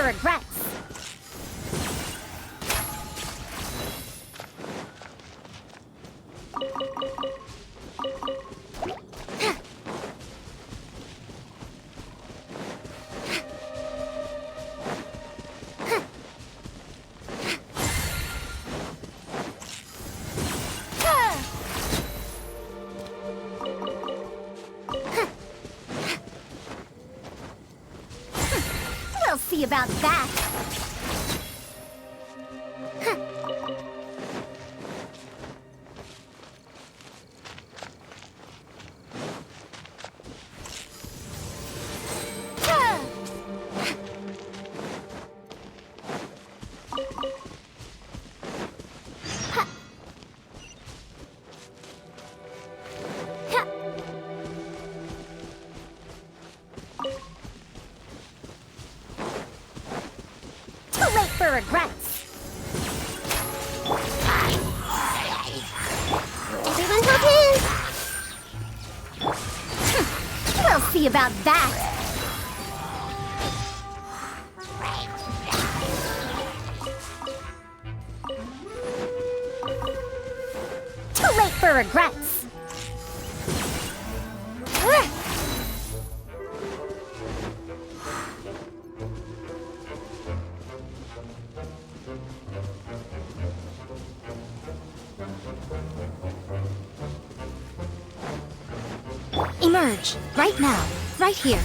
regrets. We'll see about that. Too late for regrets. Everyone hold hands. We'll see about that. Too late for regrets. Emerge, right now, right here.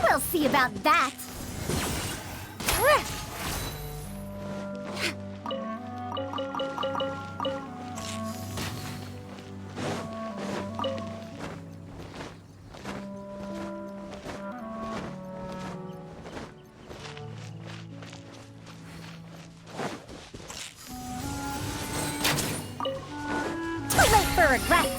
We'll see about that. Too late for regrets.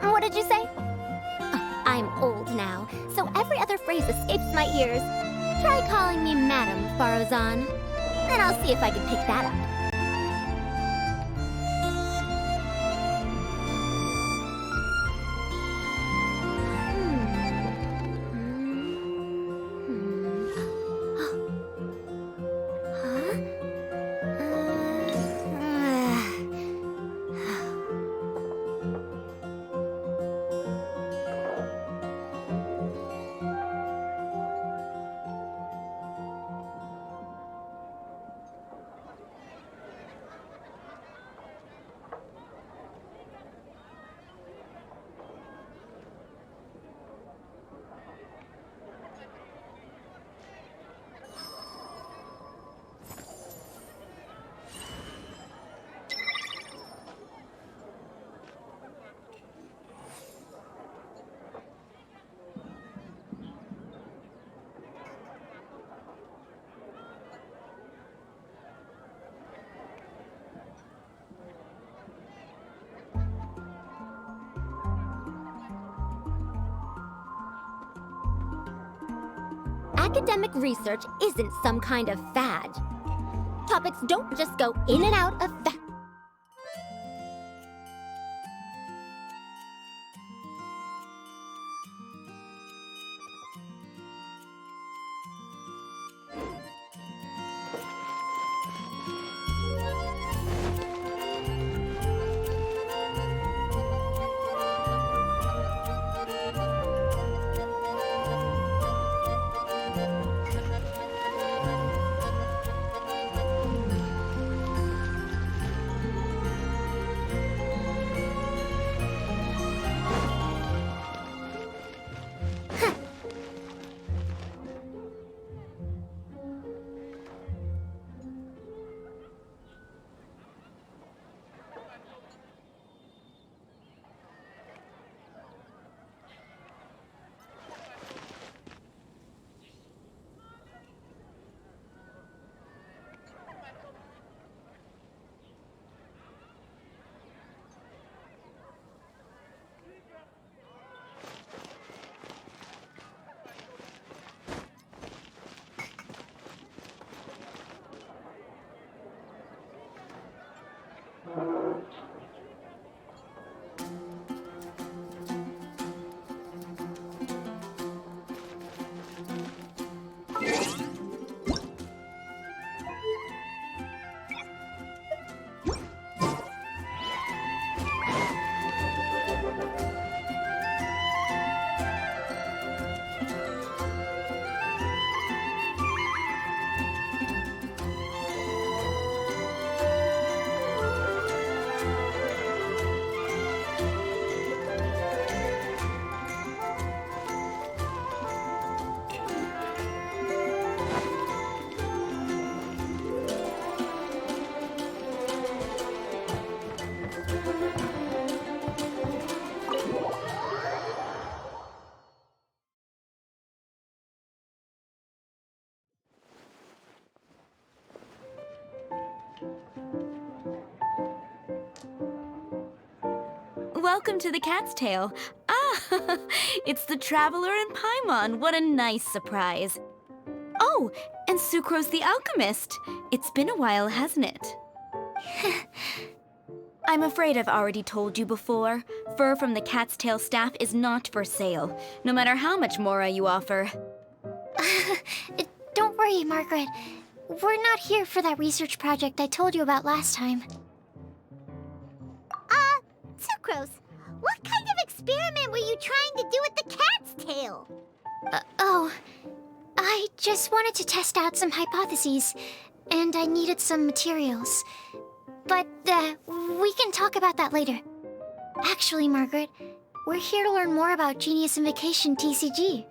What did you say? I'm old now, so every other phrase escapes my ears. Try calling me Madam Farozan, and I'll see if I can pick that up. academic research isn't some kind of fad. Topics don't just go in and out of fashion. Welcome to the Cat's Tail. Ah, it's the Traveler and Paimon. What a nice surprise. Oh, and Sucrose the Alchemist. It's been a while, hasn't it? I'm afraid I've already told you before. Fur from the Cat's Tail staff is not for sale, no matter how much Mora you offer. Don't worry, Margaret. We're not here for that research project I told you about last time. Sucrose, what kind of experiment were you trying to do with the cat's tail? I just wanted to test out some hypotheses, and I needed some materials. But, we can talk about that later. Actually, Margaret, we're here to learn more about Genius Invocation TCG.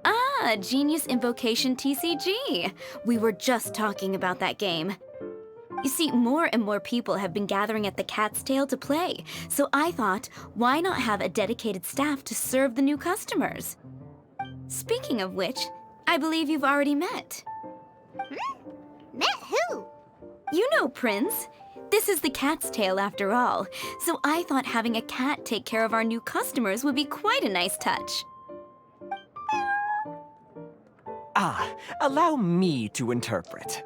Ah, Genius Invocation TCG. We were just talking about that game. You see, more and more people have been gathering at the Cat's Tail to play, so I thought, why not have a dedicated staff to serve the new customers? Speaking of which, I believe you've already met. Met who? You know Prince. This is the Cat's Tail after all, so I thought having a cat take care of our new customers would be quite a nice touch. Allow me to interpret.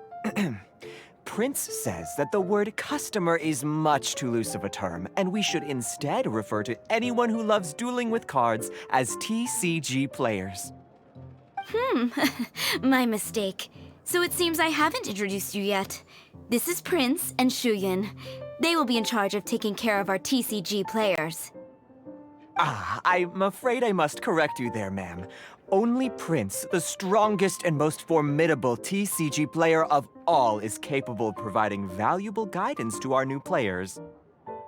Prince says that the word customer is much too loose of a term, and we should instead refer to anyone who loves dueling with cards as TCG players. My mistake. So it seems I haven't introduced you yet. This is Prince and Shuyan. They will be in charge of taking care of our TCG players. I'm afraid I must correct you there, ma'am. Only Prince, the strongest and most formidable TCG player of all, is capable of providing valuable guidance to our new players.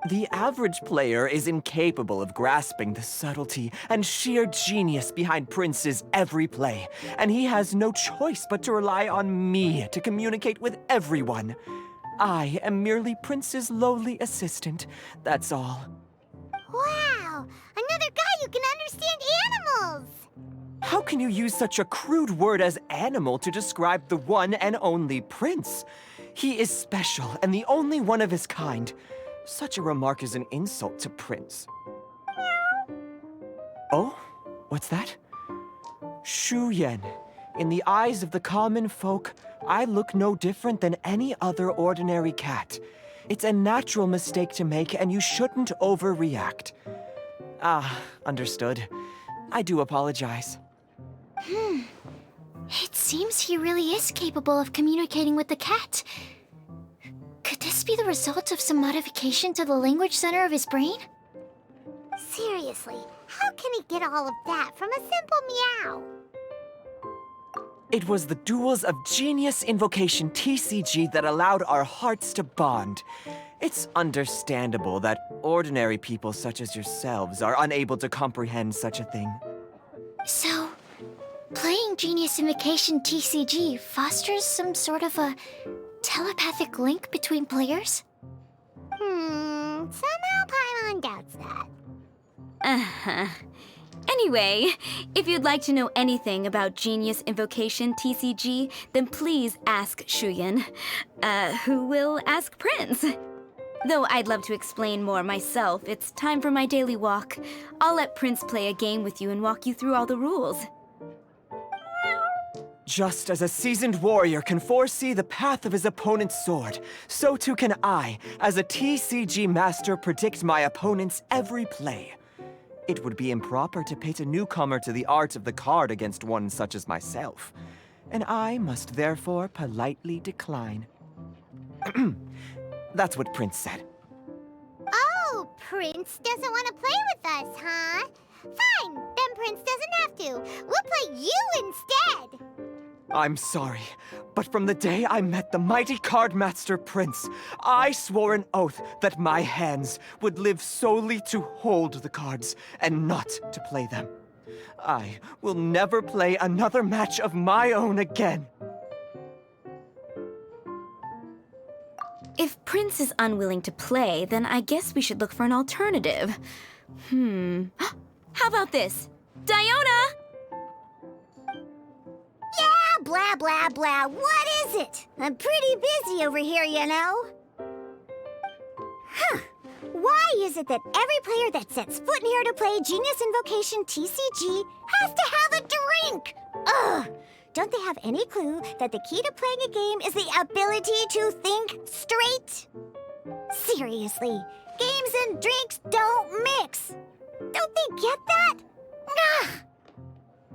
The average player is incapable of grasping the subtlety and sheer genius behind Prince's every play, and he has no choice but to rely on me to communicate with everyone. I am merely Prince's lowly assistant, that's all. Wow! Another guy who can understand animals! How can you use such a crude word as animal to describe the one and only Prince? He is special and the only one of his kind. Such a remark is an insult to Prince. Oh? What's that? Shuyen. In the eyes of the common folk, I look no different than any other ordinary cat. It's a natural mistake to make, and you shouldn't overreact. Ah, understood. I do apologize. It seems he really is capable of communicating with the cat. Could this be the result of some modification to the language center of his brain? Seriously, how can he get all of that from a simple meow? It was the duels of Genius Invocation TCG that allowed our hearts to bond. It's understandable that ordinary people such as yourselves are unable to comprehend such a thing. So, playing Genius Invocation TCG fosters some sort of a telepathic link between players? Somehow Paimon doubts that. Uh-huh. Anyway, if you'd like to know anything about Genius Invocation TCG, then please ask Shuyen, who will ask Prince. Though I'd love to explain more myself, it's time for my daily walk. I'll let Prince play a game with you and walk you through all the rules. Just as a seasoned warrior can foresee the path of his opponent's sword, so too can I, as a TCG master, predict my opponent's every play. It would be improper to pit a newcomer to the art of the card against one such as myself, and I must therefore politely decline. That's what Prince said. Oh, Prince doesn't want to play with us, huh? Fine, then Prince doesn't have to. We'll play you instead. I'm sorry, but from the day I met the mighty cardmaster Prince, I swore an oath that my hands would live solely to hold the cards and not to play them. I will never play another match of my own again. If Prince is unwilling to play, then I guess we should look for an alternative. How about this? Diona! Yeah, blah, blah, blah. What is it? I'm pretty busy over here, you know. Huh. Why is it that every player that sets foot in here to play Genius Invocation TCG has to have a drink? Ugh! Don't they have any clue that the key to playing a game is the ability to think straight? Seriously, games and drinks don't mix. Don't they get that? Ugh!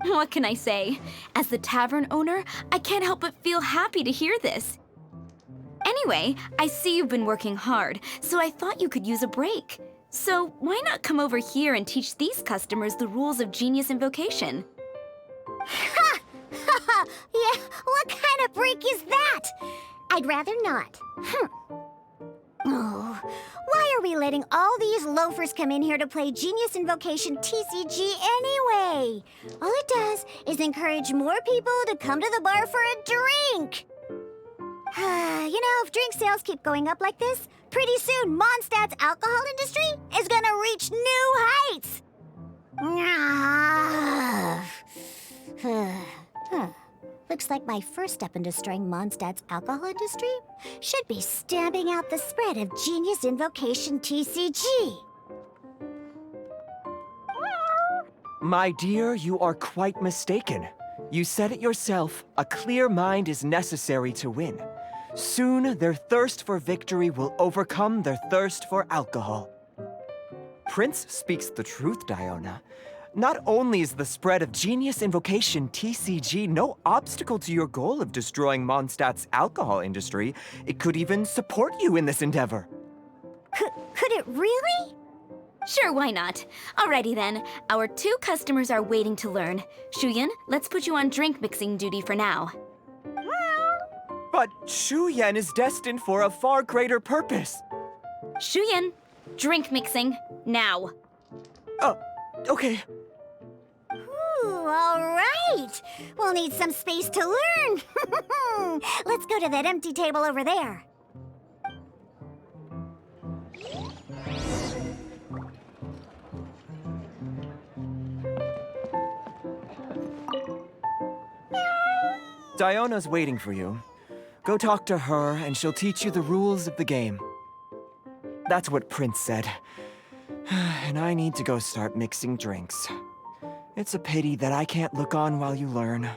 What can I say? As the tavern owner, I can't help but feel happy to hear this. Anyway, I see you've been working hard, so I thought you could use a break. So why not come over here and teach these customers the rules of Genius Invocation? Ha! Yeah, what kind of break is that? I'd rather not. Oh, why are we letting all these loafers come in here to play Genius Invocation TCG anyway? All it does is encourage more people to come to the bar for a drink. You know, if drink sales keep going up like this, pretty soon Mondstadt's alcohol industry is gonna reach new heights. Looks like my first step in destroying Mondstadt's alcohol industry should be stamping out the spread of Genius Invocation TCG. My dear, you are quite mistaken. You said it yourself, a clear mind is necessary to win. Soon, their thirst for victory will overcome their thirst for alcohol. Prince speaks the truth, Diona. Not only is the spread of Genius Invocation TCG no obstacle to your goal of destroying Mondstadt's alcohol industry, it could even support you in this endeavor. Could it really? Sure, why not? Alrighty then, our 2 customers are waiting to learn. Shuyen, let's put you on drink mixing duty for now. But Shuyen is destined for a far greater purpose. Shuyen, drink mixing, now. Okay. Ooh, all right. We'll need some space to learn. Let's go to that empty table over there. Diona's waiting for you. Go talk to her, and she'll teach you the rules of the game. That's what Prince said. And I need to go start mixing drinks. It's a pity that I can't look on while you learn.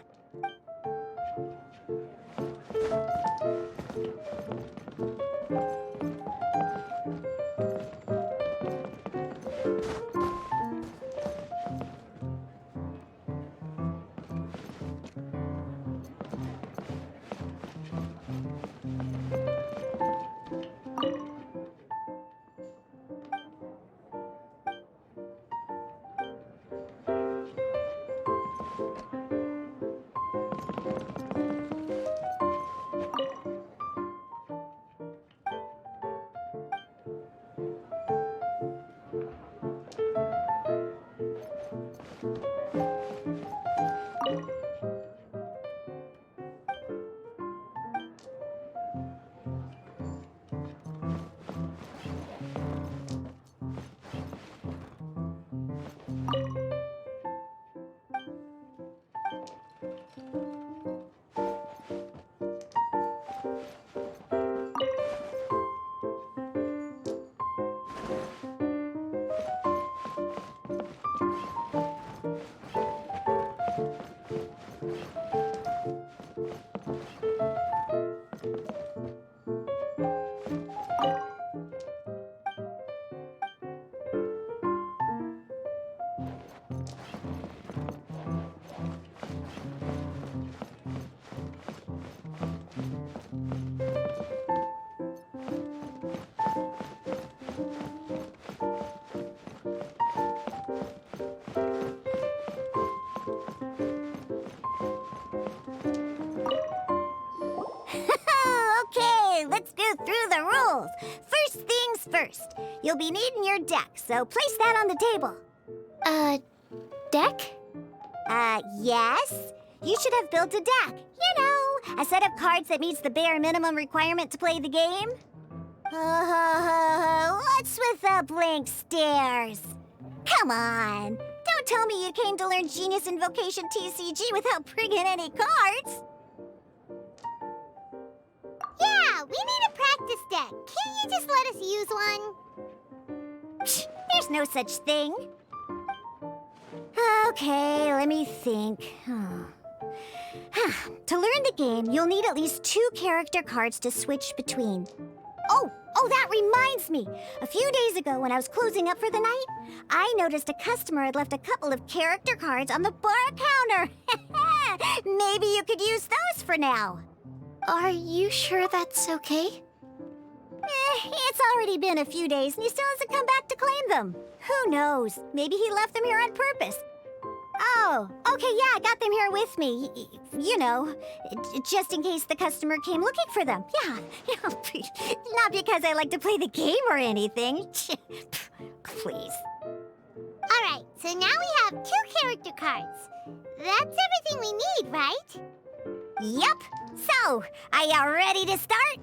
Okay, let's go through the rules. First things first. You'll be needing your deck, so place that on the table. Deck? Yes. You should have built a deck. You know, a set of cards that meets the bare minimum requirement to play the game. What's with the blank stares? Come on. Don't tell me you came to learn Genius Invocation TCG without bringing any cards. Yeah, we need a practice deck. Can't you just let us use one? Psh, there's no such thing. Okay, let me think. To learn the game, you'll need at least 2 character cards to switch between. Oh, that reminds me. A few days ago, when I was closing up for the night, I noticed a customer had left a couple of character cards on the bar counter. Maybe you could use those for now. Are you sure that's okay? It's already been a few days and he still hasn't come back to claim them. Who knows? Maybe he left them here on purpose. Oh, okay, yeah, I got them here with me. You know, just in case the customer came looking for them. Yeah, not because I like to play the game or anything. Please. All right, so now we have 2 character cards. That's everything we need, right? Yep. So, are you ready to start?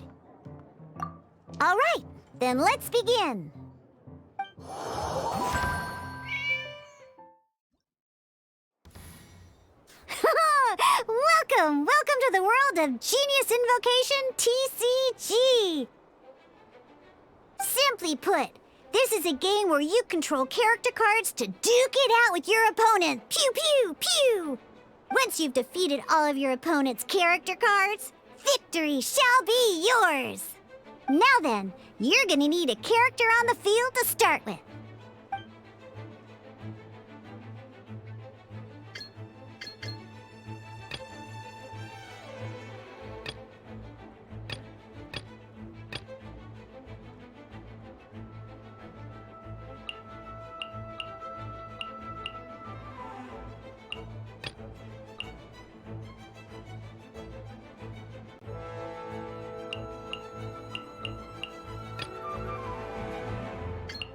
All right, then let's begin. Welcome to the world of Genius Invocation TCG. Simply put, this is a game where you control character cards to duke it out with your opponent. Pew, pew, pew. Once you've defeated all of your opponent's character cards, victory shall be yours. Now then, you're gonna need a character on the field to start with.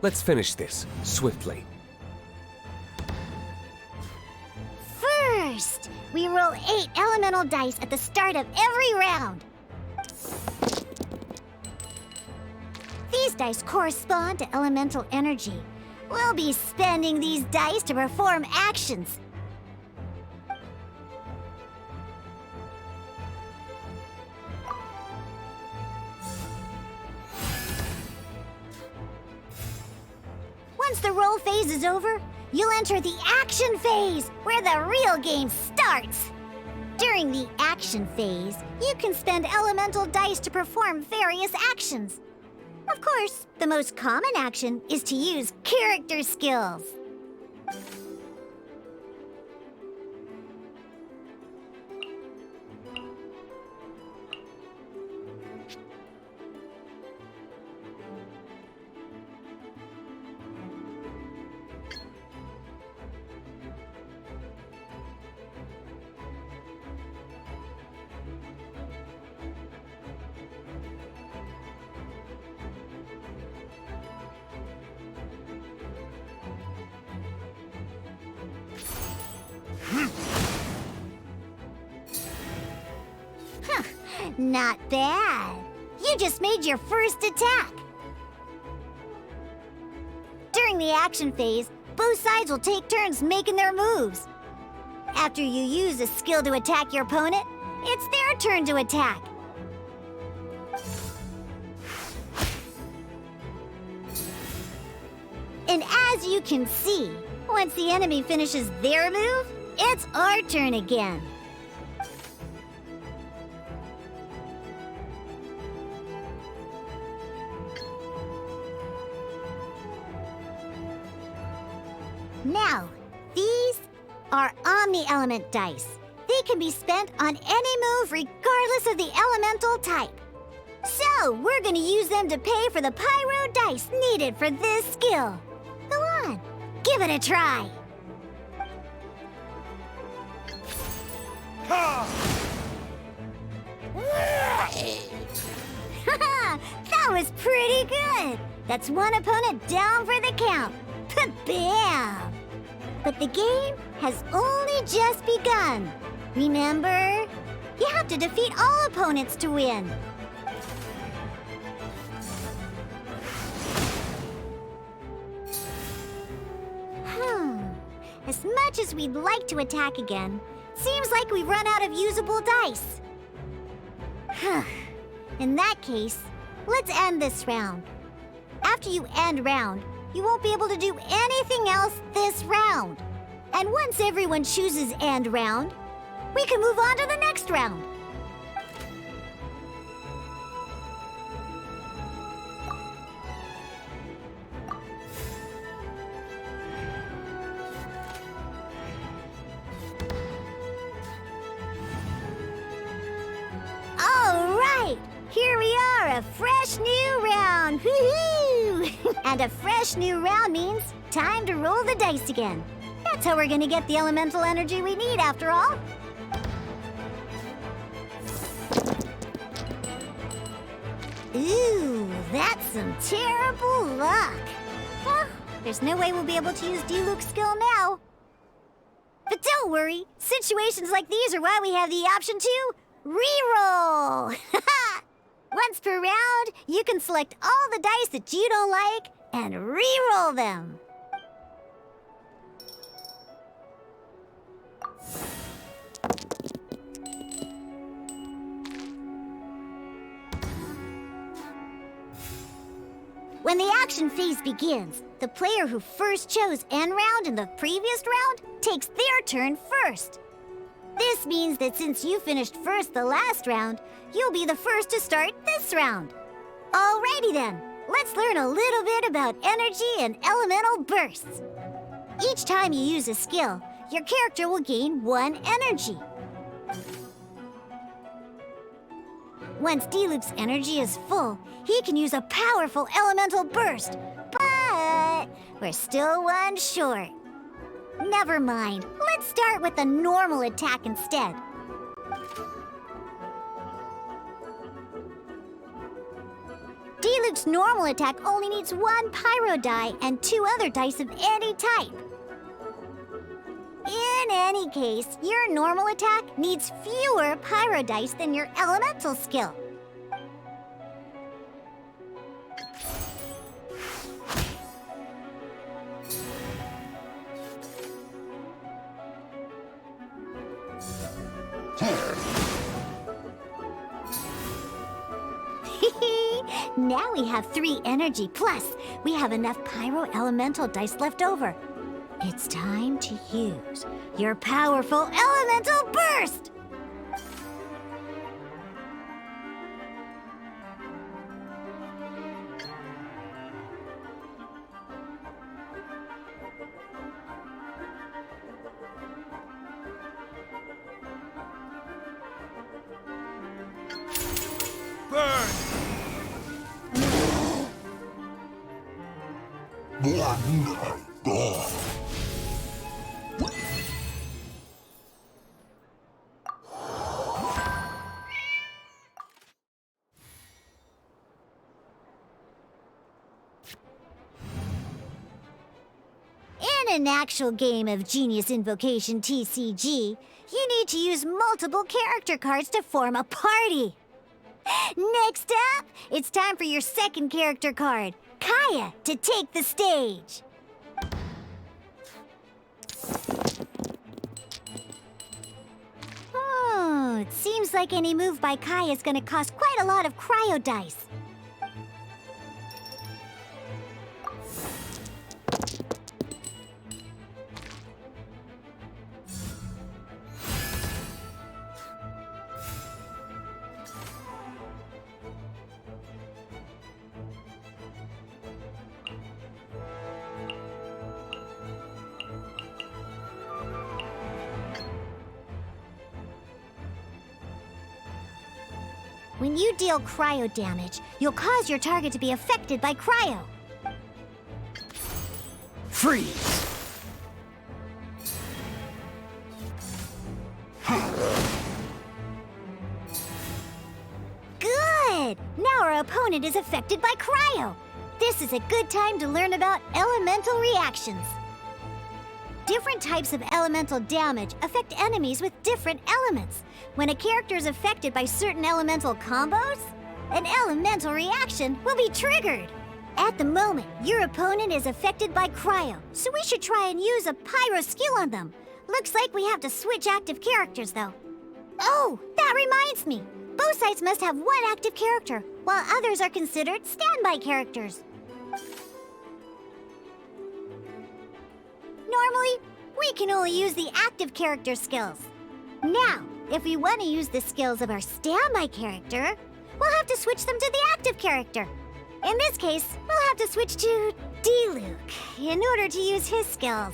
Let's finish this swiftly. First, we roll 8 elemental dice at the start of every round. These dice correspond to elemental energy. We'll be spending these dice to perform actions. Once the roll phase is over, you'll enter the action phase, where the real game starts. During the action phase, you can spend elemental dice to perform various actions. Of course, the most common action is to use character skills. Not bad. You just made your first attack. During the action phase, both sides will take turns making their moves. After you use a skill to attack your opponent, it's their turn to attack. And as you can see, once the enemy finishes their move, it's our turn again. Now, these are Omni-Element dice. They can be spent on any move regardless of the elemental type. So, we're gonna use them to pay for the pyro dice needed for this skill. Go on, give it a try. That was pretty good. That's one opponent down for the count. Bam! But the game has only just begun. Remember? You have to defeat all opponents to win. As much as we'd like to attack again, seems like we've run out of usable dice. In that case, let's end this round. After you end round, you won't be able to do anything else this round. And once everyone chooses end round, we can move on to the next round. All right, here we are, a fresh new round. Woohoo! And a fresh new round means time to roll the dice again. That's how we're gonna get the elemental energy we need, after all. Ooh, that's some terrible luck. Well, there's no way we'll be able to use Diluc's skill now. But don't worry, situations like these are why we have the option to reroll. Once per round, you can select all the dice that you don't like and reroll them. When the action phase begins, the player who first chose end round in the previous round takes their turn first. This means that since you finished first the last round, you'll be the first to start this round. Alrighty then, let's learn a little bit about energy and elemental bursts. Each time you use a skill, your character will gain 1 energy. Once Diluc's energy is full, he can use a powerful elemental burst. But we're still 1 short. Never mind. Let's start with a normal attack instead. Diluc's normal attack only needs 1 pyro die and 2 other dice of any type. In any case, your normal attack needs fewer pyro dice than your elemental skill. Now we have 3 energy, plus we have enough pyro elemental dice left over. It's time to use your powerful elemental burst! In an actual game of Genius Invocation TCG, you need to use multiple character cards to form a party. Next up, it's time for your second character card, Kaya, to take the stage. Oh, it seems like any move by Kaya is gonna cost quite a lot of cryo dice. When you deal cryo damage, you'll cause your target to be affected by cryo. Freeze! Good! Now our opponent is affected by cryo. This is a good time to learn about elemental reactions. Different types of elemental damage affect enemies with different elements. When a character is affected by certain elemental combos, an elemental reaction will be triggered. At the moment, your opponent is affected by cryo, so we should try and use a pyro skill on them. Looks like we have to switch active characters, though. Oh, that reminds me. Both sides must have one active character, while others are considered standby characters. Normally, we can only use the active character skills. Now, if we want to use the skills of our standby character, we'll have to switch them to the active character. In this case, we'll have to switch to D-Luke in order to use his skills.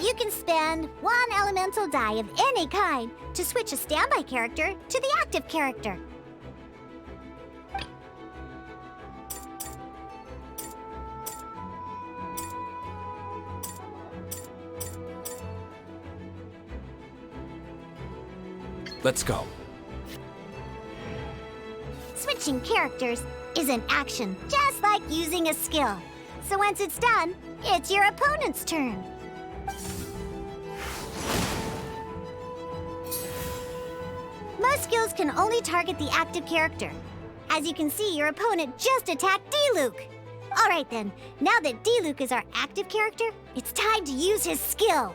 You can spend one elemental die of any kind to switch a standby character to the active character. Let's go. Switching characters is an action, just like using a skill. So once it's done, it's your opponent's turn. Most skills can only target the active character. As you can see, your opponent just attacked D-Luke. All right then, now that D-Luke is our active character, it's time to use his skill.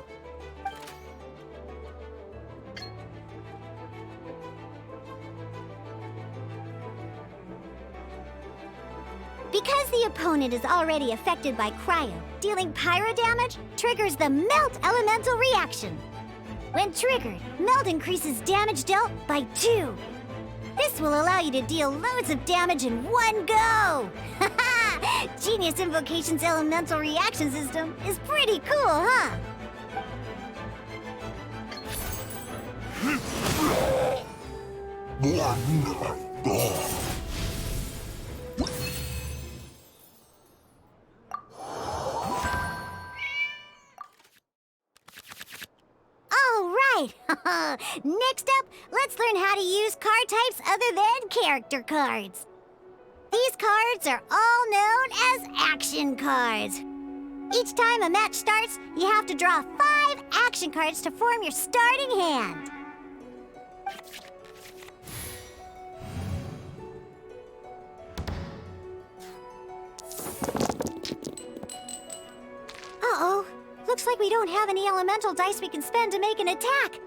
Because the opponent is already affected by cryo, dealing pyro damage triggers the Melt Elemental reaction. When triggered, Melt increases damage dealt by 2. This will allow you to deal loads of damage in one go! Genius Invocation's elemental reaction system is pretty cool, huh? Next up, let's learn how to use card types other than character cards. These cards are all known as action cards. Each time a match starts, you have to draw 5 action cards to form your starting hand. Uh-oh. Looks like like we don't have any elemental dice we can spend to make an attack.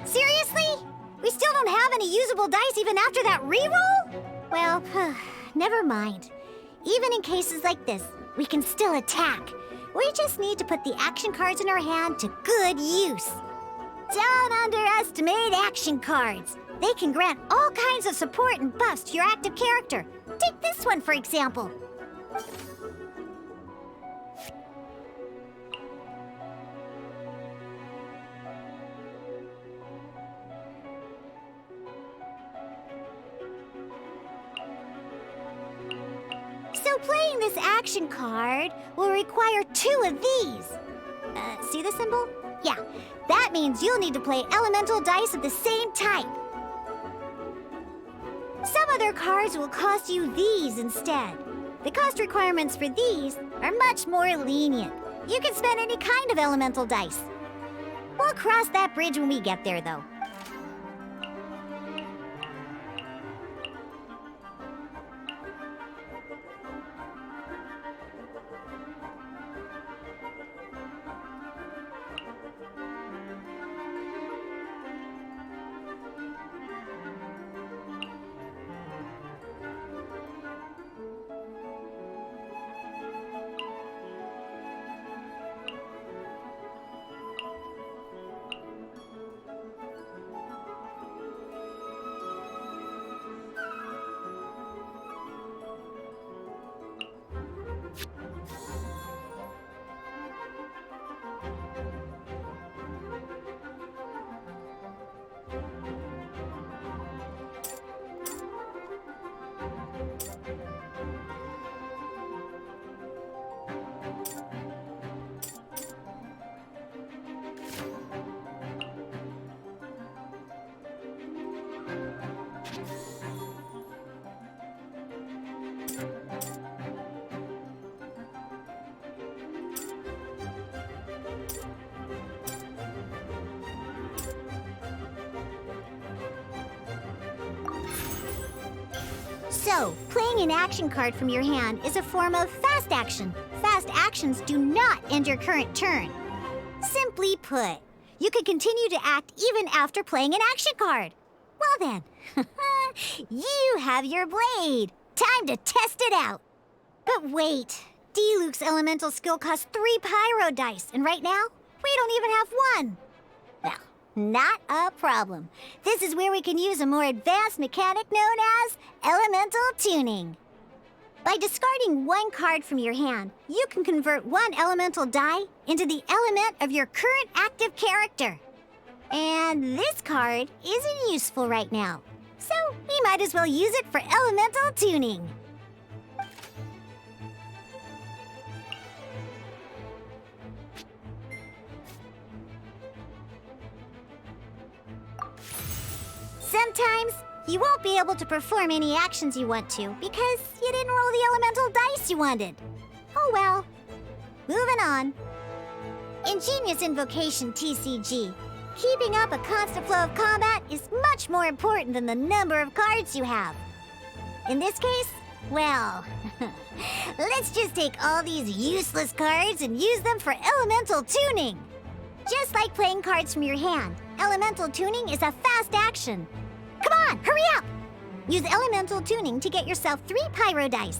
Seriously? We still don't have any usable dice even after that reroll? Well, never mind. Even in cases like this, we can still attack. We just need to put the action cards in our hand to good use. Don't underestimate action cards. They can grant all kinds of support and buffs to your active character. Take this one, for example. So playing this action card will require 2 of these. See the symbol? Yeah, that means you'll need to play elemental dice of the same type. Some other cards will cost you these instead. The cost requirements for these are much more lenient. You can spend any kind of elemental dice. We'll cross that bridge when we get there, though. So, playing an action card from your hand is a form of fast action. Fast actions do not end your current turn. Simply put, you can continue to act even after playing an action card. Well then, you have your blade. Time to test it out. But wait, D-Luke's elemental skill costs 3 pyro dice, and right now, we don't even have 1. Well, not a problem. This is where we can use a more advanced mechanic known as elemental tuning. By discarding 1 card from your hand, you can convert 1 elemental die into the element of your current active character. And this card isn't useful right now, so we might as well use it for elemental tuning. Sometimes, you won't be able to perform any actions you want to because you didn't roll the elemental dice you wanted. Oh well. Moving on. Ingenious Invocation TCG. Keeping up a constant flow of combat is much more important than the number of cards you have. In this case, well, let's just take all these useless cards and use them for elemental tuning. Just like playing cards from your hand, elemental tuning is a fast action. Come on, hurry up! Use elemental tuning to get yourself 3 pyro dice.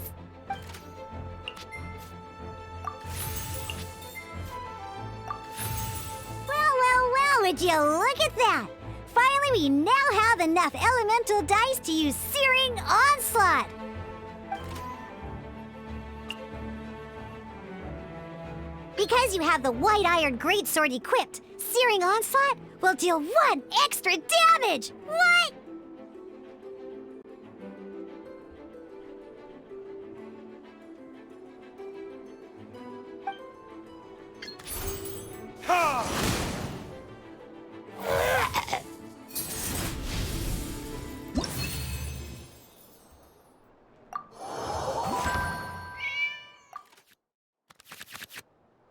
Well, would you look at that? Finally, we now have enough elemental dice to use Searing Onslaught. Because you have the White-Iron Greatsword equipped, Searing Onslaught will deal 1 extra damage! What?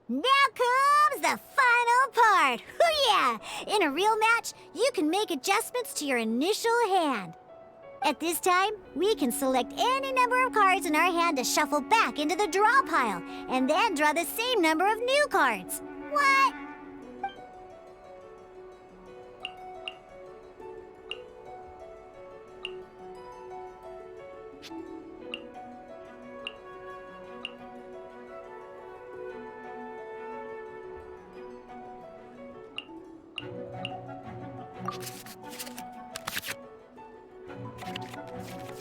Now comes the final apart! Hoo-yeah! In a real match, you can make adjustments to your initial hand. At this time, we can select any number of cards in our hand to shuffle back into the draw pile, and then draw the same number of new cards. What?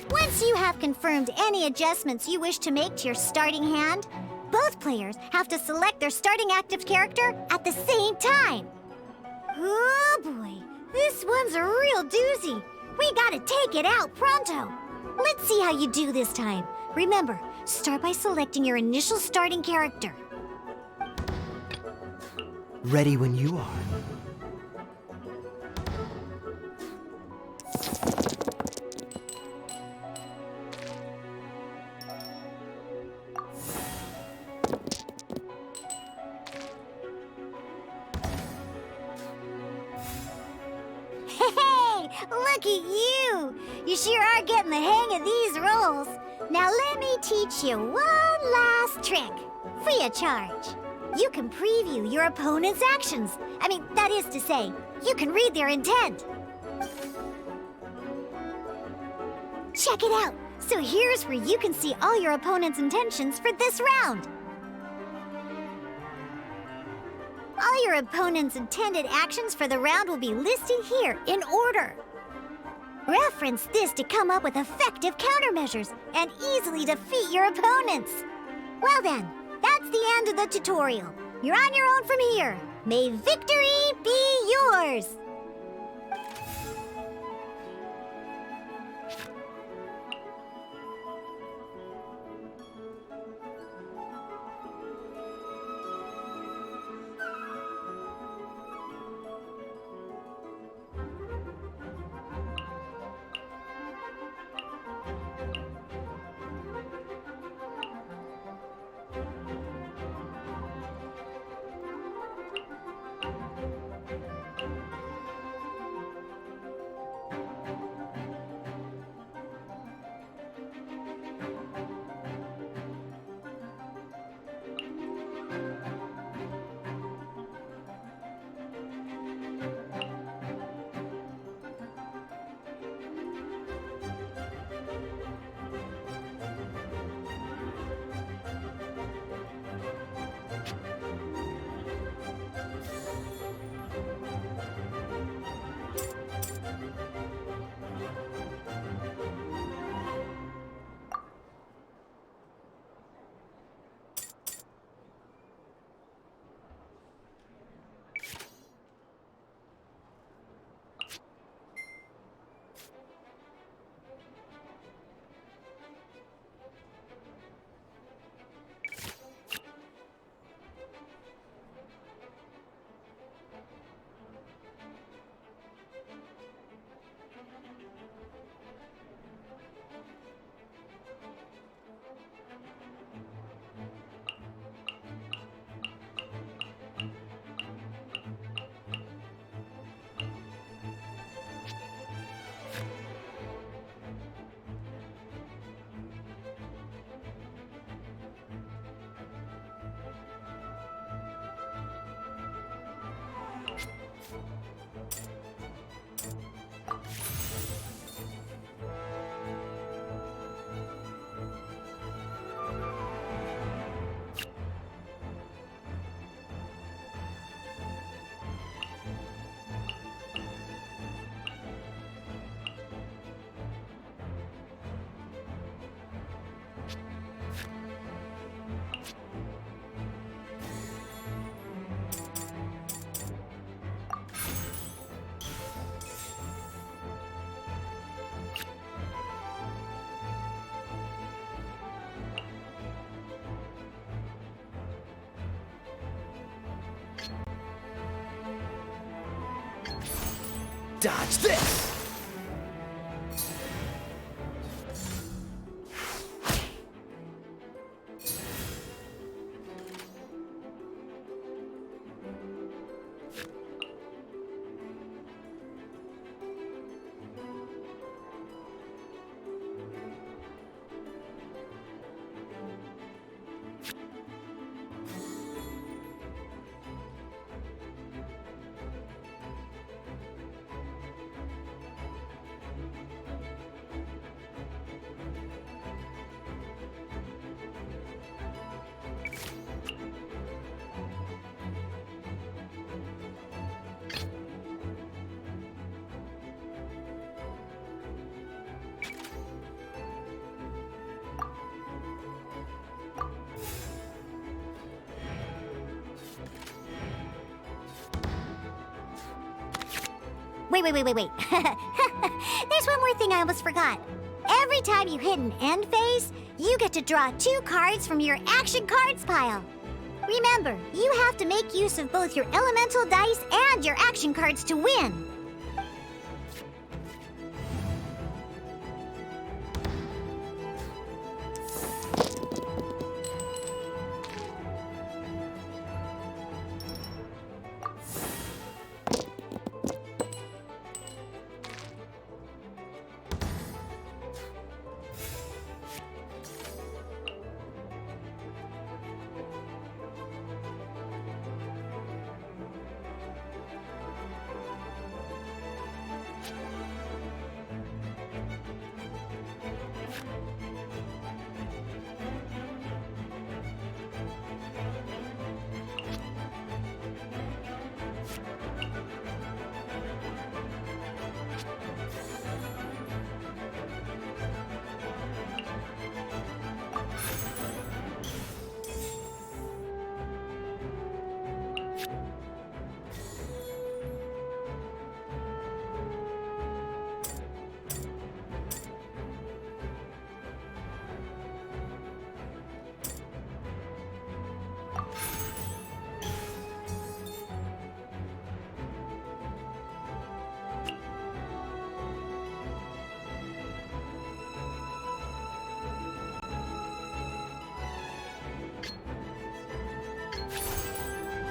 Once you have confirmed any adjustments you wish to make to your starting hand, both players have to select their starting active character at the same time. Oh boy, this one's a real doozy. We gotta take it out pronto. Let's see how you do this time. Remember, start by selecting your initial starting character. Ready when you are. Hey, look at you! You sure are getting the hang of these rolls. Now let me teach you one last trick, free of charge. You can preview your opponent's actions. I mean, that is to say, you can read their intent. Check it out. So here's where you can see all your opponent's intentions for this round. All your opponent's intended actions for the round will be listed here in order. Reference this to come up with effective countermeasures and easily defeat your opponents. Well then, that's the end of the tutorial. You're on your own from here. May victory be yours! Dodge this! Wait. There's one more thing I almost forgot. Every time you hit an end phase, you get to draw 2 cards from your action cards pile. Remember, you have to make use of both your elemental dice and your action cards to win.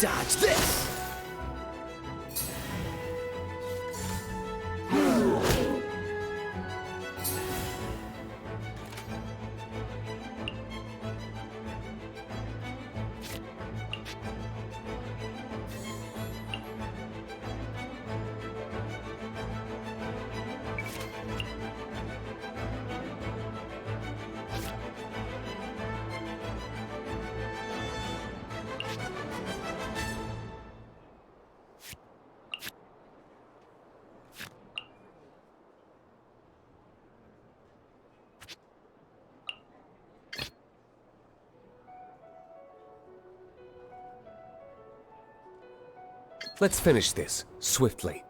Dodge this! Let's finish this, swiftly.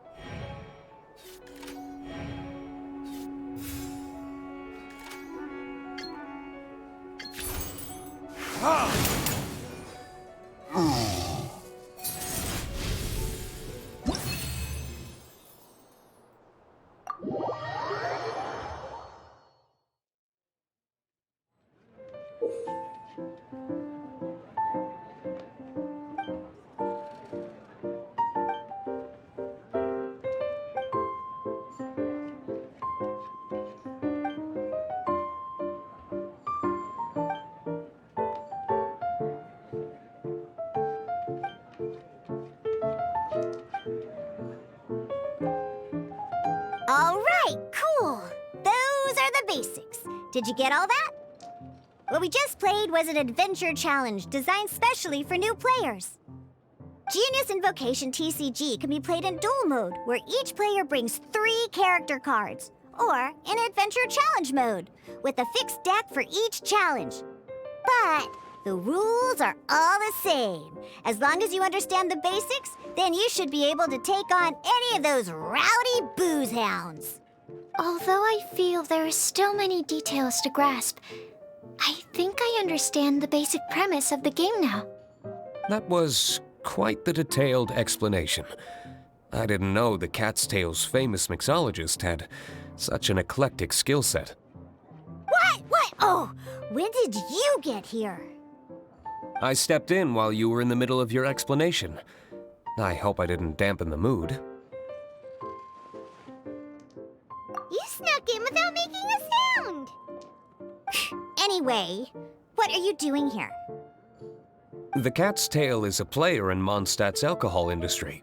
All right, cool. Those are the basics. Did you get all that? What we just played was an adventure challenge designed specially for new players. Genius Invocation TCG can be played in duel mode, where each player brings 3 character cards, or in adventure challenge mode, with a fixed deck for each challenge. But the rules are all the same. As long as you understand the basics, then you should be able to take on any of those rowdy booze hounds. Although I feel there are still many details to grasp, I think I understand the basic premise of the game now. That was quite the detailed explanation. I didn't know the Cat's Tail's famous mixologist had such an eclectic skill set. What? Oh, when did you get here? I stepped in while you were in the middle of your explanation. I hope I didn't dampen the mood. You snuck in without making a sound. Anyway, what are you doing here? The Cat's Tail is a player in Mondstadt's alcohol industry.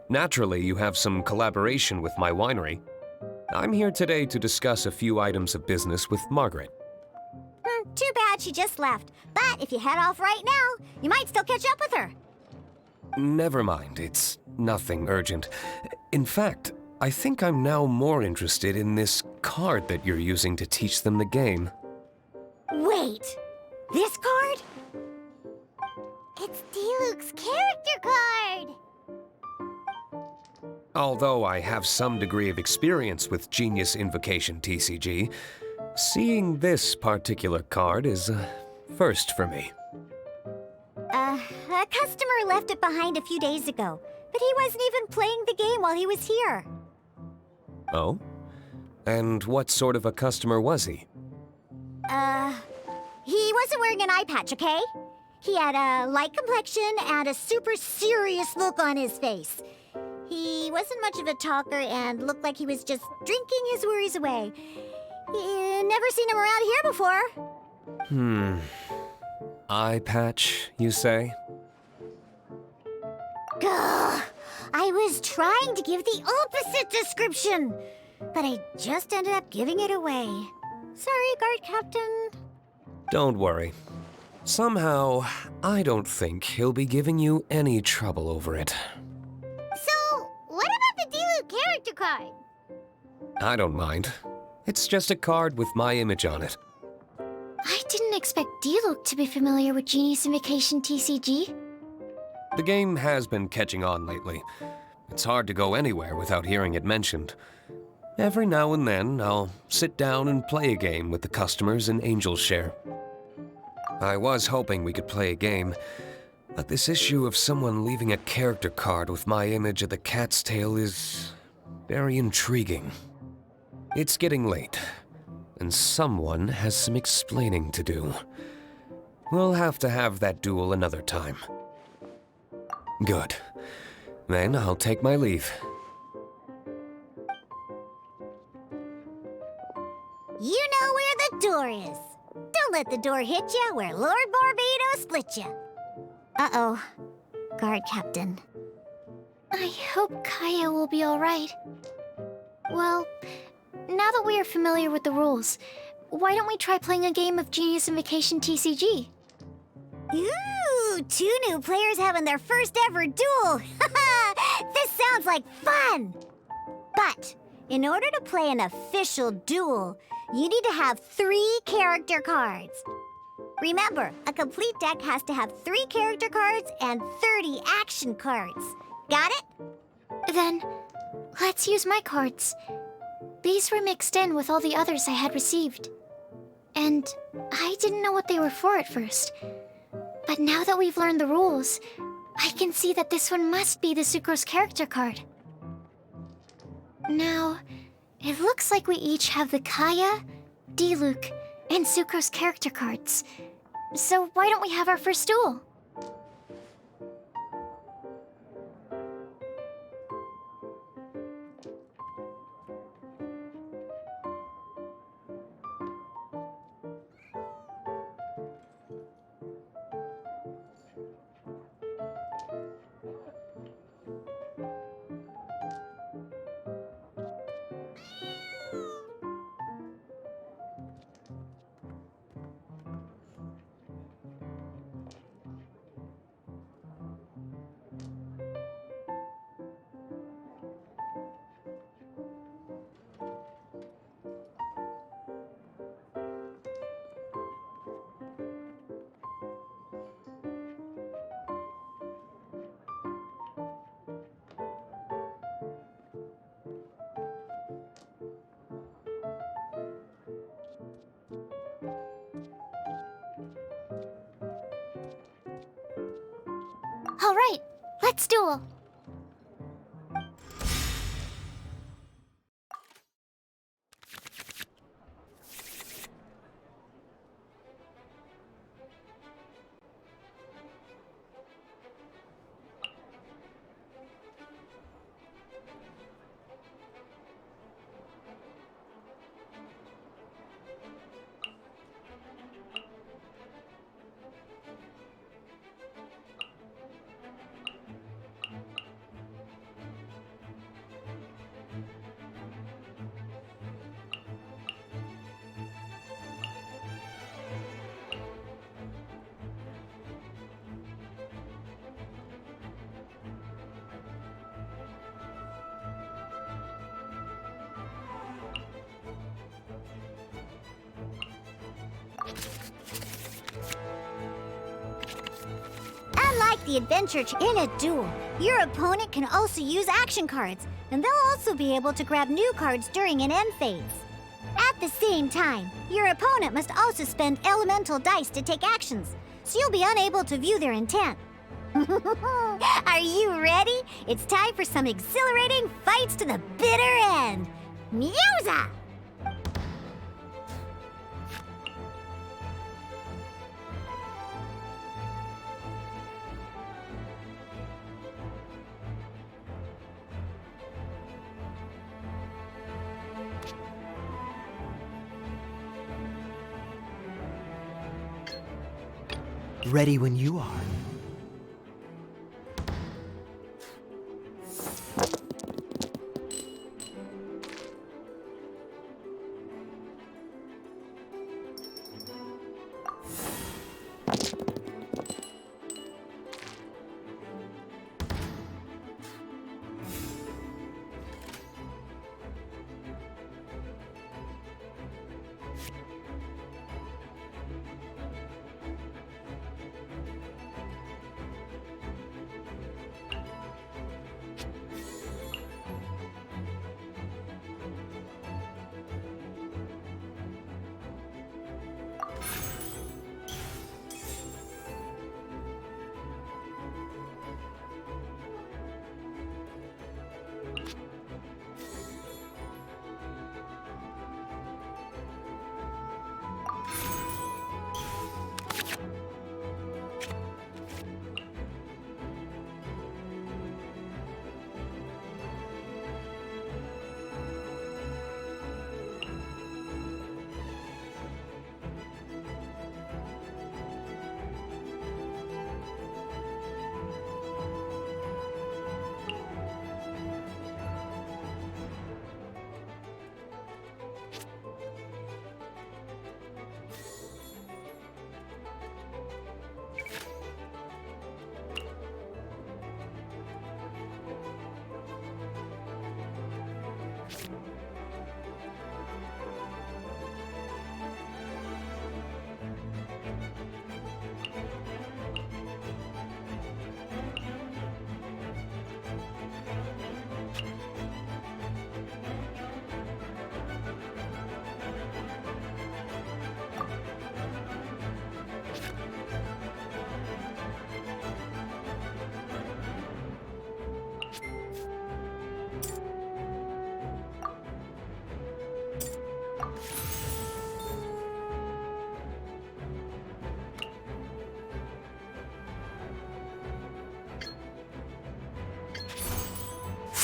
Naturally, you have some collaboration with my winery. I'm here today to discuss a few items of business with Margaret. Too bad she just left. But if you head off right now, you might still catch up with her. Never mind, it's nothing urgent. In fact, I think I'm now more interested in this card that you're using to teach them the game. Wait, this card? It's Diluc's character card! Although I have some degree of experience with Genius Invocation TCG, seeing this particular card is a first for me. A customer left it behind a few days ago, but he wasn't even playing the game while he was here. Oh? And what sort of a customer was he? He wasn't wearing an eye patch, okay? He had a light complexion and a super serious look on his face. He wasn't much of a talker and looked like he was just drinking his worries away. Never seen him around here before. Eye patch, you say? Gah! I was trying to give the opposite description, but I just ended up giving it away. Sorry, guard captain. Don't worry. Somehow, I don't think he'll be giving you any trouble over it. So, what about the Dilu character card? I don't mind. It's just a card with my image on it. I didn't expect Diluc to be familiar with Genius Invocation TCG. The game has been catching on lately. It's hard to go anywhere without hearing it mentioned. Every now and then, I'll sit down and play a game with the customers in Angel's Share. I was hoping we could play a game, but this issue of someone leaving a character card with my image of the cat's tail is very intriguing. It's getting late, and someone has some explaining to do. We'll have to have that duel another time. Good. Then I'll take my leave. You know where the door is. Don't let the door hit you where Lord Barbados split you. Uh-oh. Guard captain. I hope Kaya will be alright. Well, now that we are familiar with the rules, why don't we try playing a game of Genius Invocation TCG? Ooh, 2 new players having their first ever duel. This sounds like fun. But in order to play an official duel, you need to have 3 character cards. Remember, a complete deck has to have 3 character cards and 30 action cards. Got it? Then, let's use my cards. These were mixed in with all the others I had received. And I didn't know what they were for at first. But now that we've learned the rules, I can see that this one must be the Sucrose character card. Now, it looks like we each have the Kaya, Diluc, and Sucrose character cards. So why don't we have our first duel? All right, let's duel. the adventure in a duel. Your opponent can also use action cards, and they'll also be able to grab new cards during an end phase. At the same time, your opponent must also spend elemental dice to take actions, so you'll be unable to view their intent. Are you ready? It's time for some exhilarating fights to the bitter end. Musa! Ready when you are.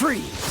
Freeze!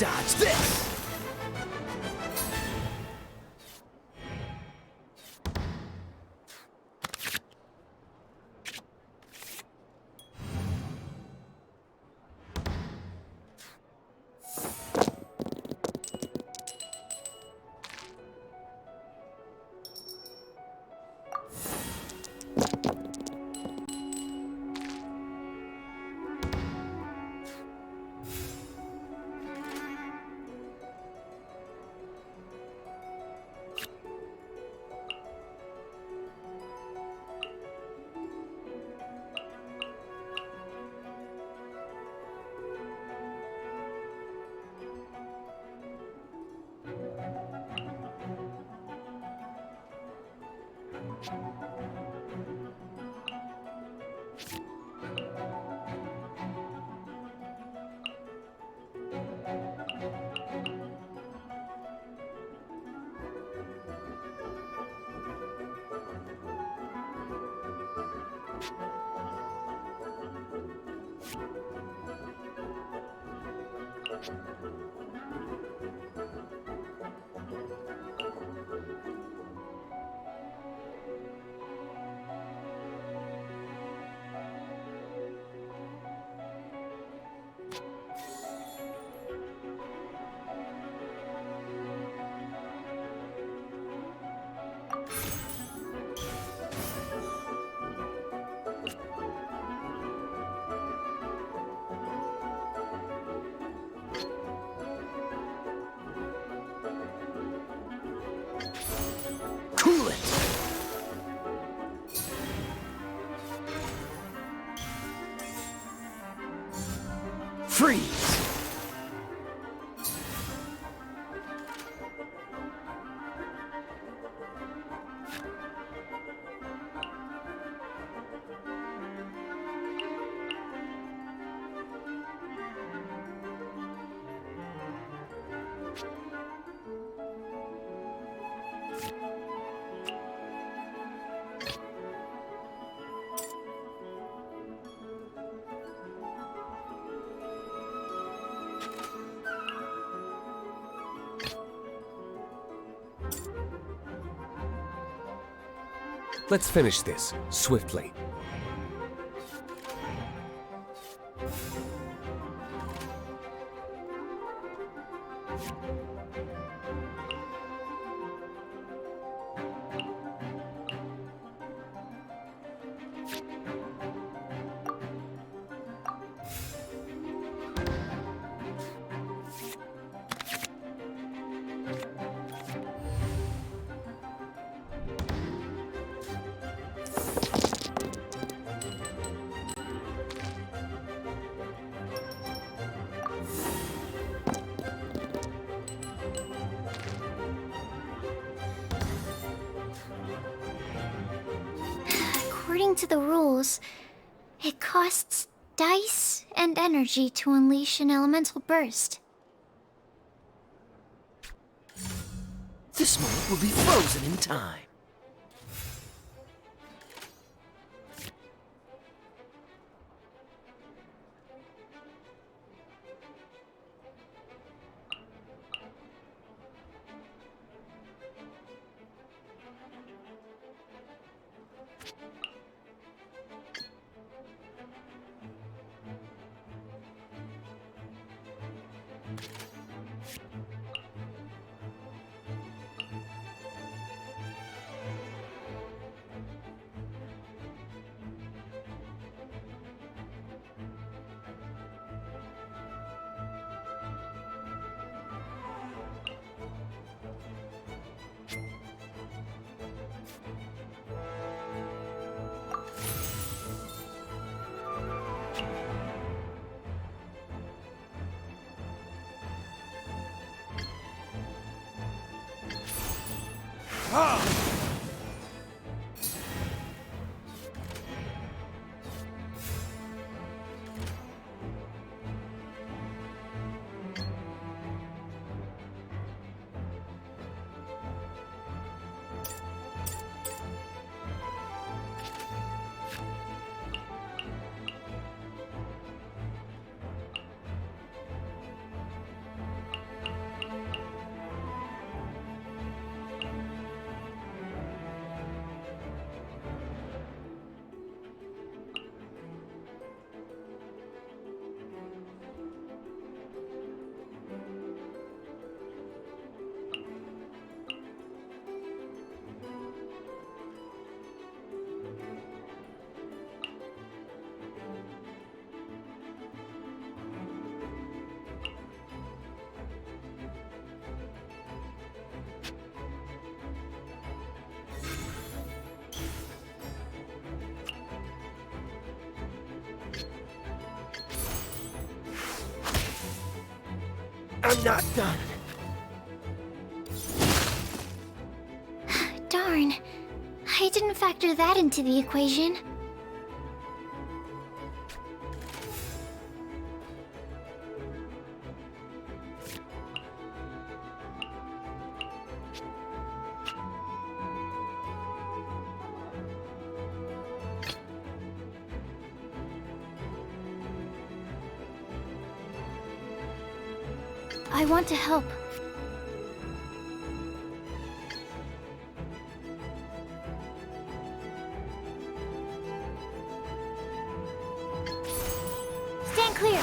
Dodge this! Cool it! Freeze! Let's finish this, swiftly. According to the rules, it costs dice and energy to unleash an elemental burst. This moment will be frozen in time. I'm not done. Darn. I didn't factor that into the equation. I want to help. Stand clear.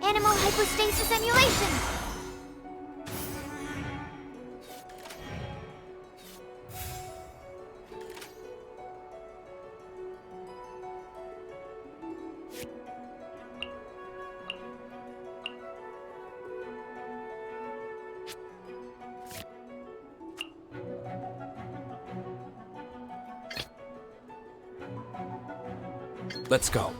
Animal hypostasis emulation! Let's go.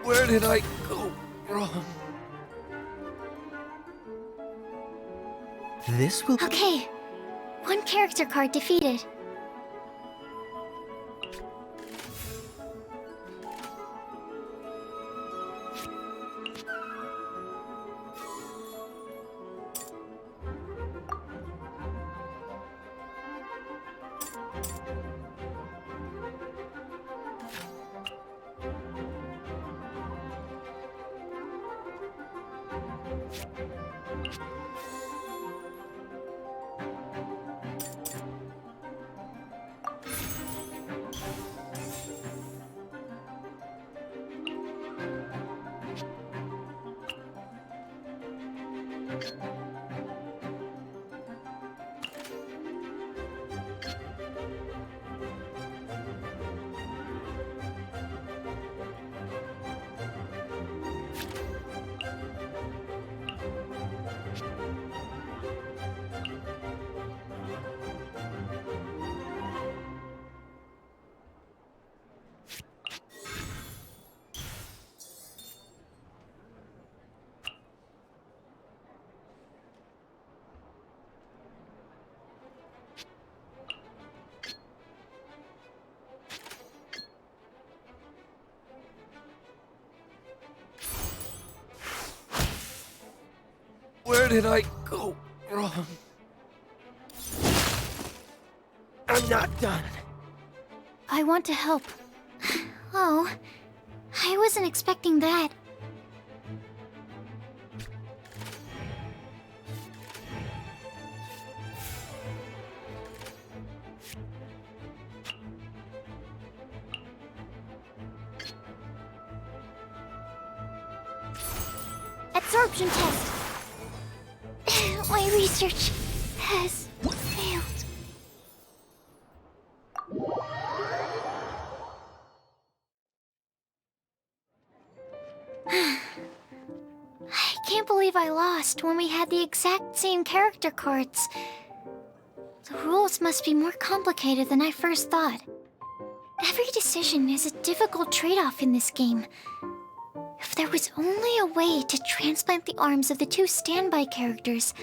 Where did I go wrong? This will... Okay, one character card defeated. Where did I go wrong? I'm not done. I want to help. Oh, I wasn't expecting that. Absorption test. My research has failed. I can't believe I lost when we had the exact same character cards. The rules must be more complicated than I first thought. Every decision is a difficult trade-off in this game. If there was only a way to transplant the arms of the two standby characters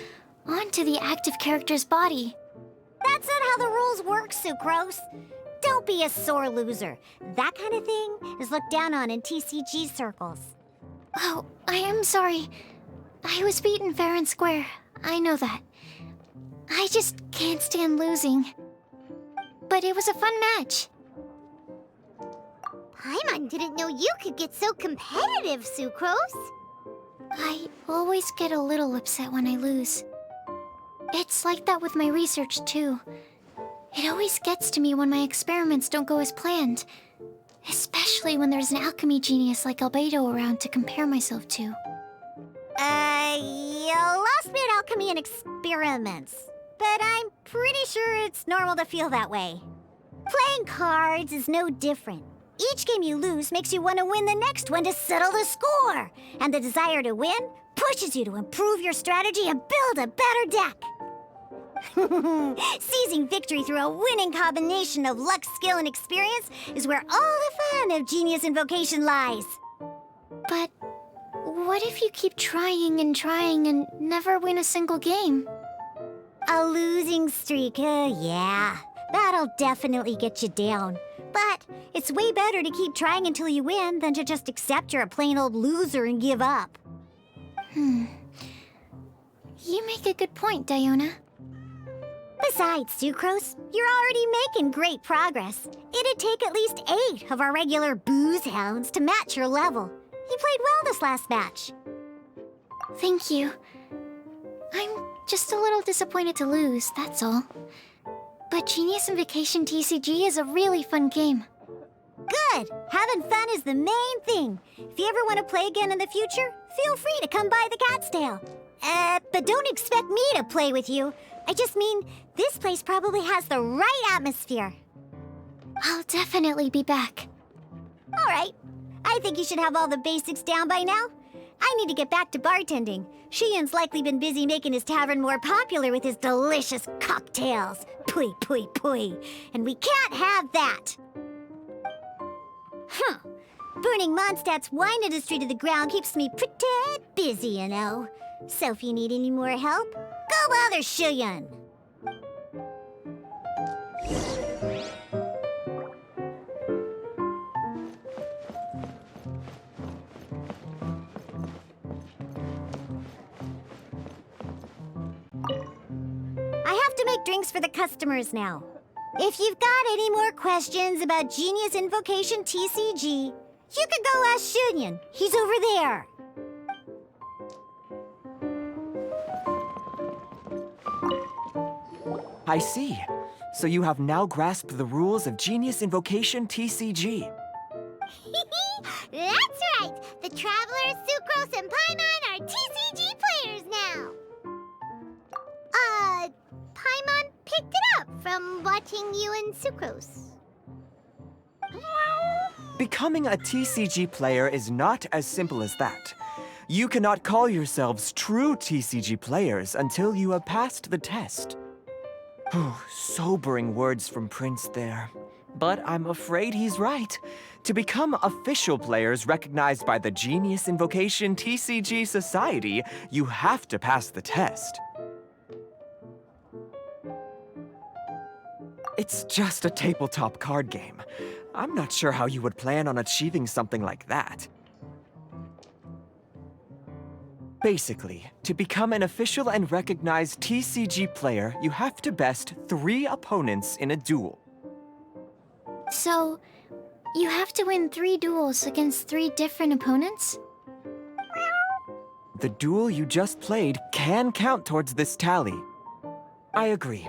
onto the active character's body. That's not how the rules work, Sucrose. Don't be a sore loser. That kind of thing is looked down on in TCG circles. Oh, I am sorry. I was beaten fair and square. I know that. I just can't stand losing. But it was a fun match. Paimon didn't know you could get so competitive, Sucrose. I always get a little upset when I lose. It's like that with my research, too. It always gets to me when my experiments don't go as planned. Especially when there's an alchemy genius like Albedo around to compare myself to. You lost me at alchemy and experiments. But I'm pretty sure it's normal to feel that way. Playing cards is no different. Each game you lose makes you want to win the next one to settle the score. And the desire to win pushes you to improve your strategy and build a better deck. Seizing victory through a winning combination of luck, skill, and experience is where all the fun of Genius Invocation lies. But what if you keep trying and never win a single game? A losing streak, yeah. That'll definitely get you down. But it's way better to keep trying until you win than to just accept you're a plain old loser and give up. You make a good point, Diona. Besides, Sucrose, you're already making great progress. It'd take at least 8 of our regular booze hounds to match your level. You played well this last match. Thank you. I'm just a little disappointed to lose, that's all. But Genius Invocation TCG is a really fun game. Good! Having fun is the main thing. If you ever want to play again in the future, feel free to come by the Cat's Tail. But don't expect me to play with you. I just mean, this place probably has the right atmosphere. I'll definitely be back. All right. I think you should have all the basics down by now. I need to get back to bartending. Shiyan's likely been busy making his tavern more popular with his delicious cocktails. Pui, pui, pui. And we can't have that. Huh. Burning Mondstadt's wine industry to the ground keeps me pretty busy, you know. So if you need any more help, go bother Shiyan. I have to make drinks for the customers now. If you've got any more questions about Genius Invocation TCG, you could go ask Shiyan. He's over there. I see. So you have now grasped the rules of Genius Invocation TCG. That's right! The Travelers, Sucrose, and Paimon are TCG players now! Paimon picked it up from watching you and Sucrose. Becoming a TCG player is not as simple as that. You cannot call yourselves true TCG players until you have passed the test. Sobering words from Prince there. But I'm afraid he's right. To become official players recognized by the Genius Invocation TCG Society, you have to pass the test. It's just a tabletop card game. I'm not sure how you would plan on achieving something like that. Basically, to become an official and recognized TCG player, you have to best 3 opponents in a duel. So, you have to win 3 duels against 3 different opponents? The duel you just played can count towards this tally. I agree.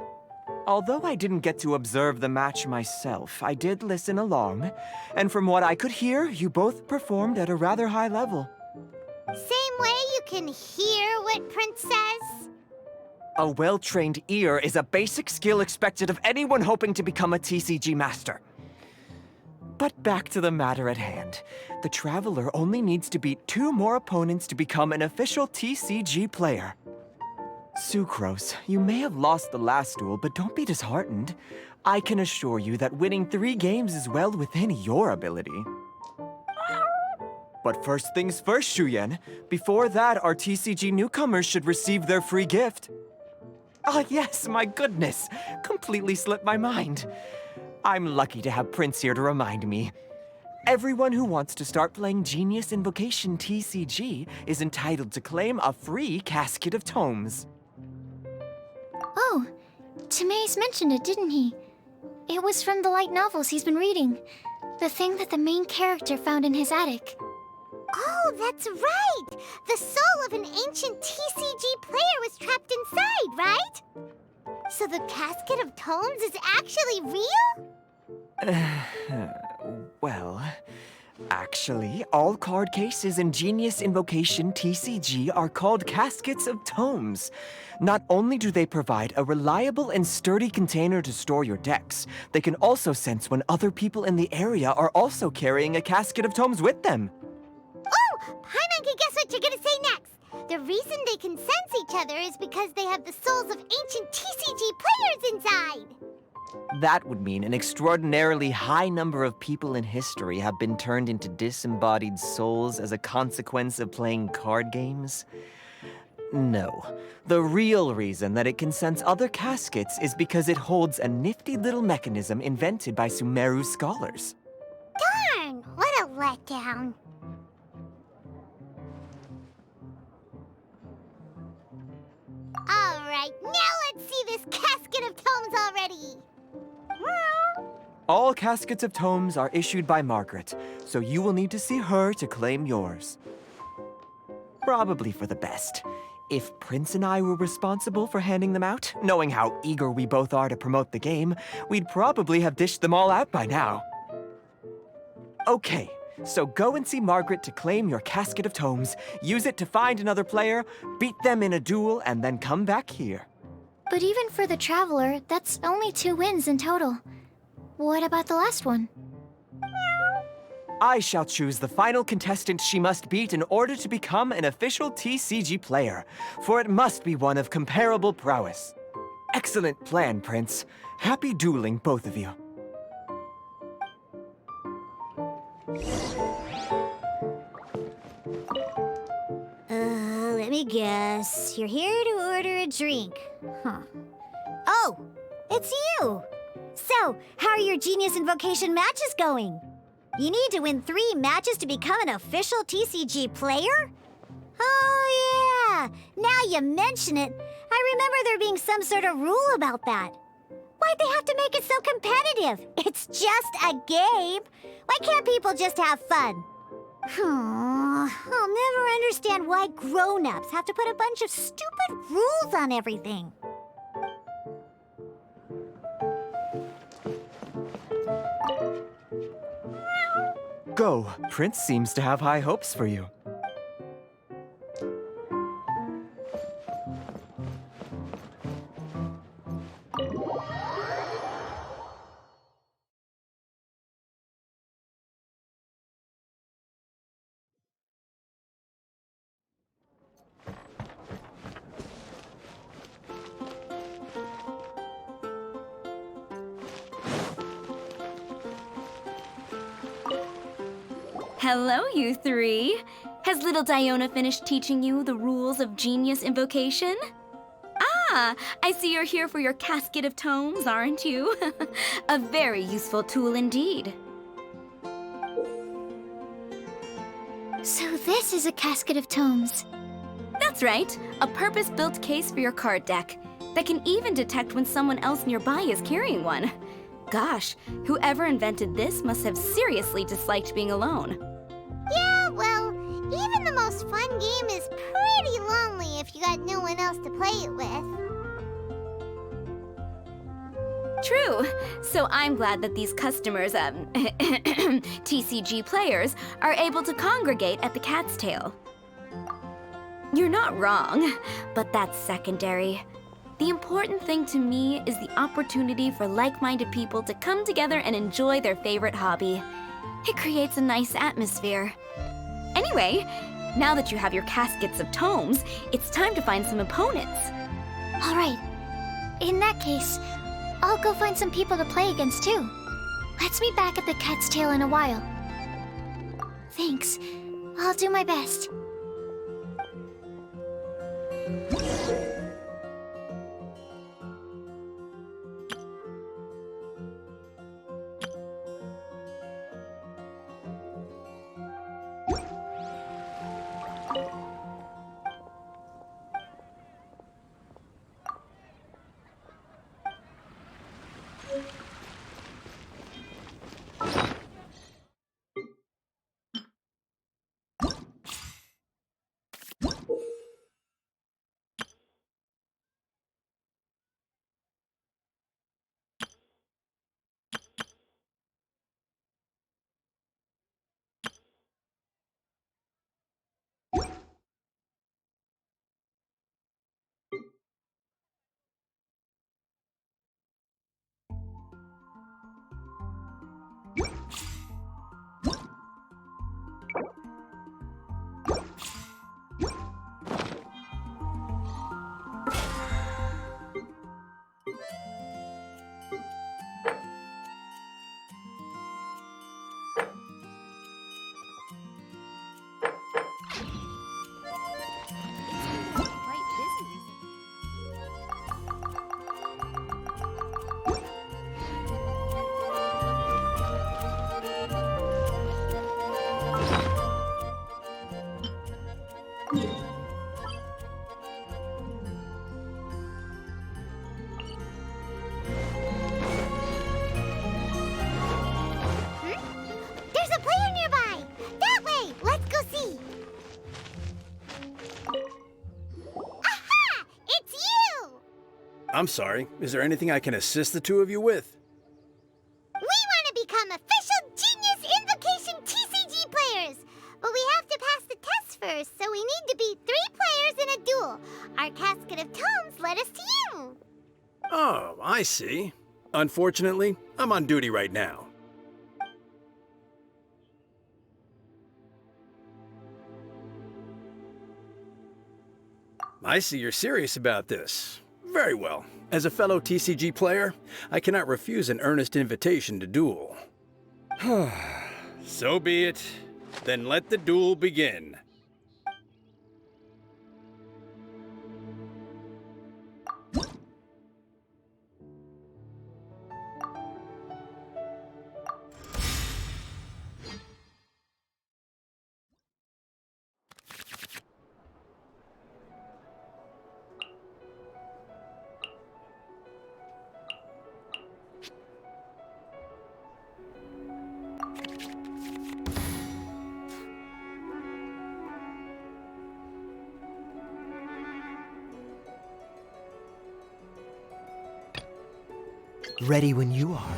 Although I didn't get to observe the match myself, I did listen along, and from what I could hear, you both performed at a rather high level. Same way you can hear what Prince says? A well-trained ear is a basic skill expected of anyone hoping to become a TCG master. But back to the matter at hand. The Traveler only needs to beat 2 more opponents to become an official TCG player. Sucrose, you may have lost the last duel, but don't be disheartened. I can assure you that winning 3 games is well within your ability. But first things first, Shuyen. Before that, our TCG newcomers should receive their free gift. Ah, yes, my goodness. Completely slipped my mind. I'm lucky to have Prince here to remind me. Everyone who wants to start playing Genius Invocation TCG is entitled to claim a free casket of tomes. Oh, Timaeus mentioned it, didn't he? It was from the light novels he's been reading. The thing that the main character found in his attic. Oh, that's right! The soul of an ancient TCG player was trapped inside, right? So the casket of tomes is actually real? Well, actually, all card cases in Genius Invocation TCG are called caskets of tomes. Not only do they provide a reliable and sturdy container to store your decks, they can also sense when other people in the area are also carrying a casket of tomes with them. Oh! Paimon can guess what you're gonna say next! The reason they can sense each other is because they have the souls of ancient TCG players inside! That would mean an extraordinarily high number of people in history have been turned into disembodied souls as a consequence of playing card games? No. The real reason that it can sense other caskets is because it holds a nifty little mechanism invented by Sumeru's scholars. Darn! What a letdown. Alright, now let's see this casket of tomes already! All caskets of tomes are issued by Margaret, so you will need to see her to claim yours. Probably for the best. If Prince and I were responsible for handing them out, knowing how eager we both are to promote the game, we'd probably have dished them all out by now. Okay, so go and see Margaret to claim your casket of tomes, use it to find another player, beat them in a duel, and then come back here. But even for the Traveler, that's only 2 wins in total. What about the last one? I shall choose the final contestant she must beat in order to become an official TCG player, for it must be one of comparable prowess. Excellent plan, Prince. Happy dueling, both of you. Let me guess. You're here to order a drink. Huh. Oh, it's you! So, how are your Genius Invocation matches going? You need to win 3 matches to become an official TCG player? Oh, yeah! Now you mention it, I remember there being some sort of rule about that. Why'd they have to make it so competitive? It's just a game. Why can't people just have fun? I'll never understand why grown-ups have to put a bunch of stupid rules on everything. Go. Prince seems to have high hopes for you. Hello, you 3. Has little Diona finished teaching you the rules of Genius Invocation? Ah, I see you're here for your casket of tomes, aren't you? A very useful tool indeed. So this is a casket of tomes. The That's right, a purpose-built case for your card deck that can even detect when someone else nearby is carrying one. Gosh, whoever invented this must have seriously disliked being alone. Yeah, well, even the most fun game is pretty lonely if you got no one else to play it with. True. So I'm glad that these customers, TCG players, are able to congregate at the Cat's Tail. You're not wrong, but that's secondary. The important thing to me is the opportunity for like-minded people to come together and enjoy their favorite hobby. It creates a nice atmosphere. Anyway, now that you have your caskets of tomes, it's time to find some opponents. All right. In that case, I'll go find some people to play against too. Let's meet back at the Cat's Tail in a while. Thanks. I'll do my best. There's a player nearby! That way! Let's go see! Aha! It's you! I'm sorry. Is there anything I can assist the two of you with? We want to become official Genius Invocation TCG players! But we have to pass the test first, so we need to beat 3 players in a duel. Our casket of tomes led us to you! Oh, I see. Unfortunately, I'm on duty right now. I see you're serious about this. Very well. As a fellow TCG player, I cannot refuse an earnest invitation to duel. So be it. Then let the duel begin. Ready when you are.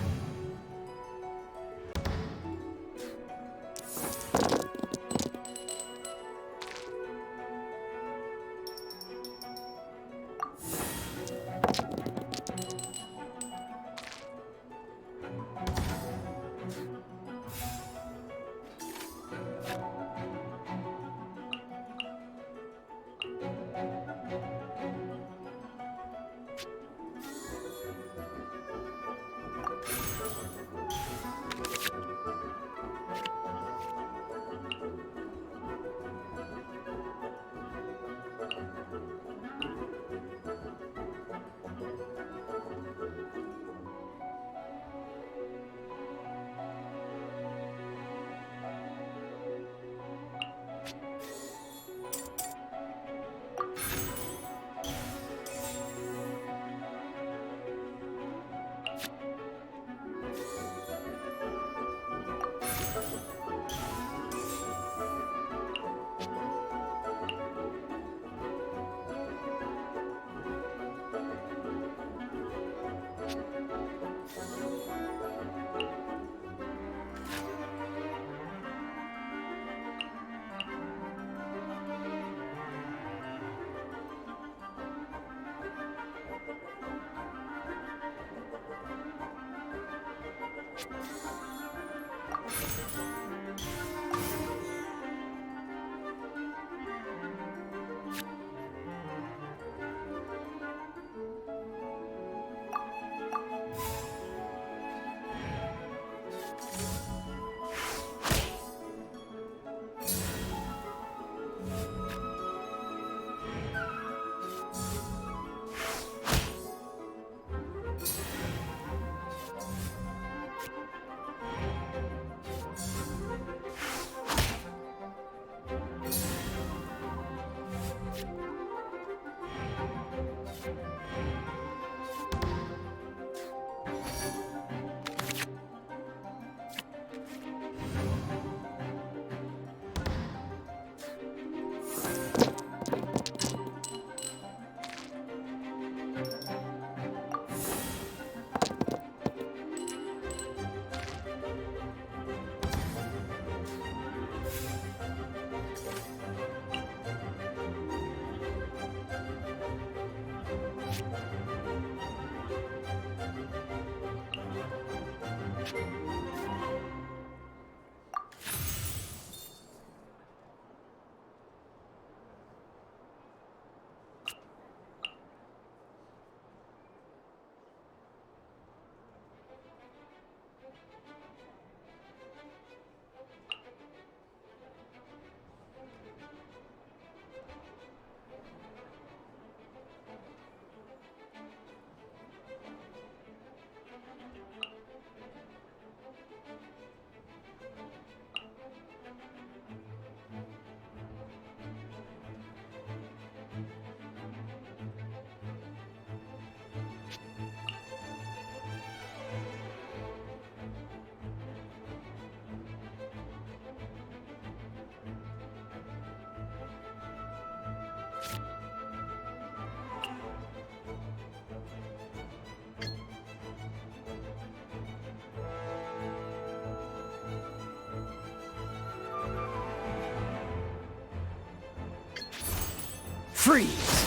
Freeze!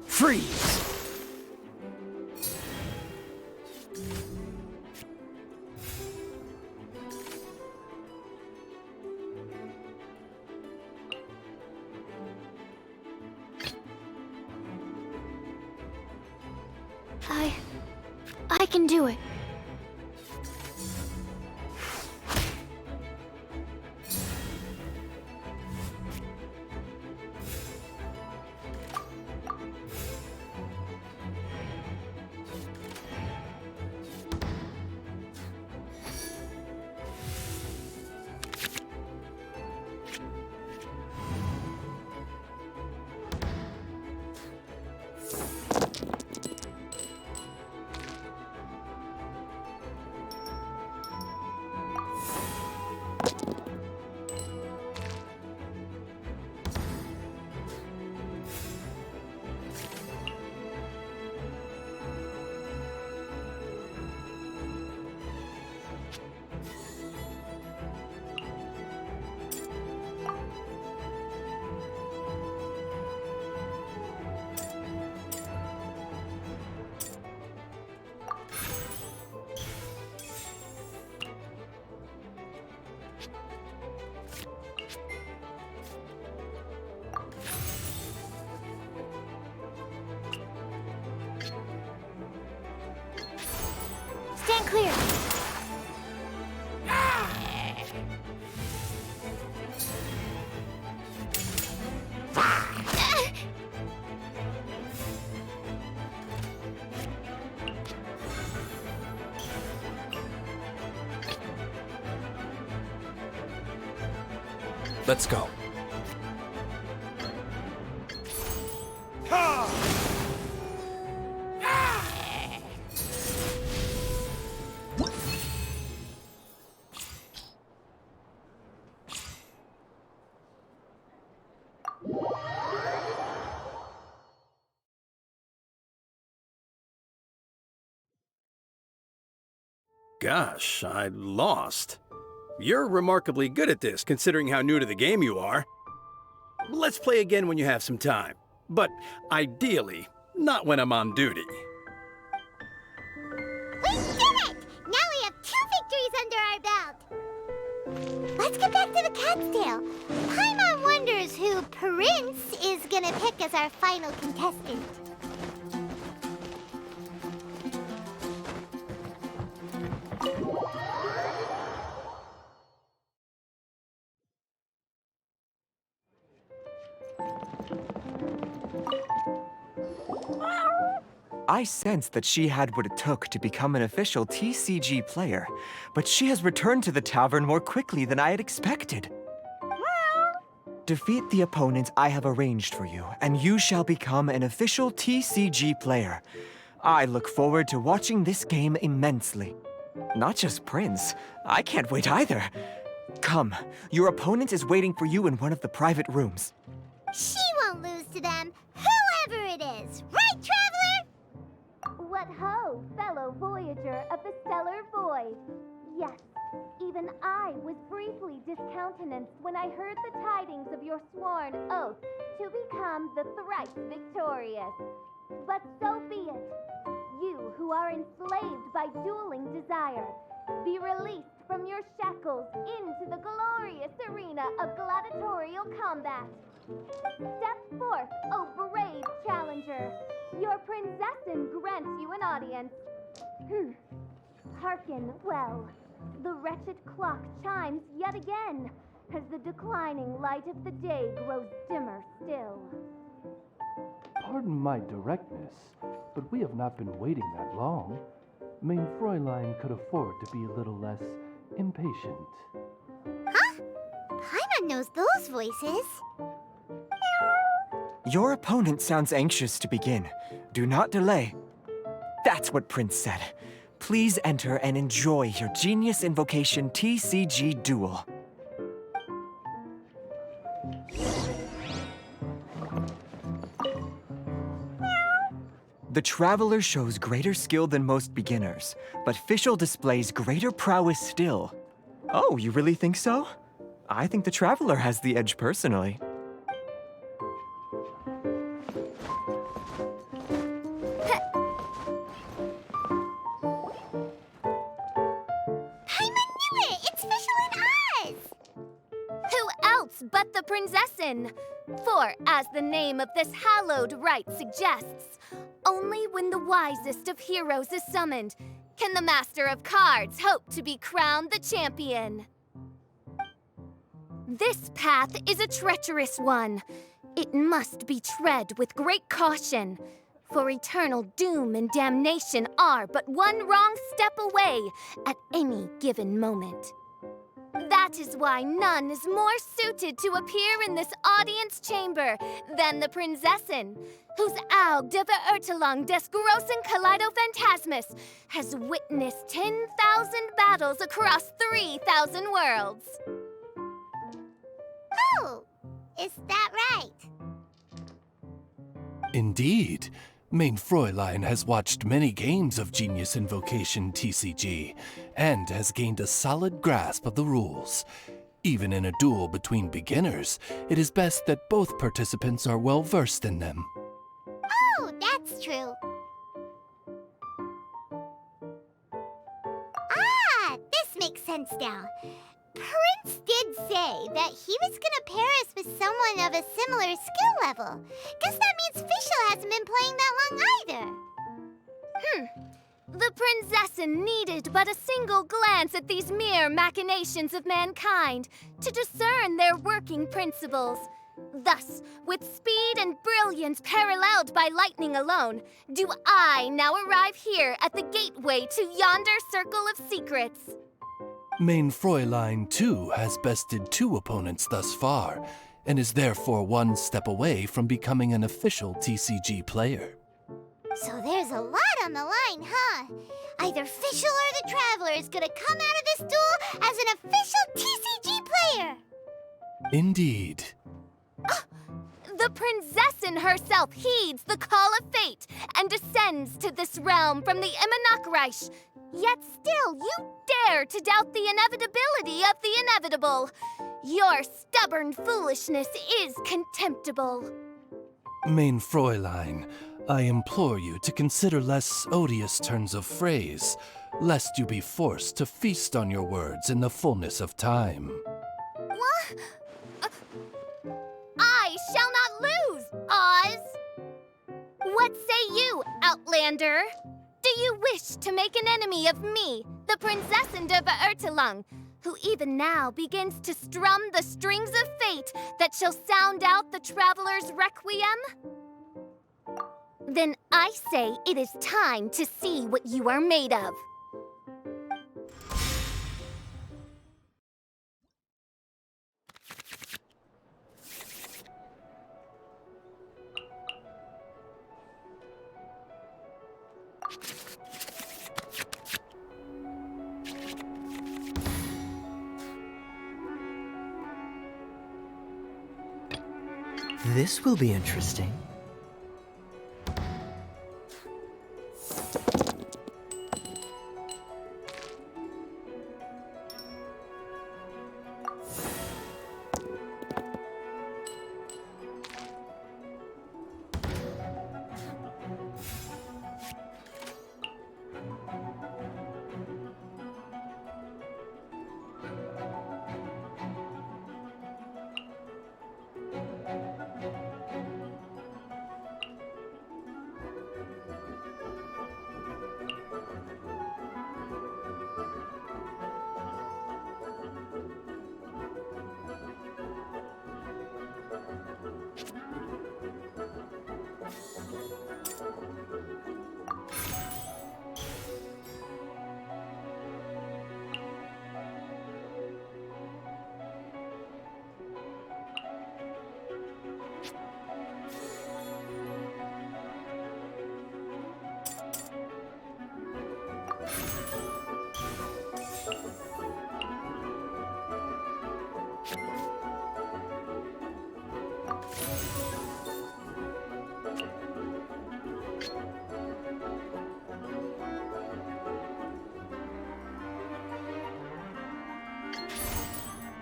Freeze! I can do it. Stand clear. Let's go. Gosh, I lost. You're remarkably good at this, considering how new to the game you are. Let's play again when you have some time. But ideally, not when I'm on duty. We did it! Now we have 2 victories under our belt. Let's get back to the cat's tail. Paimon wonders who Prince is gonna pick as our final contestant. I sensed that she had what it took to become an official TCG player, but she has returned to the tavern more quickly than I had expected. Defeat the opponent I have arranged for you, and you shall become an official TCG player. I look forward to watching this game immensely. Not just Prince, I can't wait either. Come, your opponent is waiting for you in one of the private rooms. She won't lose to them, whoever it is. Right, Traveler? What ho, fellow voyager of the stellar void. Yes, even I was briefly discountenanced when I heard the tidings of your sworn oath to become the thrice victorious. But so be it. You who are enslaved by dueling desire, be released from your shackles into the glorious arena of gladiatorial combat. Step forth, O brave challenger. Your princessin grants you an audience. Hearken well. The wretched clock chimes yet again, as the declining light of the day grows dimmer still. Pardon my directness, but we have not been waiting that long. Mein Fräulein could afford to be a little less impatient. Huh? Paimon knows those voices. Your opponent sounds anxious to begin. Do not delay. That's what Prince said. Please enter and enjoy your Genius Invocation TCG duel. The Traveler shows greater skill than most beginners, but Fischl displays greater prowess still. Oh, you really think so? I think the Traveler has the edge personally. Paimon knew it! It's Fischl and Oz! Who else but the princessin? For, as the name of this hallowed rite suggests, only when the wisest of heroes is summoned can the master of cards hope to be crowned the champion. This path is a treacherous one. It must be tread with great caution, for eternal doom and damnation are but one wrong step away at any given moment. That is why none is more suited to appear in this audience chamber than the princessin, whose Aug de Verurtelung des großen Kaleidophantasmus has witnessed 10,000 battles across 3,000 worlds. Oh, is that right? Indeed. Mein Fräulein has watched many games of Genius Invocation TCG, and has gained a solid grasp of the rules. Even in a duel between beginners, it is best that both participants are well versed in them. Oh, that's true. Ah, this makes sense now. Prince did say that he was gonna pair us with someone of a similar skill level. Guess that means Fischl hasn't been playing that long either. The princessin needed but a single glance at these mere machinations of mankind to discern their working principles. Thus, with speed and brilliance paralleled by lightning alone, do I now arrive here at the gateway to yonder circle of secrets. Main Fräulein, too, has bested 2 opponents thus far, and is therefore 1 step away from becoming an official TCG player. So there's a lot on the line, huh? Either Fischl or the Traveler is gonna come out of this duel as an official TCG player! Indeed. The Prinzessin herself heeds the call of fate and descends to this realm from the Immanakreich. Yet still, you dare to doubt the inevitability of the inevitable. Your stubborn foolishness is contemptible. Main Fräulein, I implore you to consider less odious turns of phrase, lest you be forced to feast on your words in the fullness of time. What? I shall not lose, Oz! What say you, Outlander? Do you wish to make an enemy of me, the Prinzessin de Beertelung, who even now begins to strum the strings of fate that shall sound out the Traveler's Requiem? Then I say it is time to see what you are made of. This will be interesting.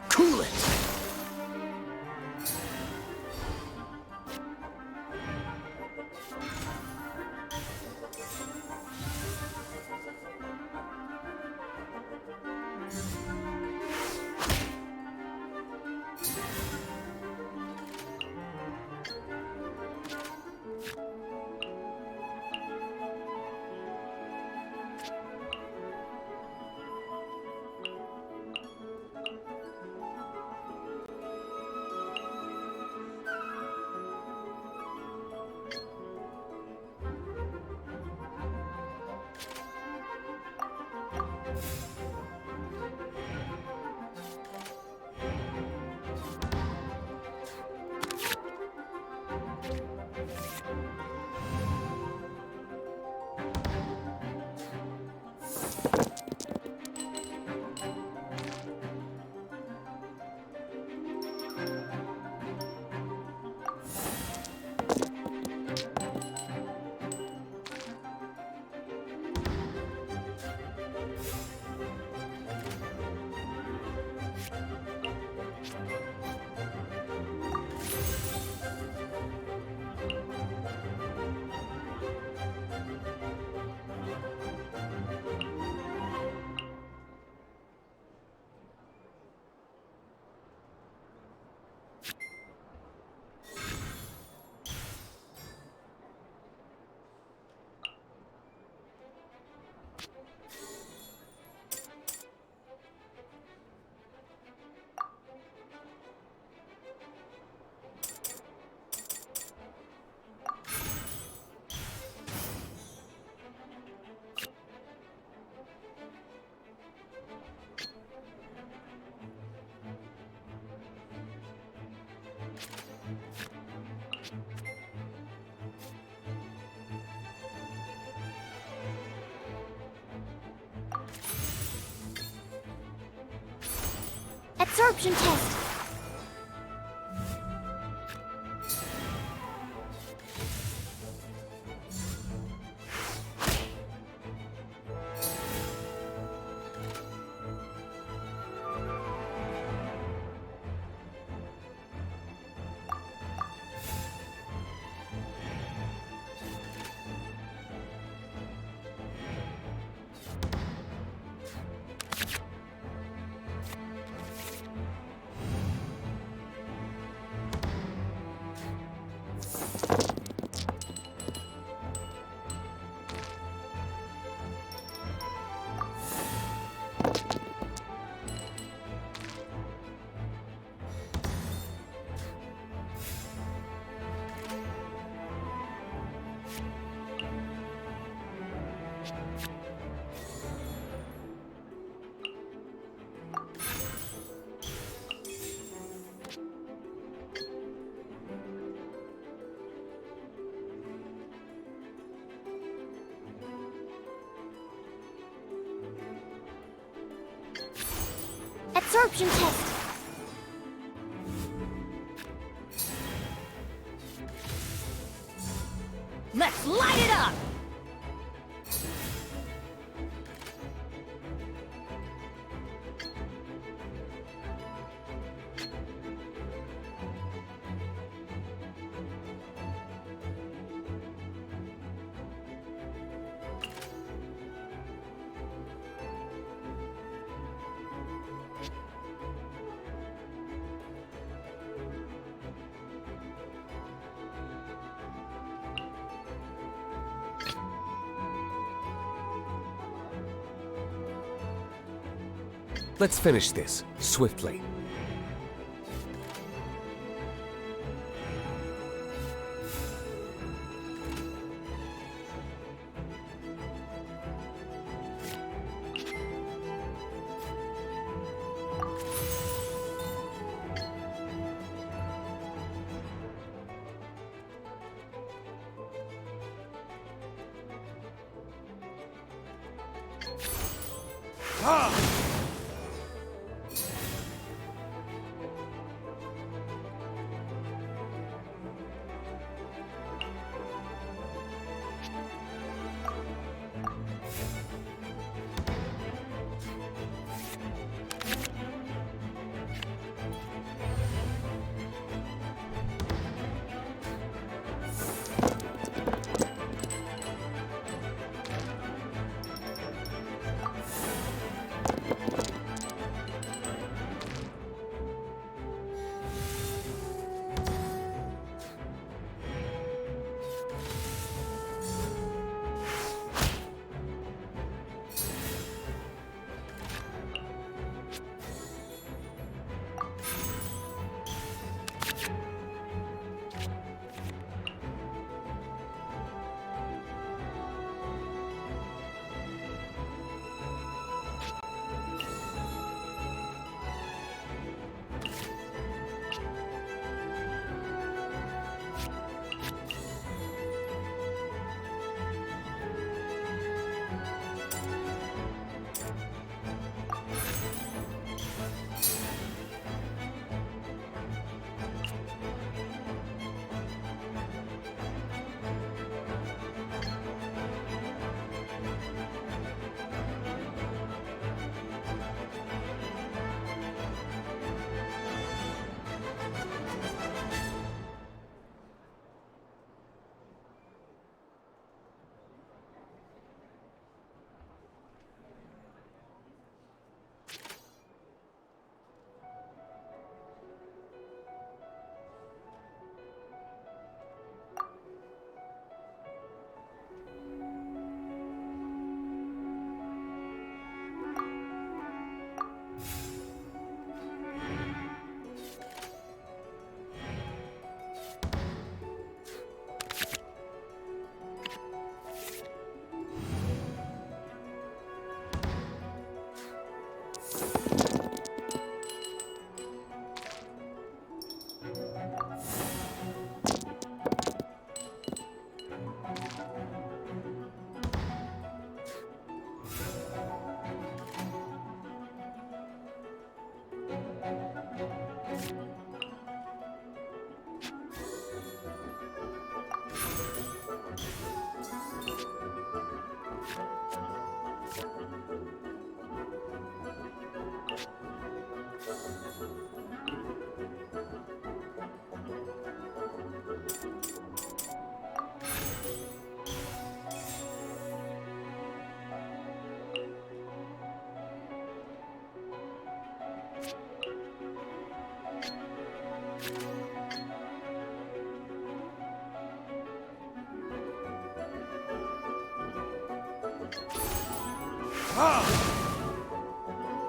Cool it! Absorption test. Absorption test. Let's light it up! Let's finish this, swiftly.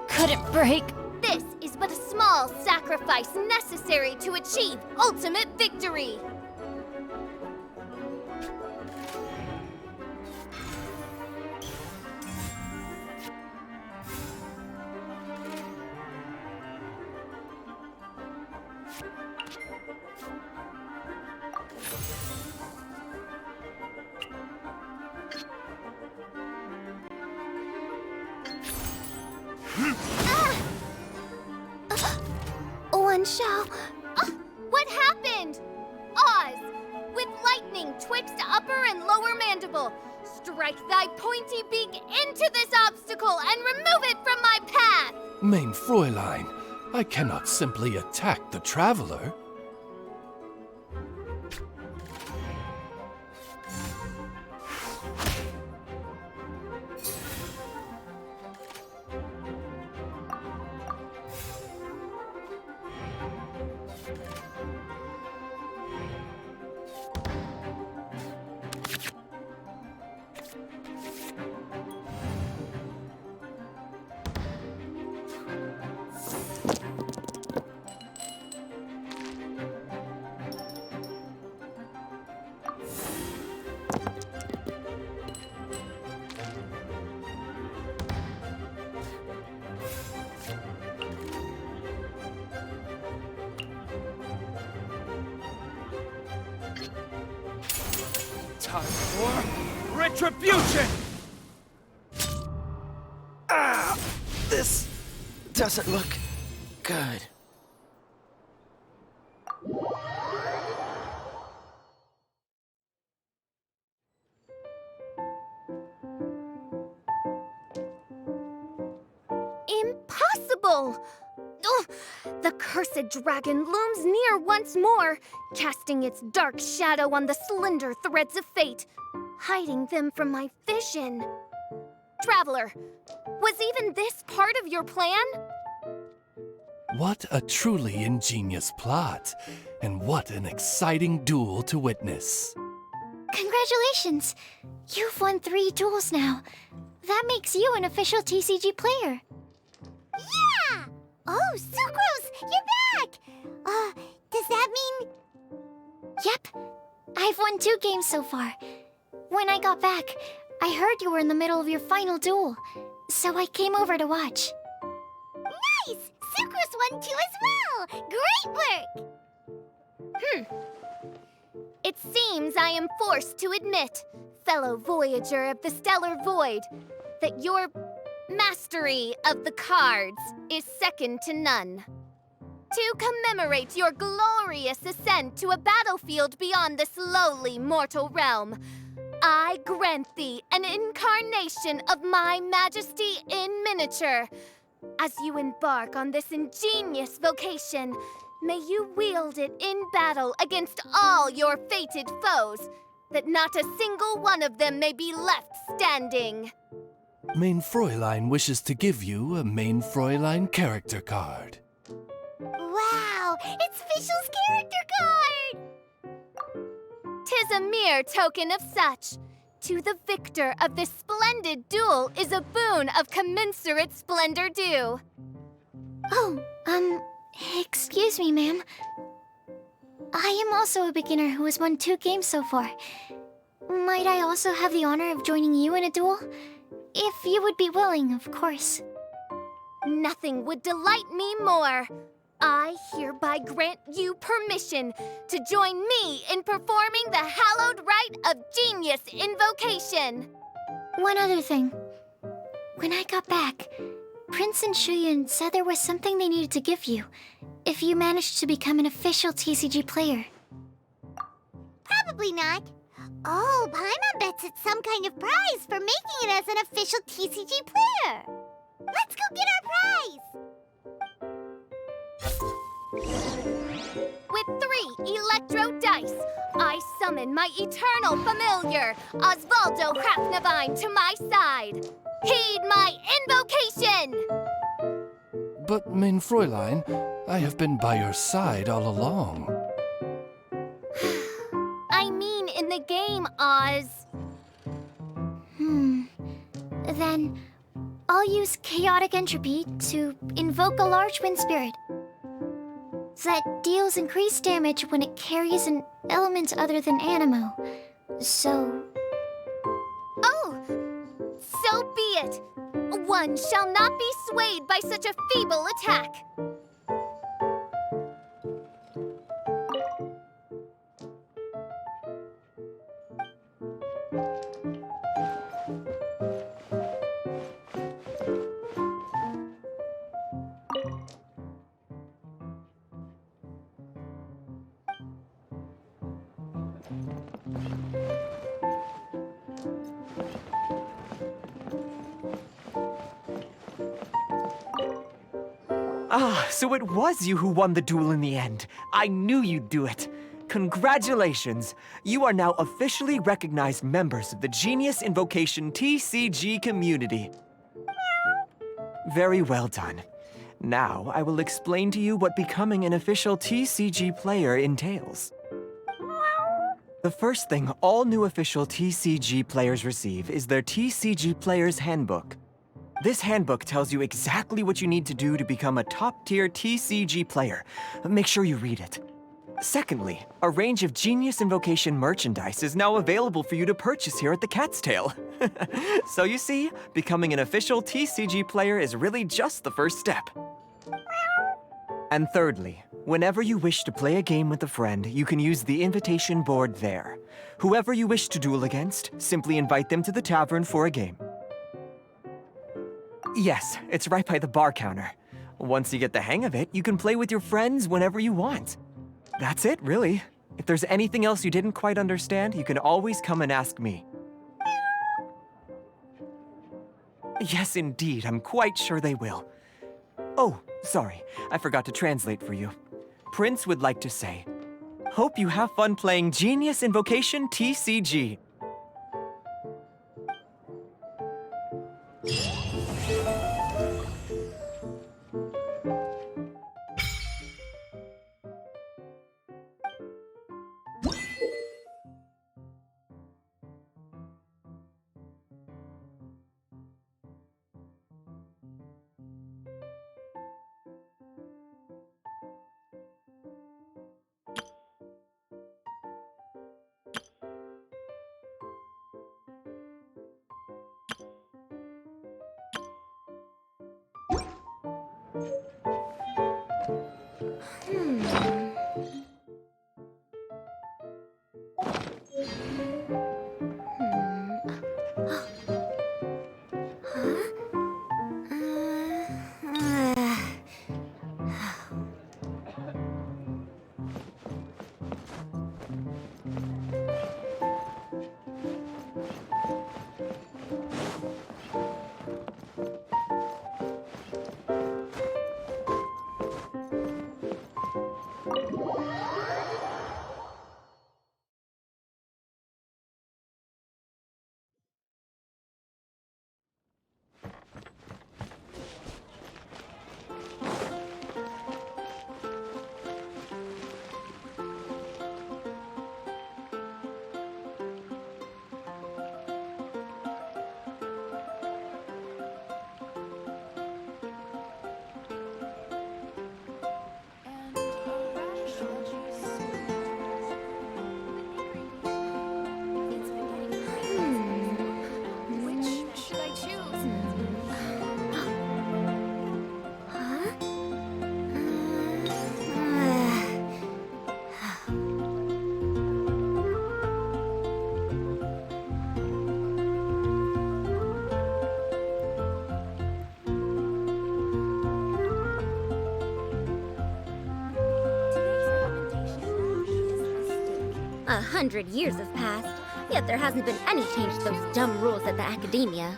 Couldn't break. This is but a small sacrifice necessary to achieve ultimate victory. One shall. What happened? Oz, with lightning twixt upper and lower mandible, strike thy pointy beak into this obstacle and remove it from my path! Mein Fräulein, I cannot simply attack the traveler. Time for retribution! Ah! This doesn't look good. Impossible! Ugh, the cursed dragon looms near once more, casting its dark shadow on the slender threads of fate, hiding them from my vision. Traveler, was even this part of your plan? What a truly ingenious plot, and what an exciting duel to witness. Congratulations! You've won 3 duels now. That makes you an official TCG player. Yeah! Oh, Sucrose, you're back! Does that mean... Yep. I've won 2 games so far. When I got back, I heard you were in the middle of your final duel, so I came over to watch. Nice! Sucrose won too as well! Great work! It seems I am forced to admit, fellow voyager of the stellar void, that your mastery of the cards is second to none. To commemorate your glorious ascent to a battlefield beyond this lowly mortal realm, I grant thee an incarnation of my majesty in miniature. As you embark on this ingenious vocation, may you wield it in battle against all your fated foes, that not a single one of them may be left standing. Mein Fräulein wishes to give you a Mein Fräulein character card. Wow! It's Fischl's character card! 'Tis a mere token of such. To the victor of this splendid duel is a boon of commensurate splendor due. Oh, excuse me, ma'am. I am also a beginner who has won 2 games so far. Might I also have the honor of joining you in a duel? If you would be willing, of course. Nothing would delight me more. I hereby grant you permission to join me in performing the hallowed rite of genius invocation. One other thing. When I got back, Prince and Shuyan said there was something they needed to give you if you managed to become an official TCG player. Probably not. Oh, Paimon bets it's some kind of prize for making it as an official TCG player. Let's go get our prize! With 3 electro dice, I summon my eternal familiar, Osvaldo Hrafnavine, to my side. Heed my invocation! But, Mein Fräulein, I have been by your side all along. I mean in the game, Oz. Then, I'll use chaotic entropy to invoke a large wind spirit that deals increased damage when it carries an element other than Animo. So... Oh! So be it! One shall not be swayed by such a feeble attack! Ah, so it was you who won the duel in the end. I knew you'd do it. Congratulations! You are now officially recognized members of the Genius Invocation TCG community. Very well done. Now, I will explain to you what becoming an official TCG player entails. The first thing all new official TCG players receive is their TCG Player's Handbook. This handbook tells you exactly what you need to do to become a top-tier TCG player. Make sure you read it. Secondly, a range of Genius Invocation merchandise is now available for you to purchase here at the Cat's Tail. So you see, becoming an official TCG player is really just the first step. And thirdly, whenever you wish to play a game with a friend, you can use the invitation board there. Whoever you wish to duel against, simply invite them to the tavern for a game. Yes, it's right by the bar counter. Once you get the hang of it, you can play with your friends whenever you want. That's it, really. If there's anything else you didn't quite understand, you can always come and ask me. Yes, indeed, I'm quite sure they will. Oh, sorry, I forgot to translate for you. Prince would like to say, hope you have fun playing Genius Invocation TCG. A 100 years have passed, yet there hasn't been any change to those dumb rules at the Academia.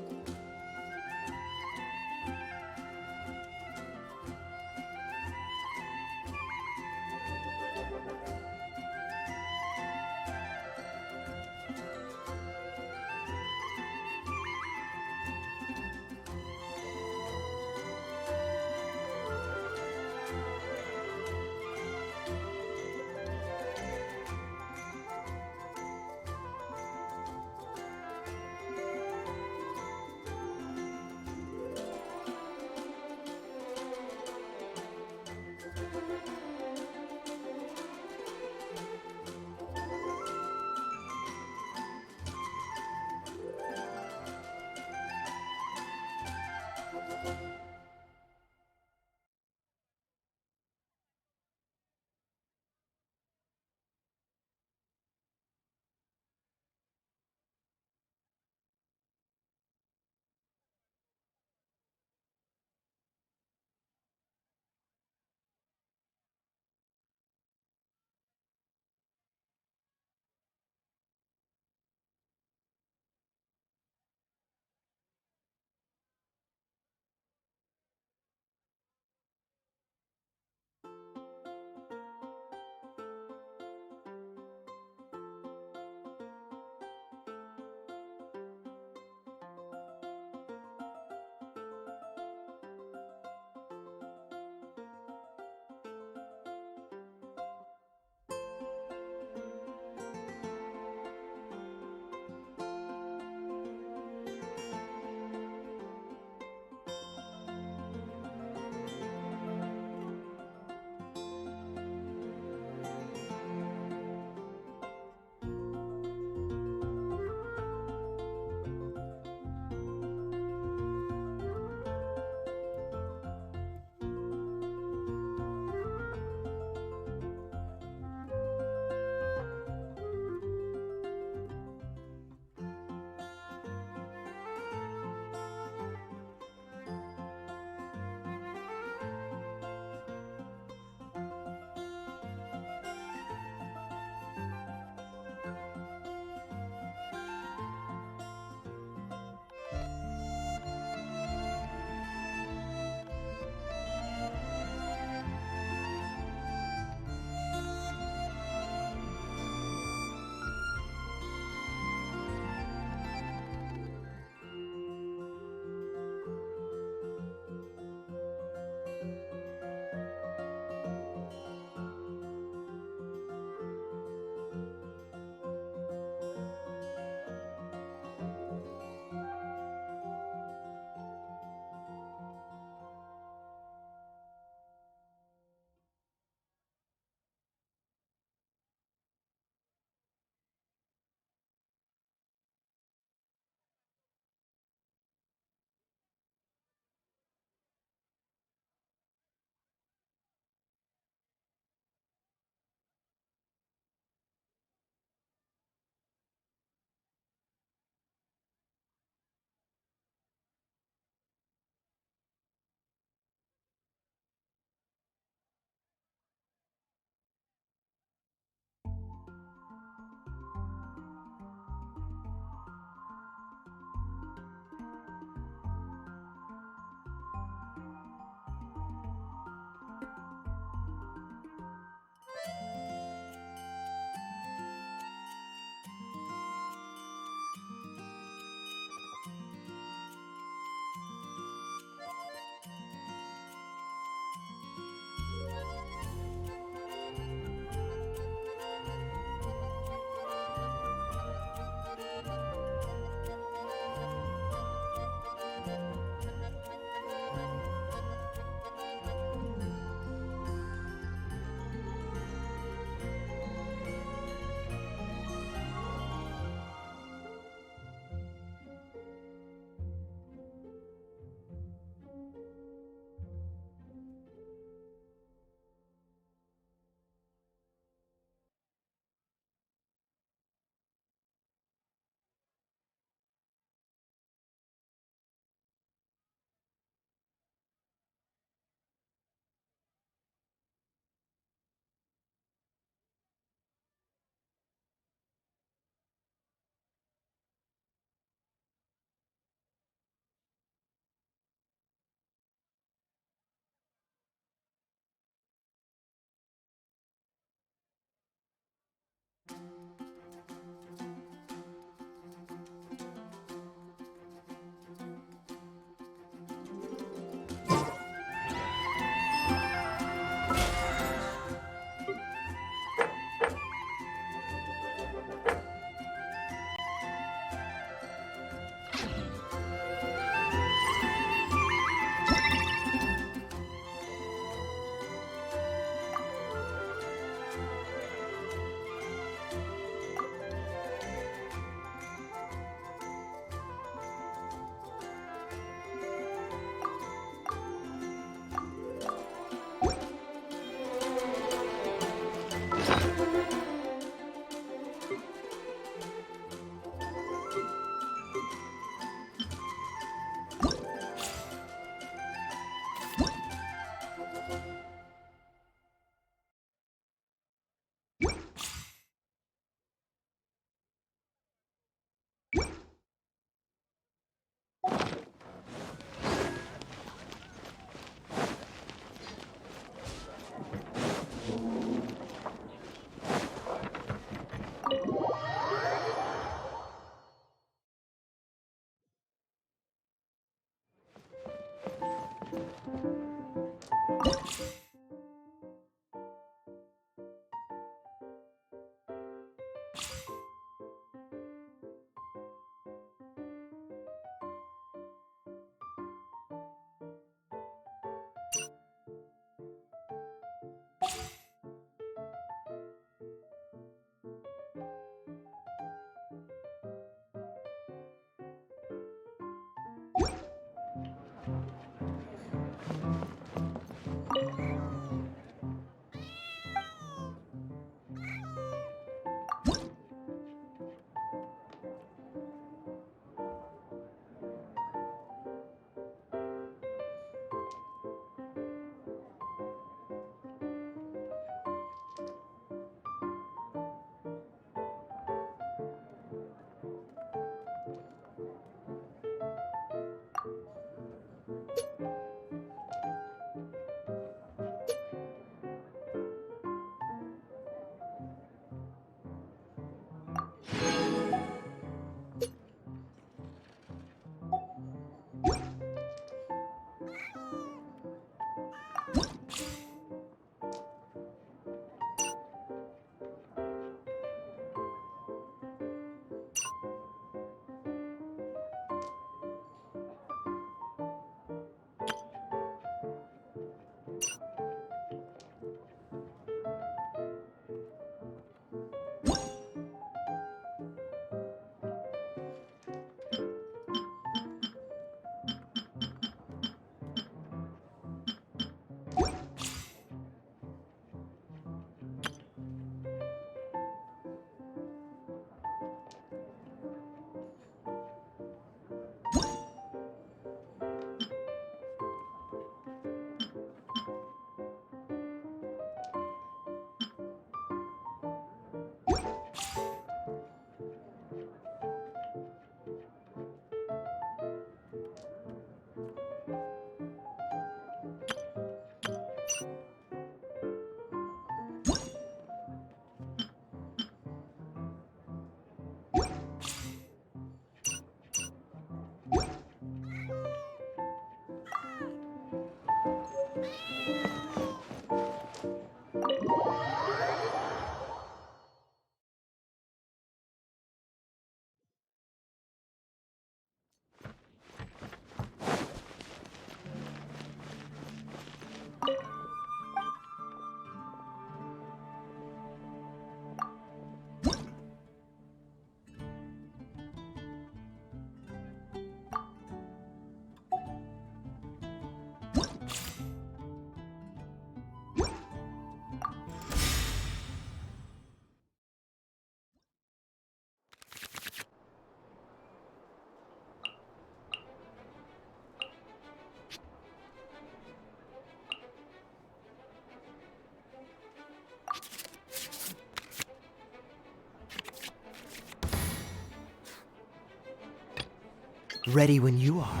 Ready when you are.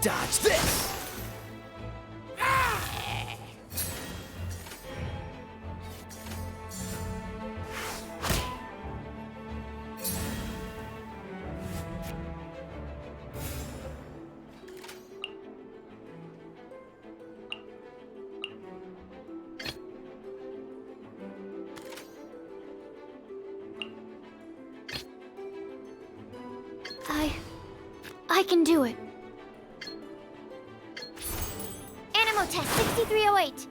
Dodge this! I can do it. 5308.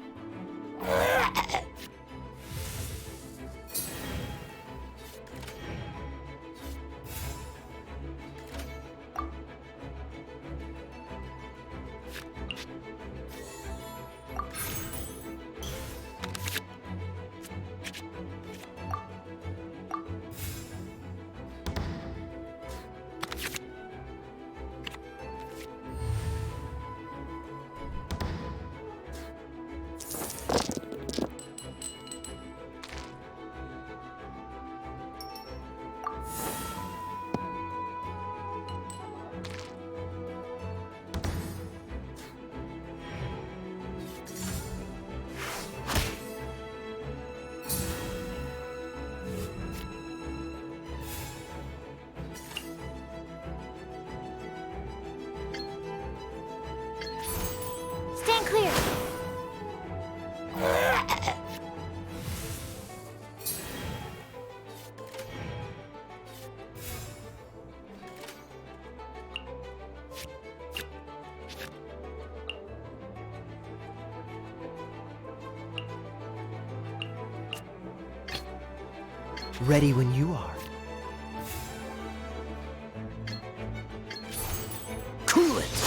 Stand clear. Ready when you are. Cool it!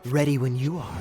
Ready when you are.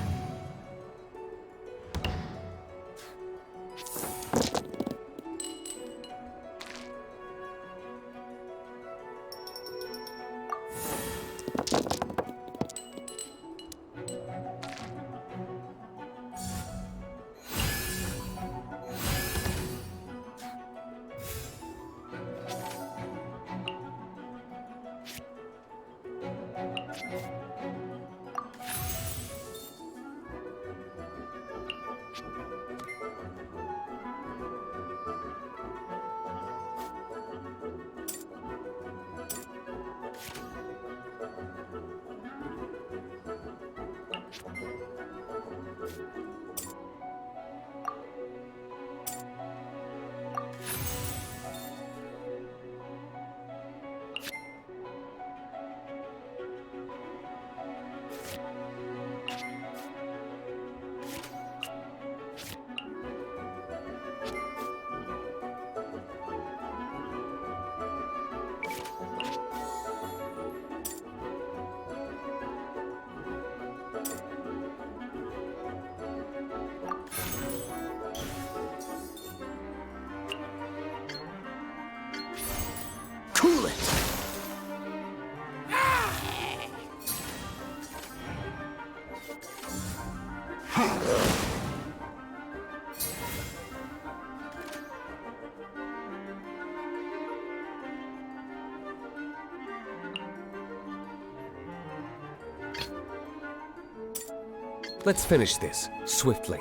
Let's finish this, swiftly.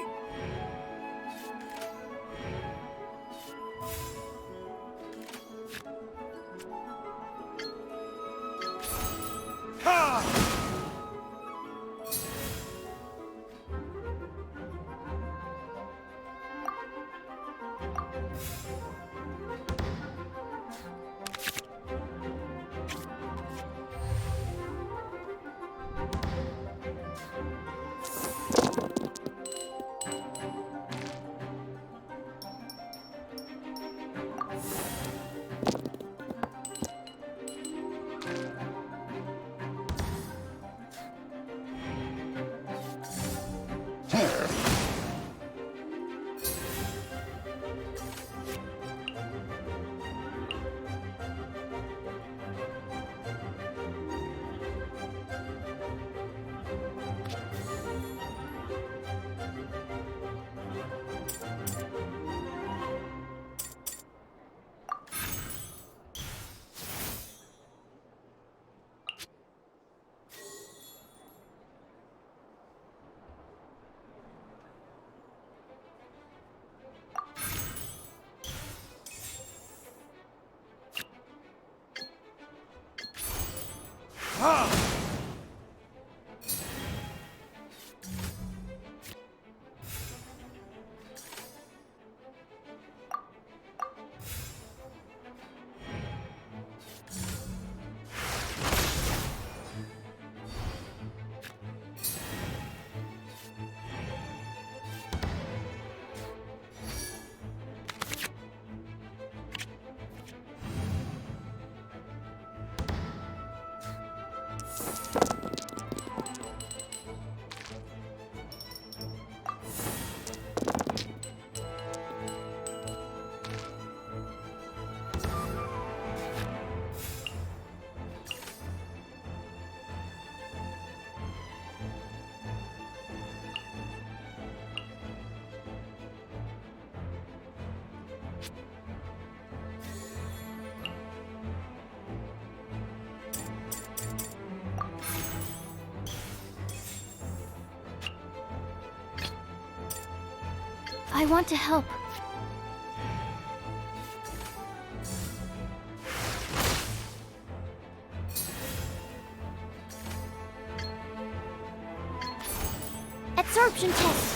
I want to help. Absorption test.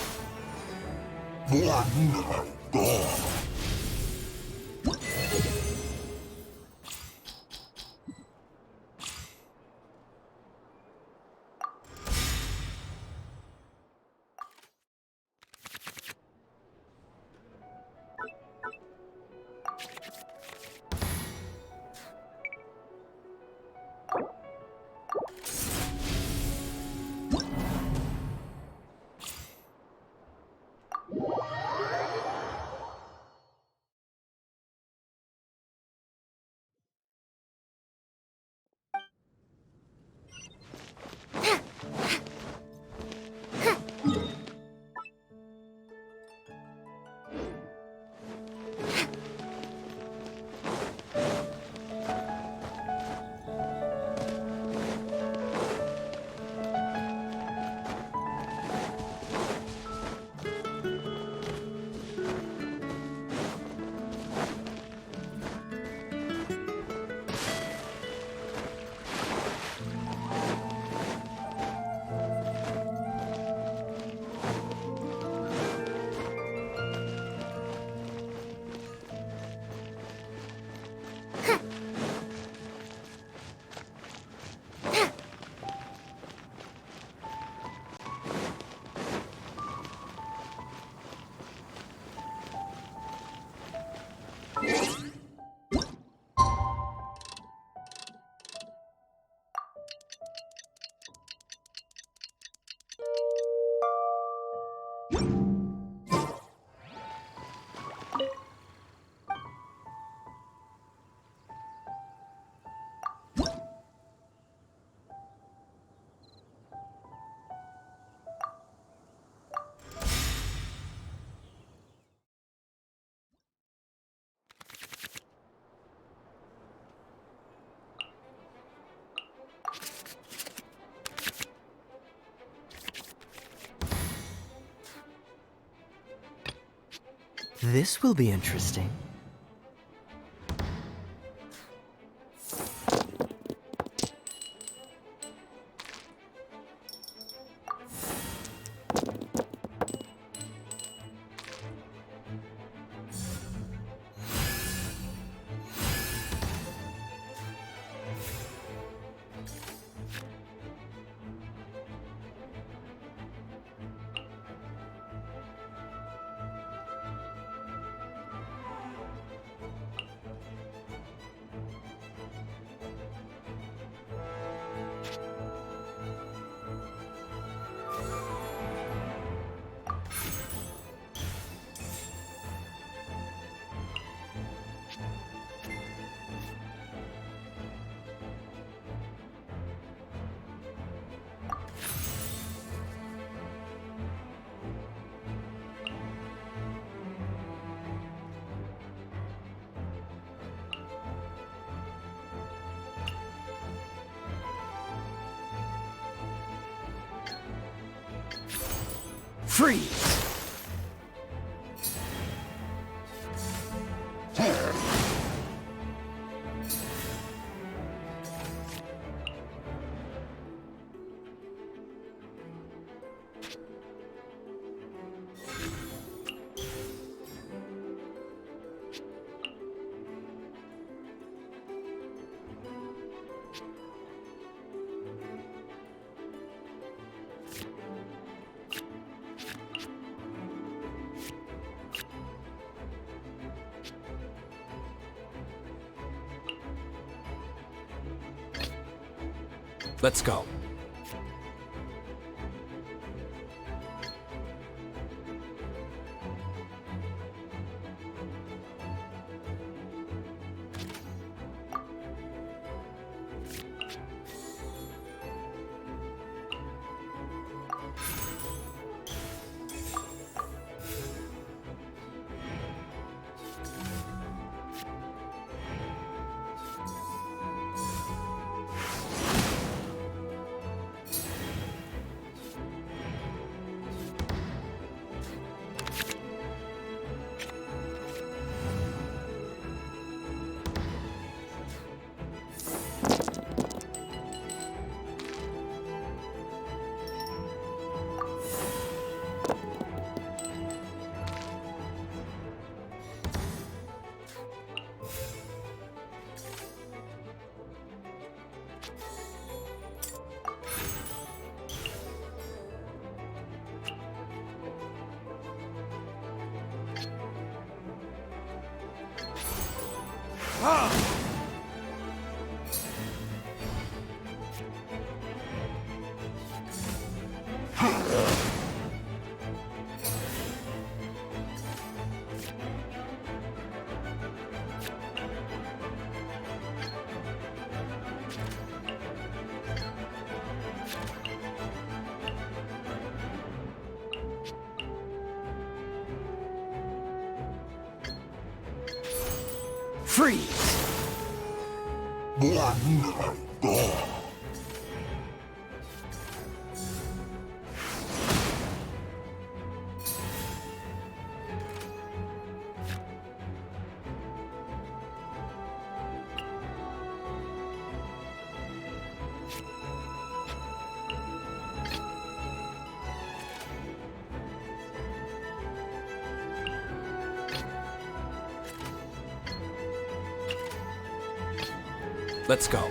This will be interesting. Freeze! Let's go. Freeze! Let's go.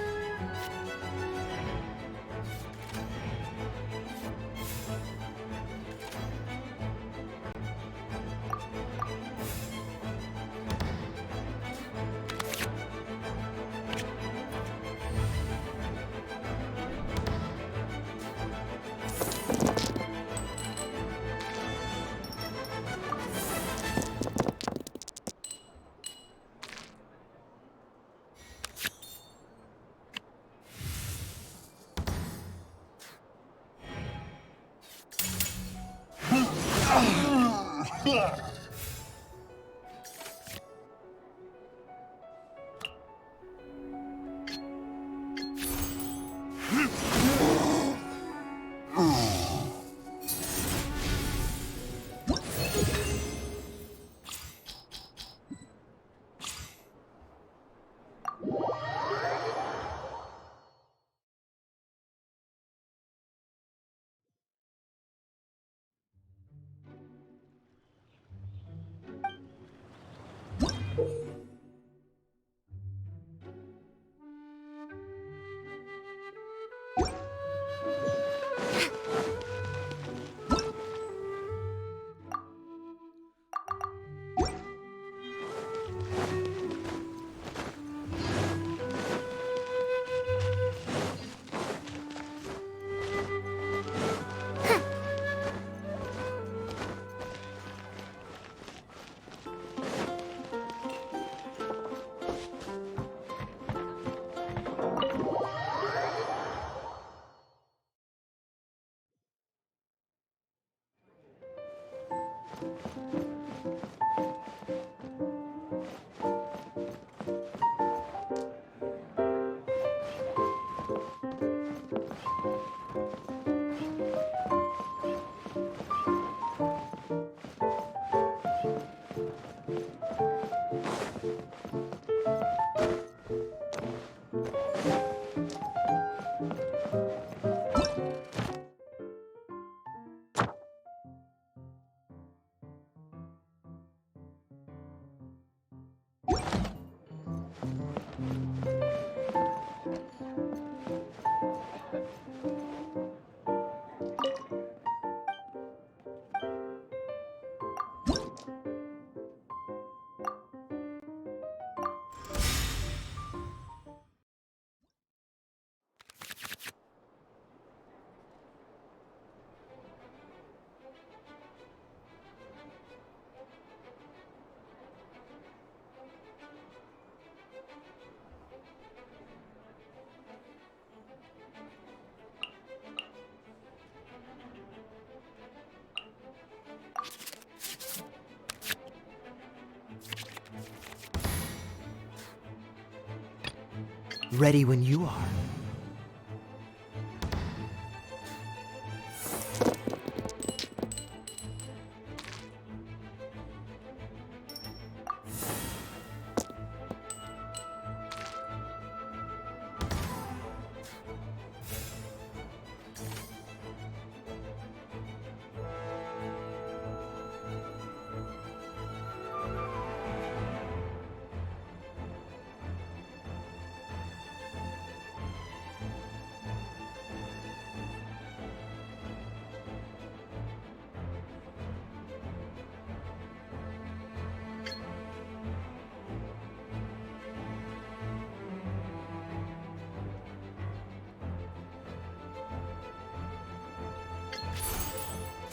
Ready when you are.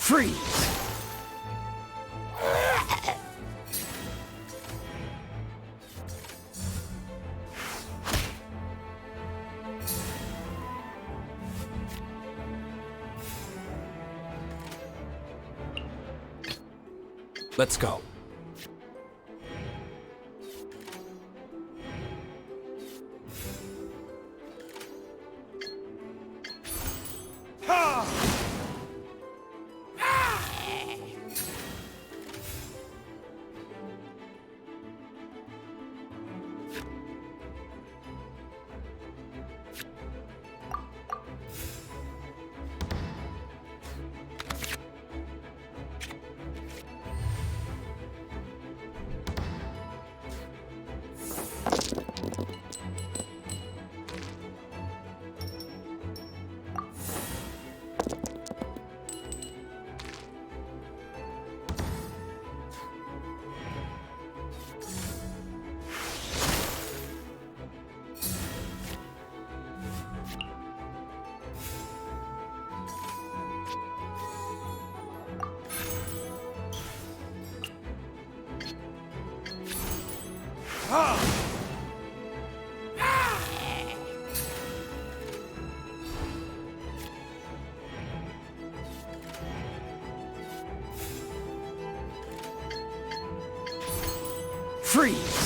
Freeze! Let's go. Freeze!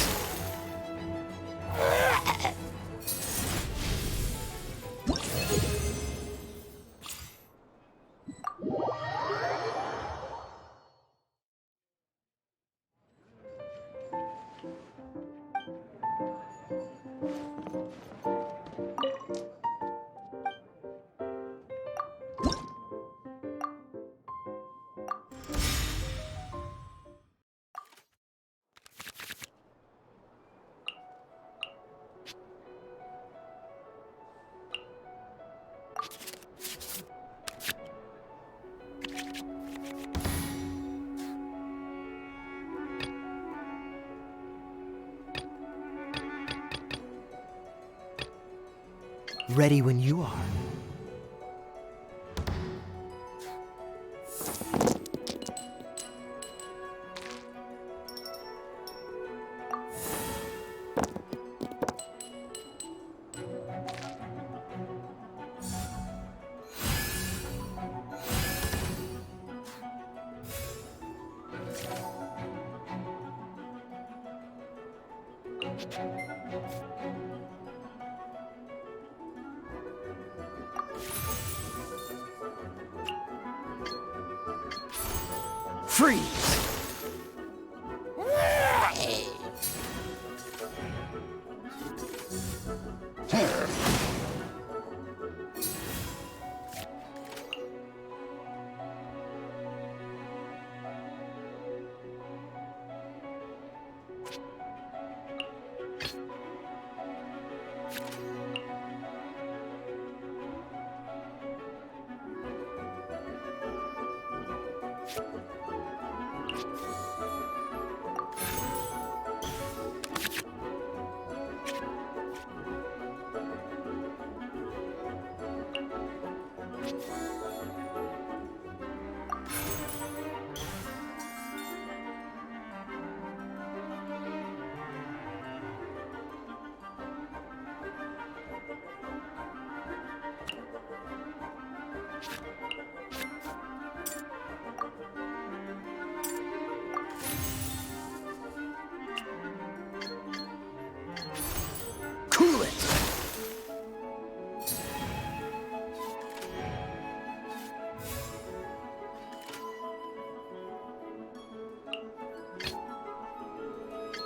Ready when you are. Freeze!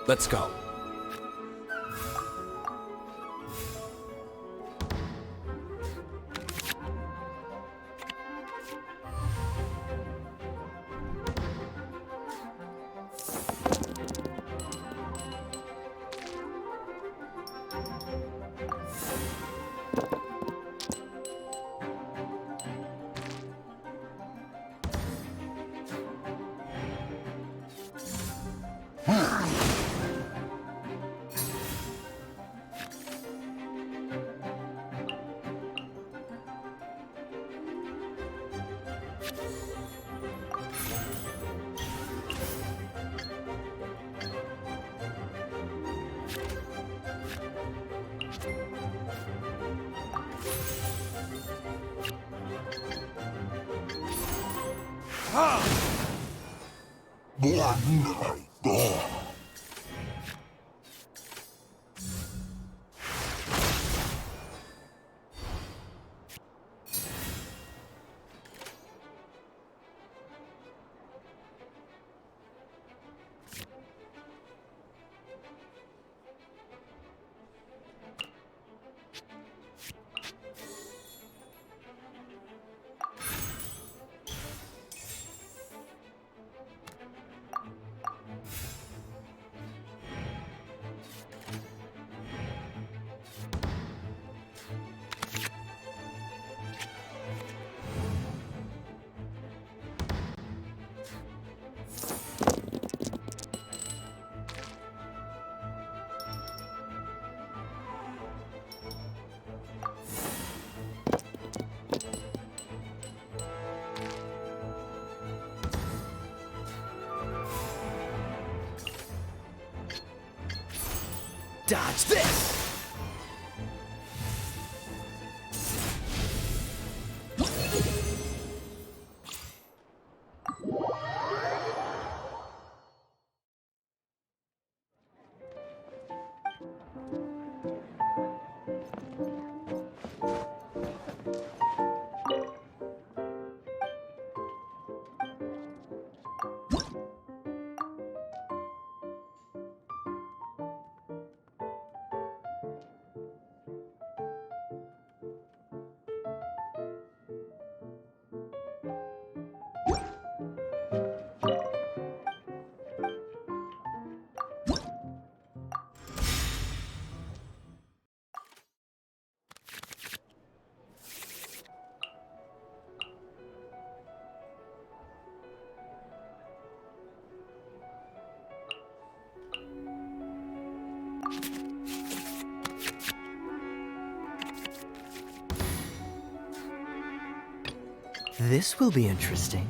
Let's go. Dodge this! This will be interesting.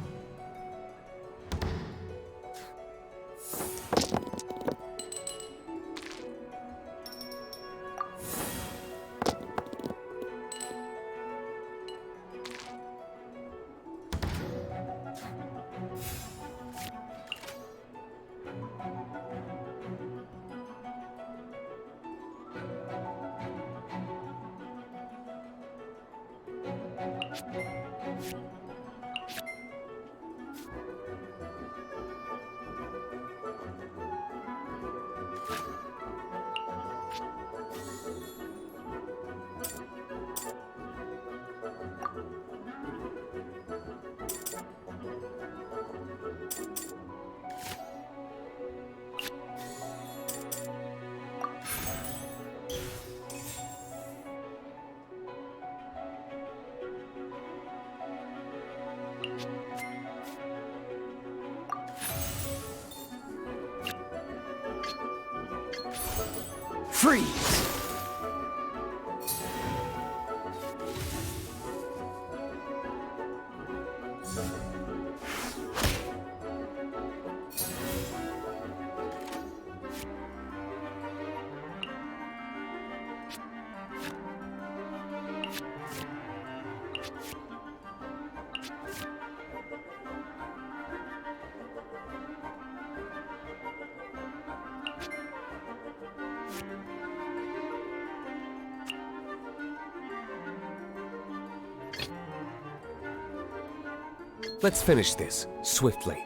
Freeze! Let's finish this swiftly.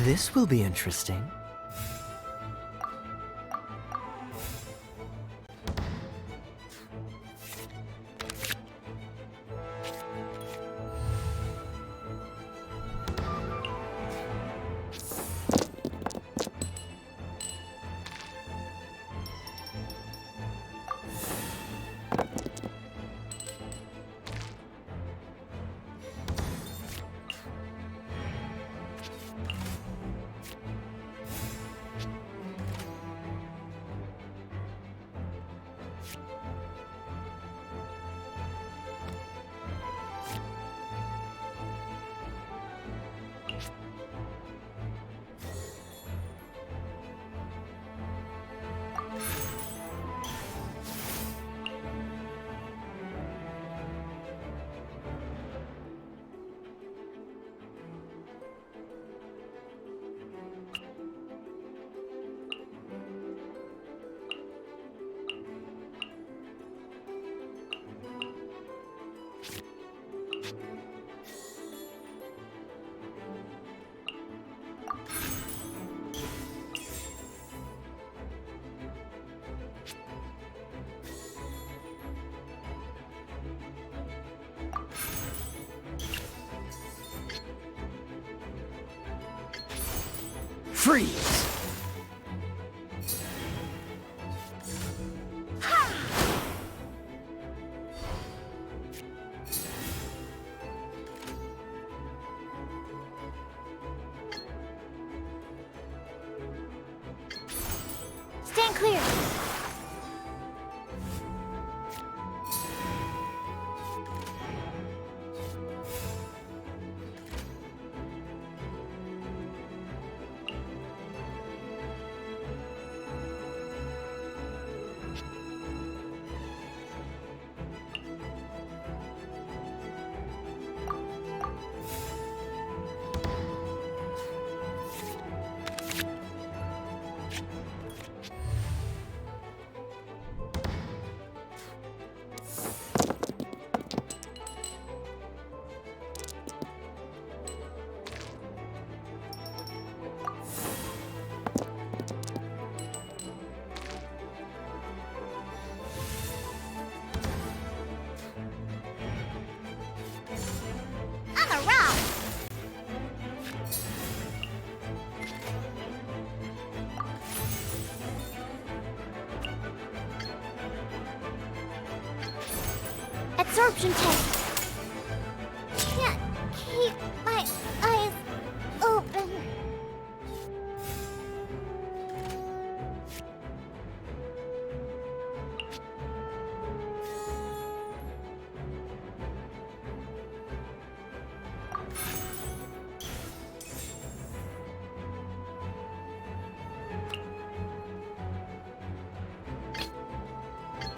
This will be interesting. Freeze! Stand clear. I'm a rock! Absorption test. Can't keep my eyes open.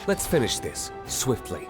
Let's finish this swiftly.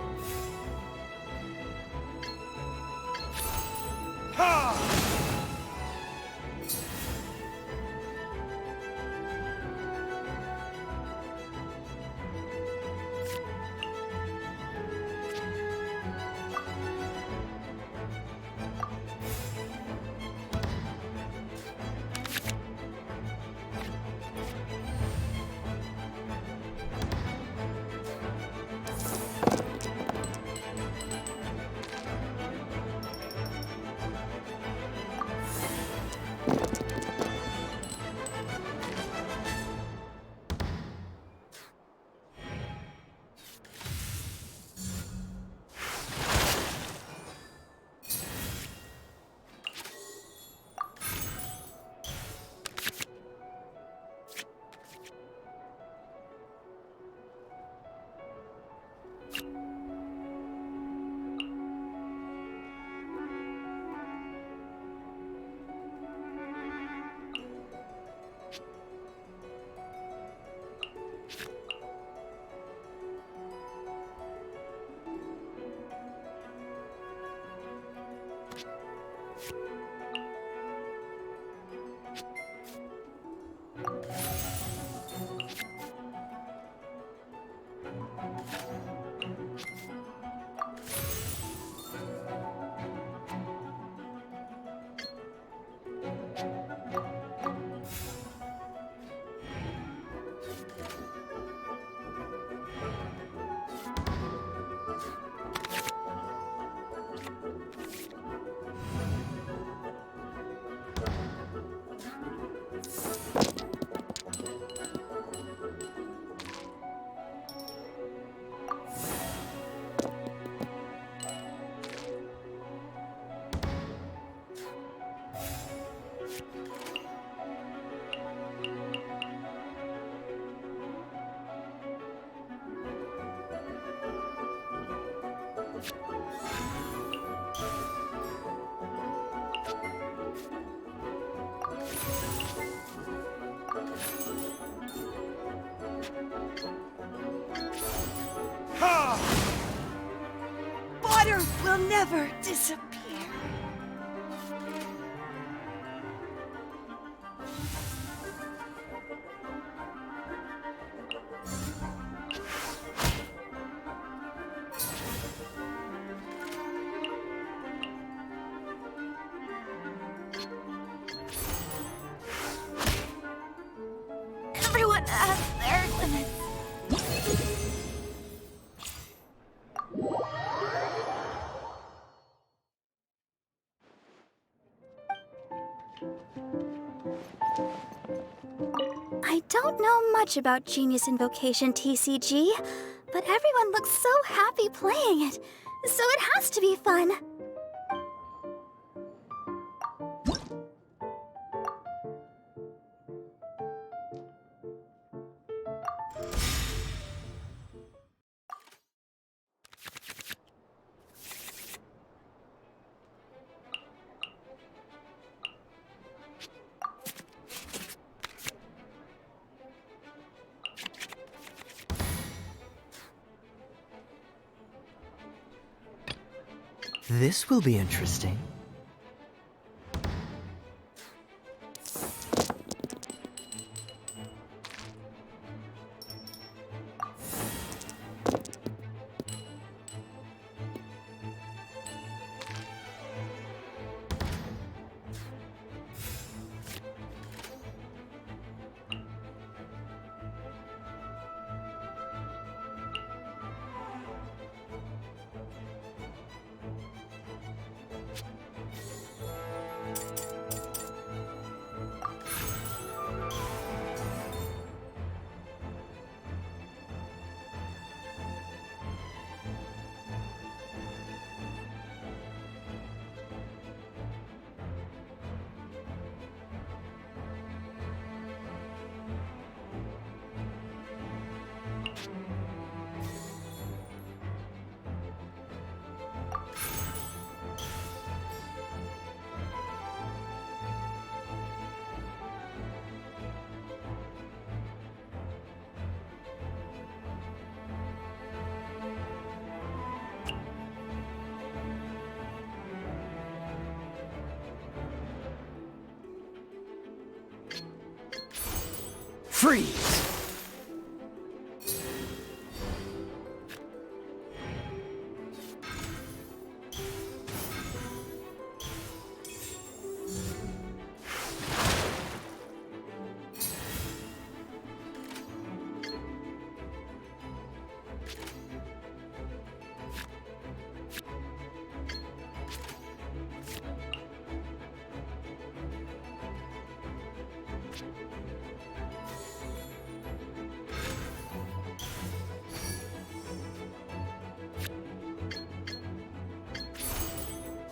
water will never disappear. Everyone has their limits. I don't know much about Genius Invocation TCG, but everyone looks so happy playing it, so it has to be fun. This will be interesting. Freeze!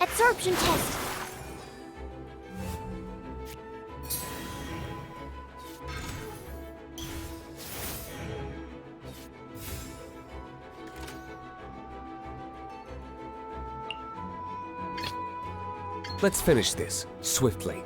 Absorption test. Let's finish this, swiftly.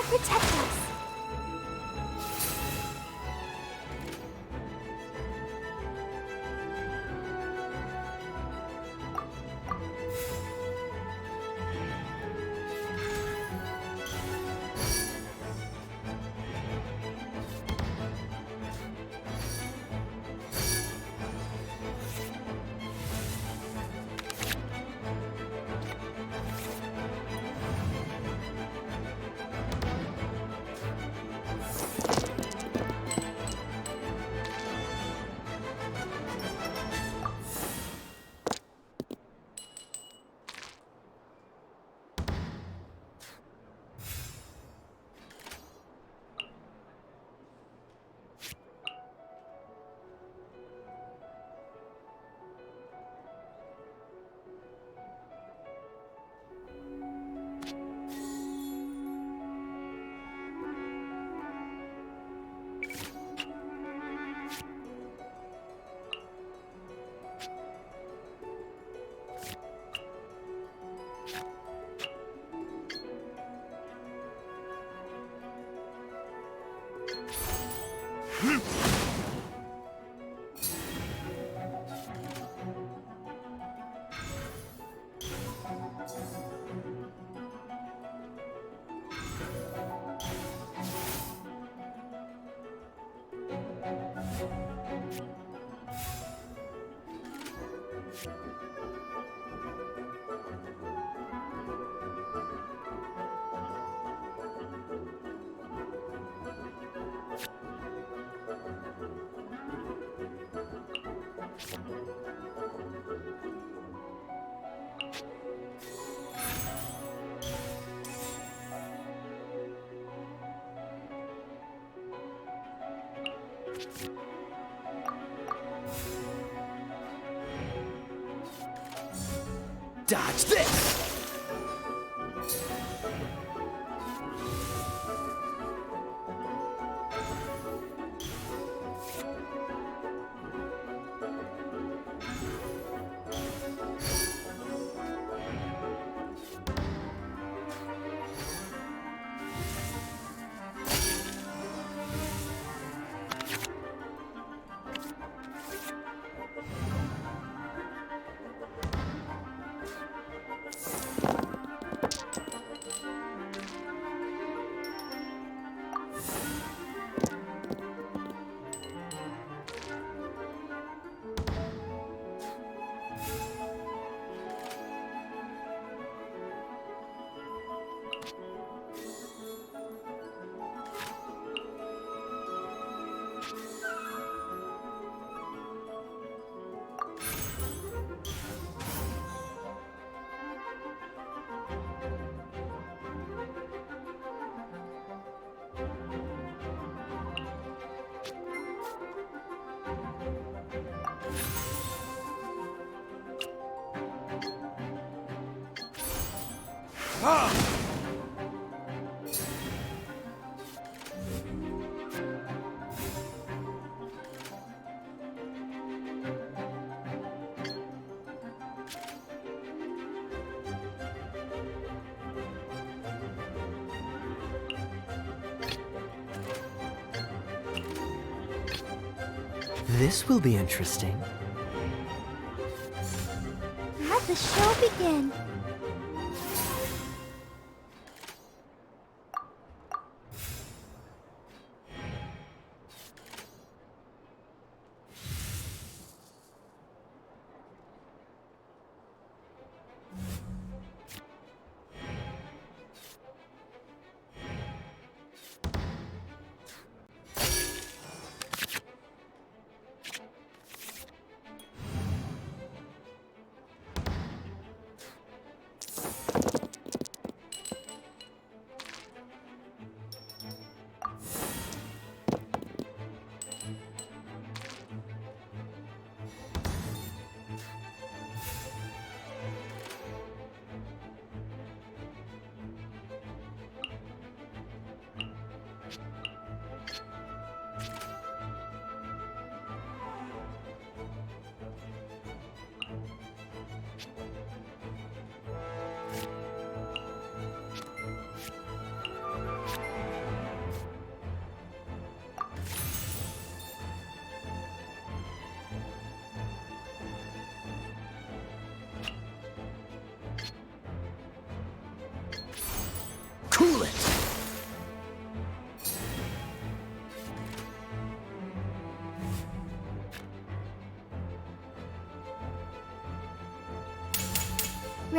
protect us. Dodge this! This will be interesting. Let the show begin.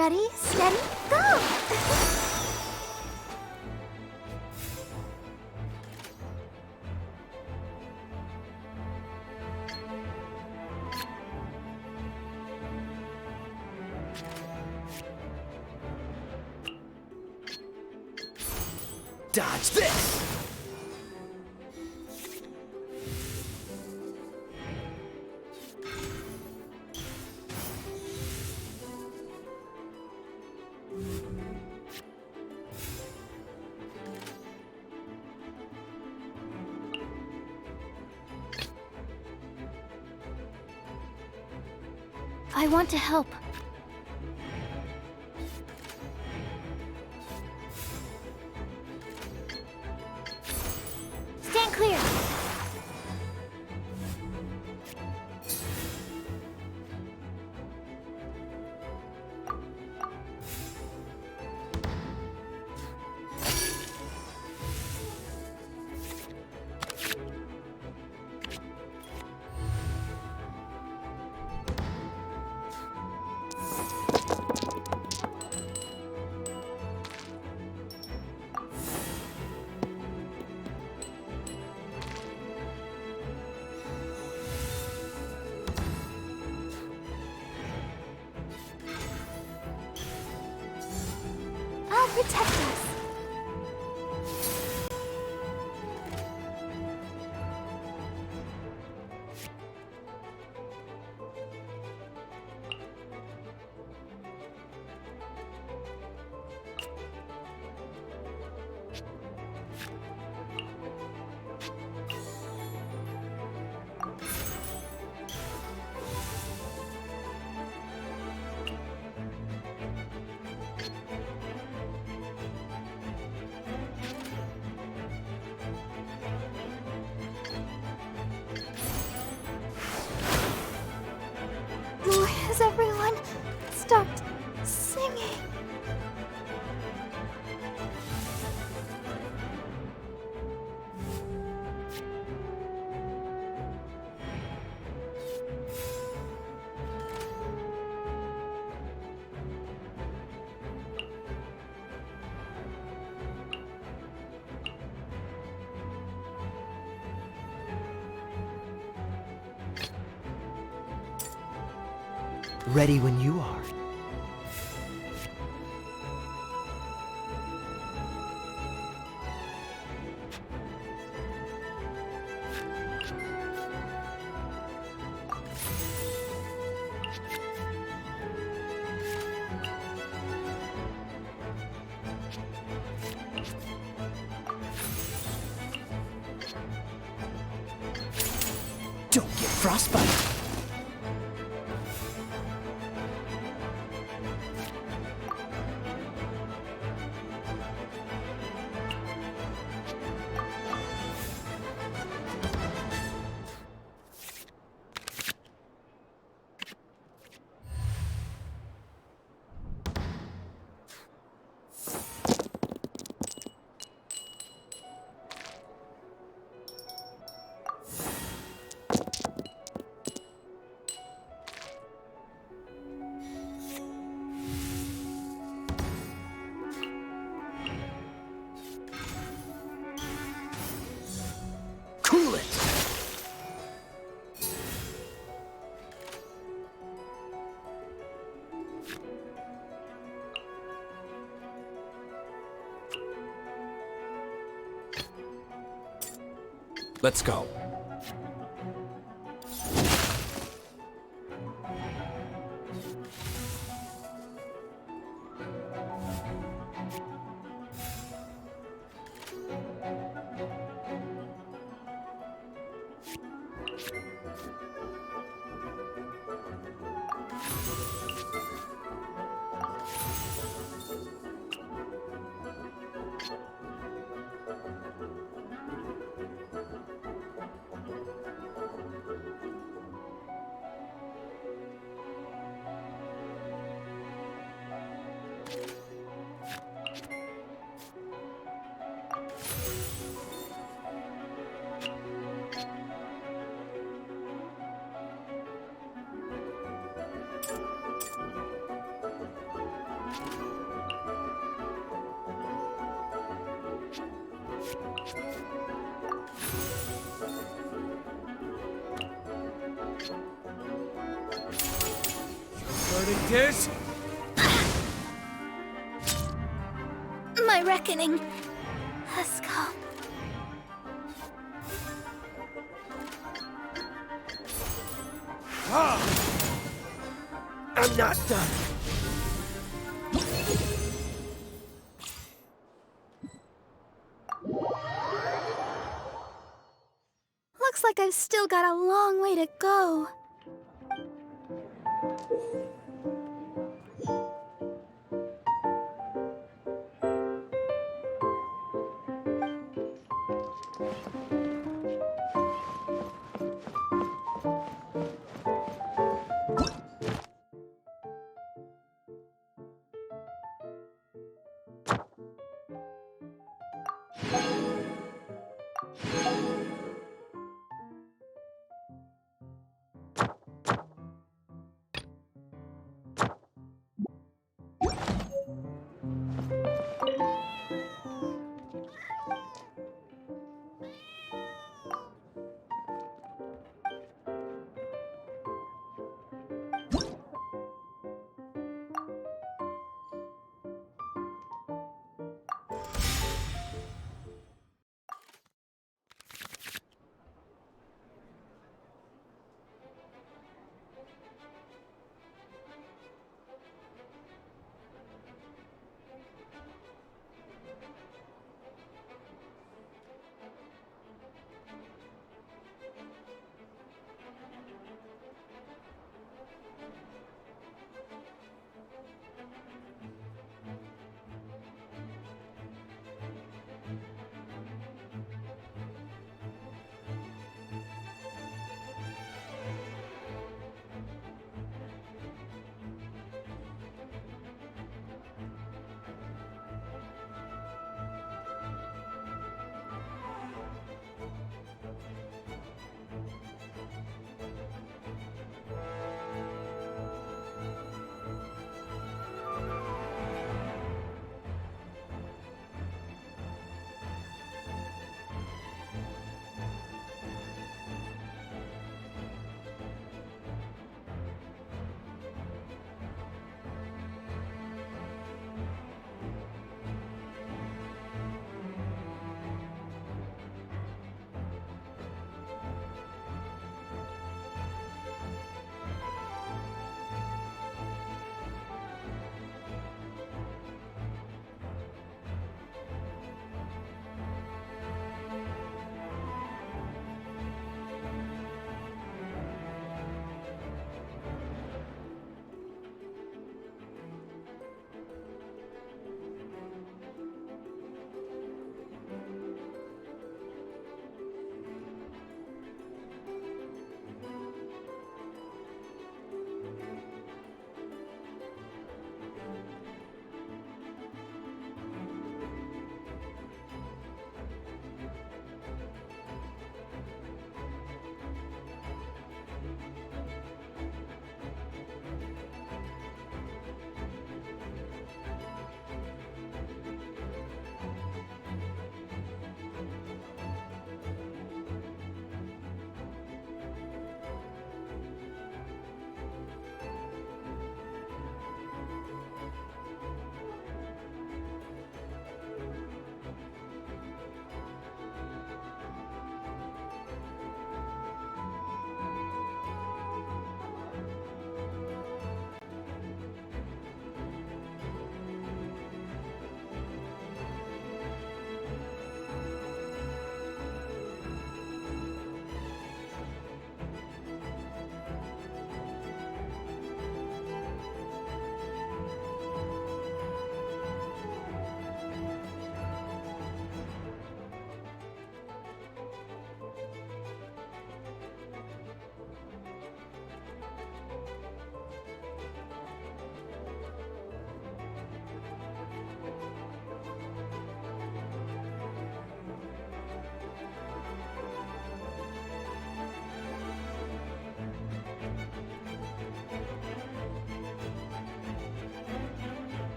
Ready, steady, go! Dodge this! I want to help. Stand clear. I'll protect us. Why has everyone stopped singing? Ready when you are. Don't get frostbite. Cool it! Let's go. Burning dish? My reckoning has come. I'm not done. Looks like I've still got a long way to go.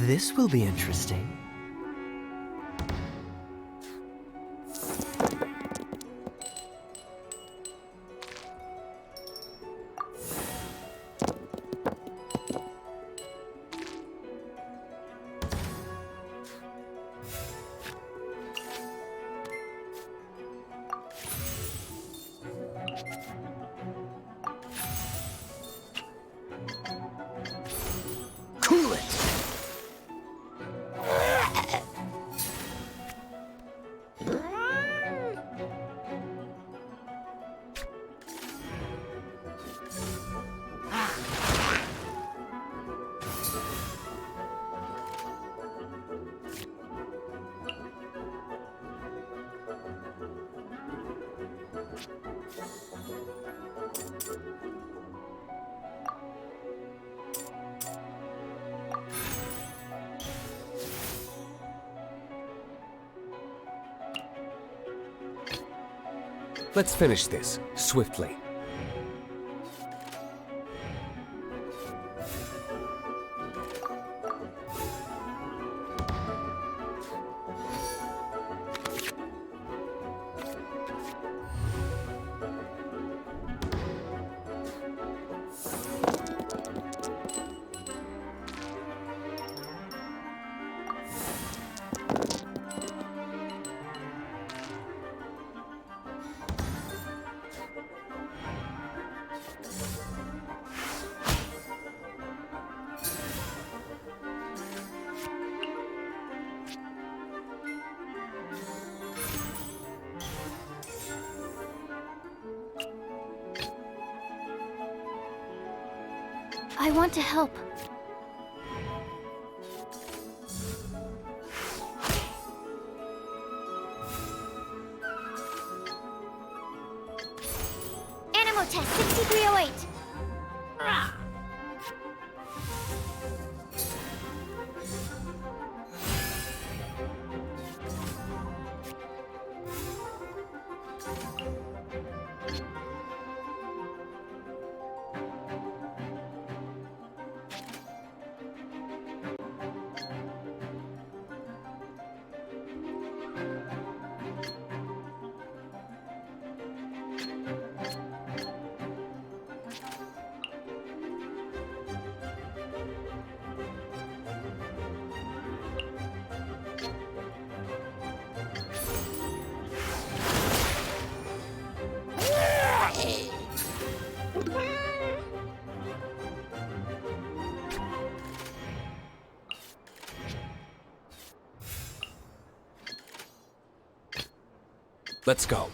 This will be interesting. Cool it! Let's finish this, swiftly. I want to help. Animo test 6308. Let's go.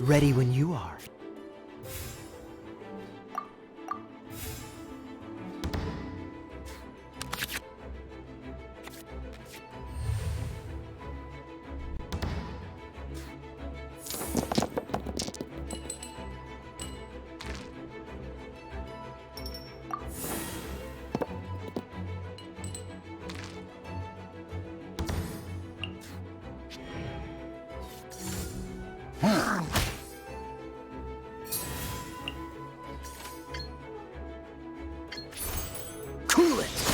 Ready when you are. Cool it!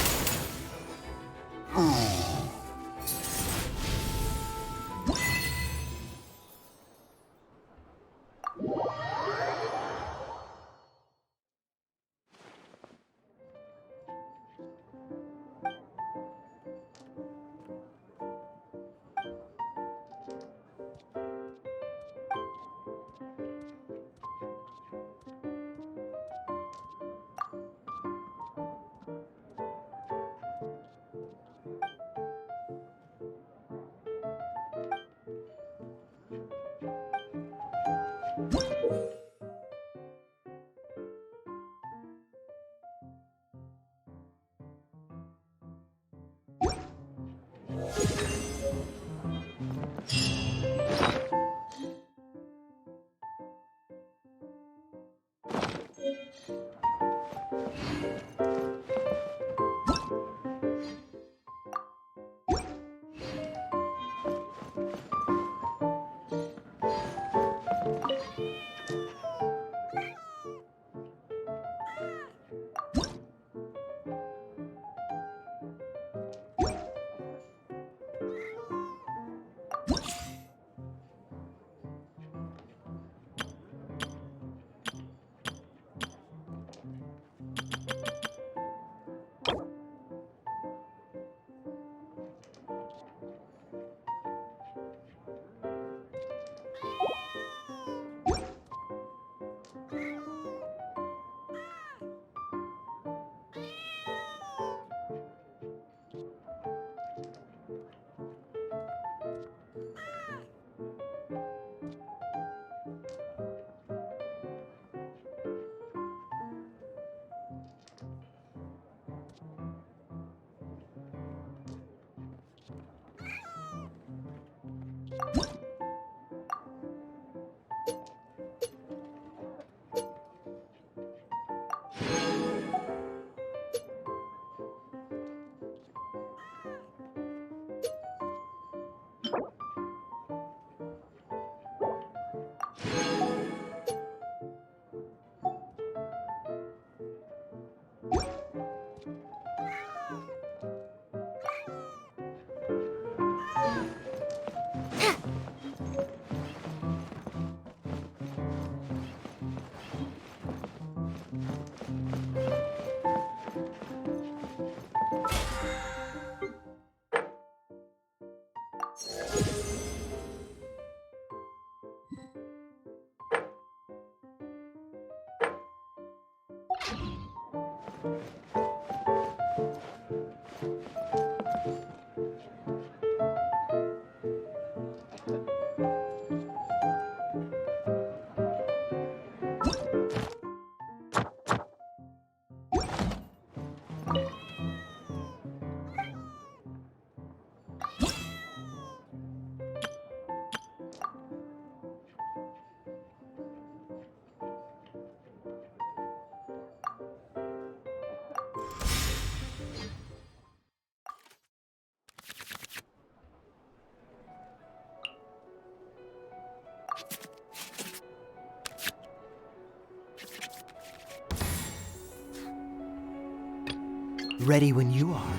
Ready when you are.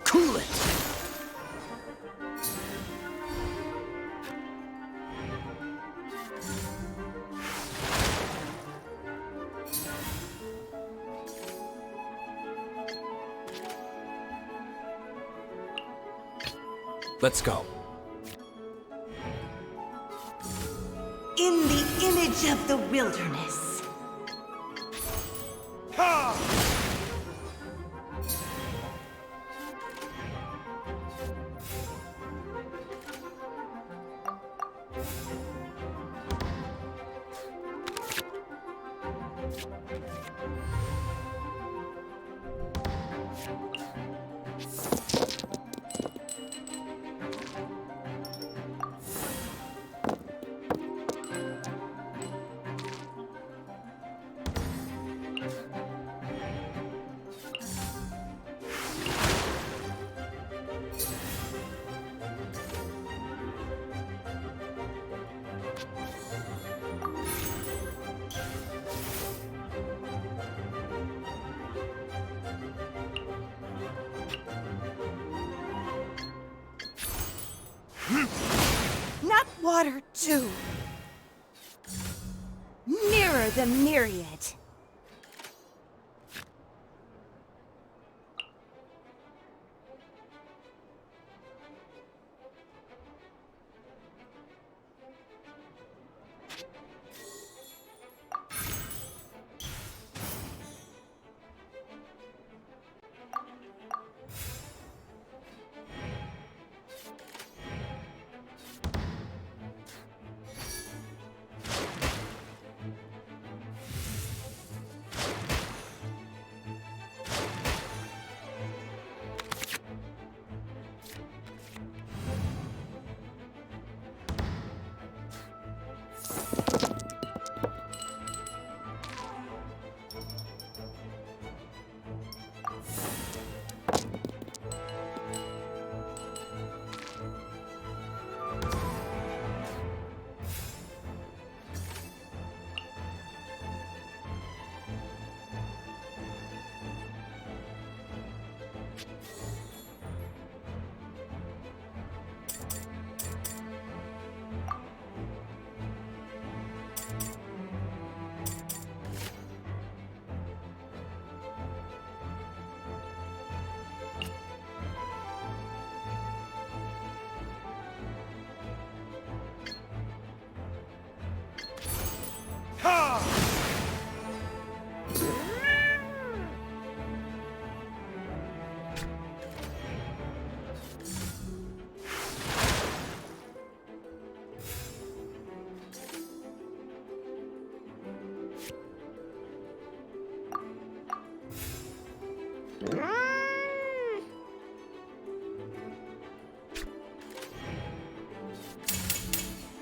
Cool it! Let's go. In the image of the wilderness. Not water, too. Mirror the myriad.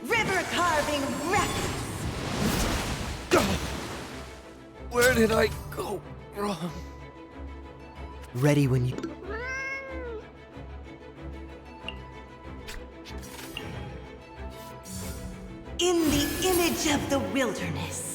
River carving records. Where did I go wrong? Ready when you... In the image of the wilderness.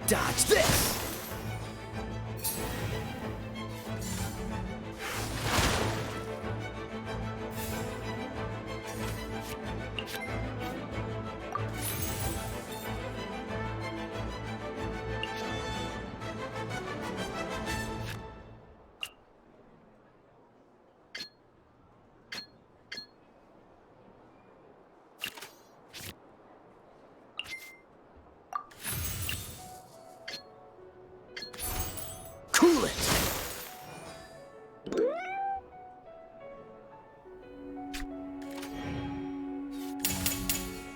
Dodge this! Cool it!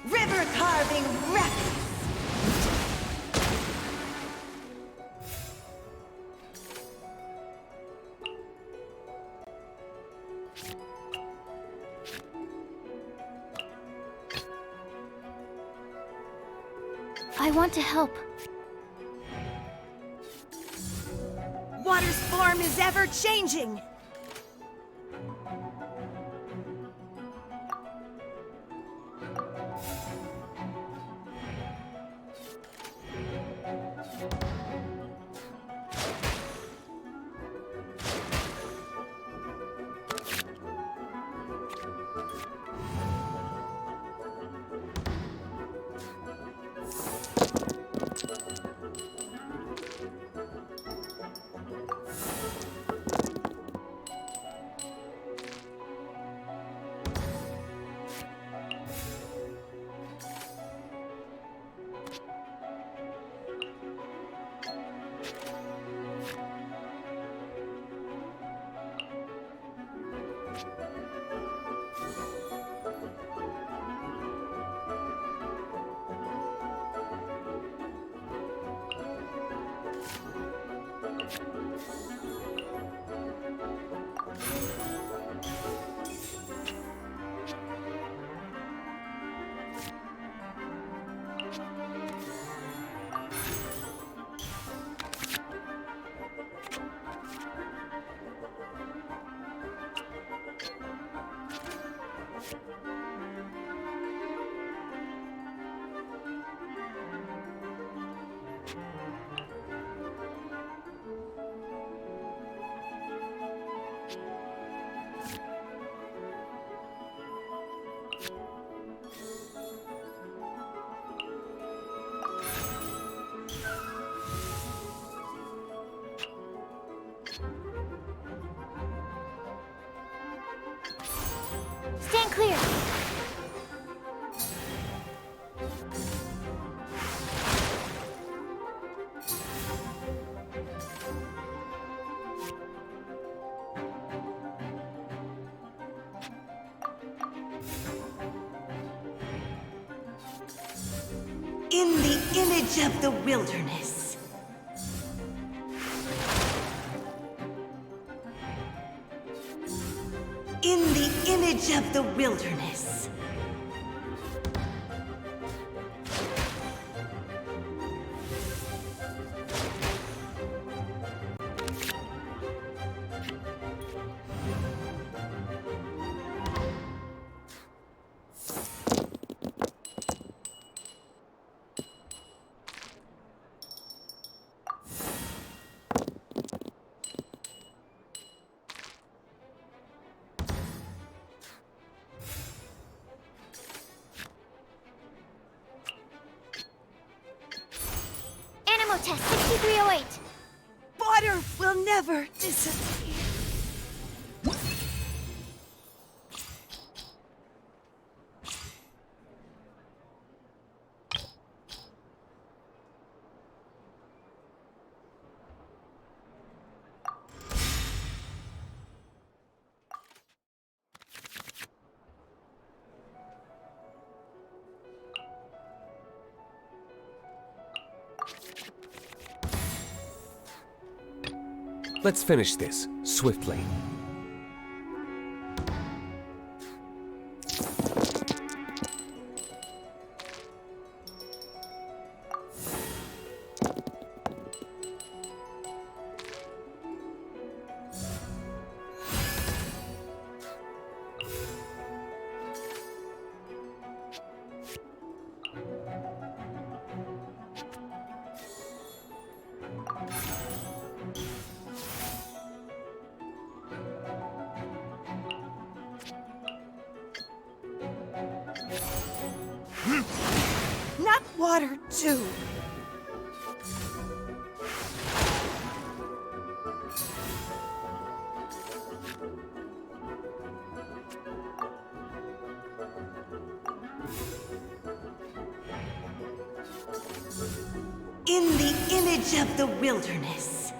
River carving rapids. I want to help. Water's form is ever changing. Stand clear. In the image of the wilderness. In the image of the wilderness. Animal test 6308. Water will never disappear. Let's finish this, swiftly. water, too. In the image of the wilderness.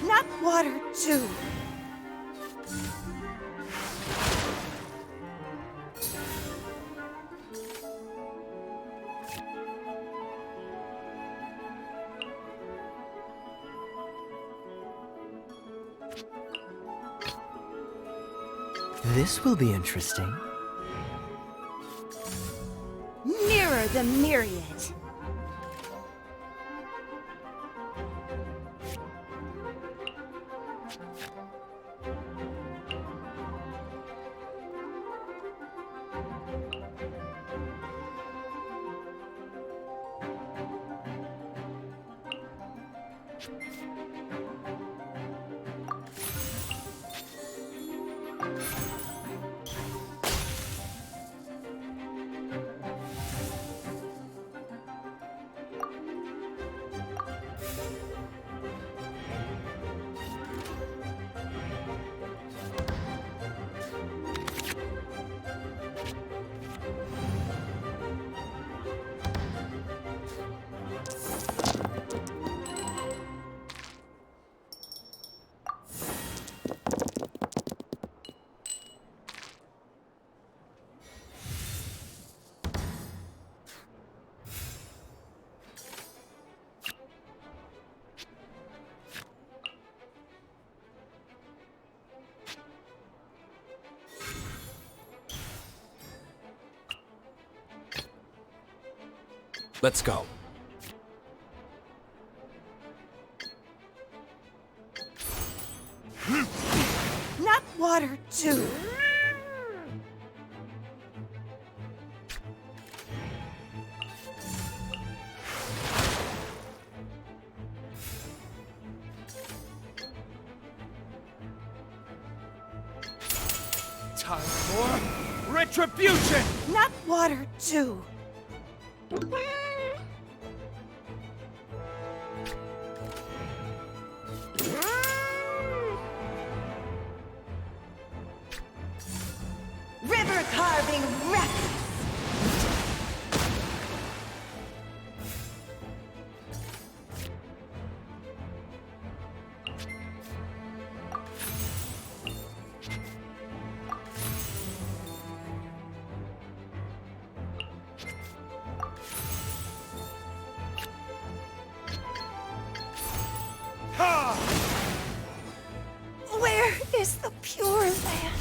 Not water, too. This will be interesting. Nearer the myriad. Let's go. Not water, too. Time for retribution! Not water, too. River carving wreck. Where is the Pure Land?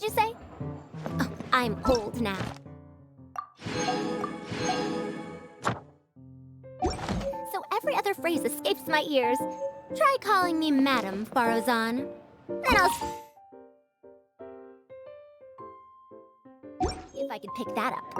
did you say? Oh, I'm old now. So every other phrase escapes my ears. Try calling me Madam, Farozan. Then I'll see if I can pick that up.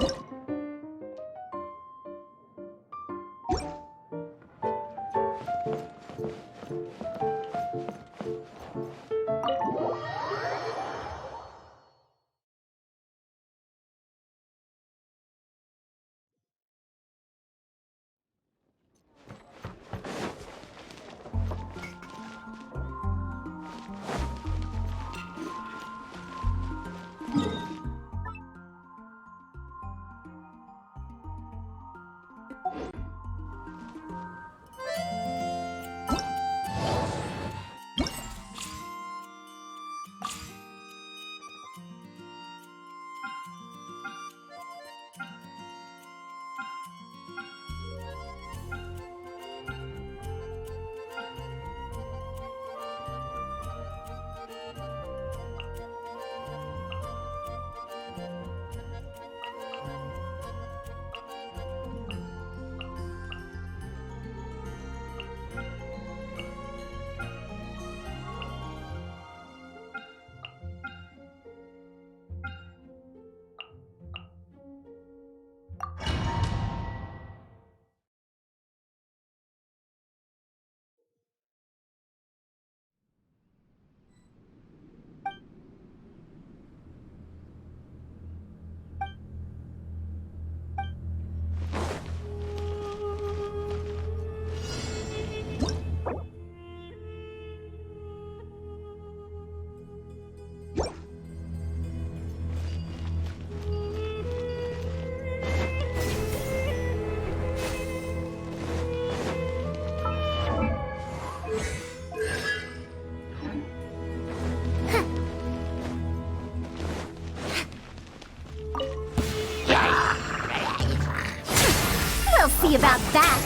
We'll see about that.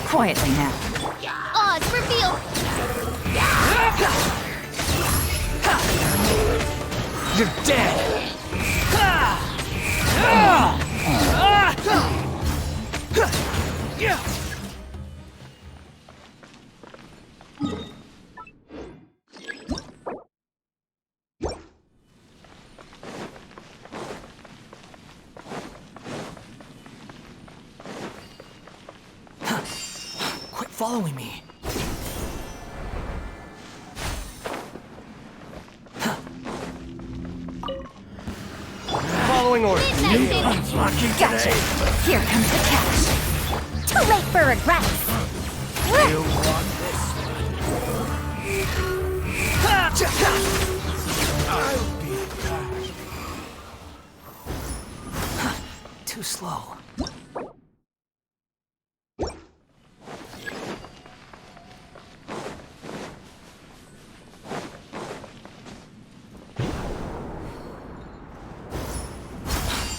Quietly now. Odds reveal. You're dead! Quit following me. Following orders. Lucky Gotcha. Here comes the catch. Too late for regrets. You want this? I'll be back. Too slow.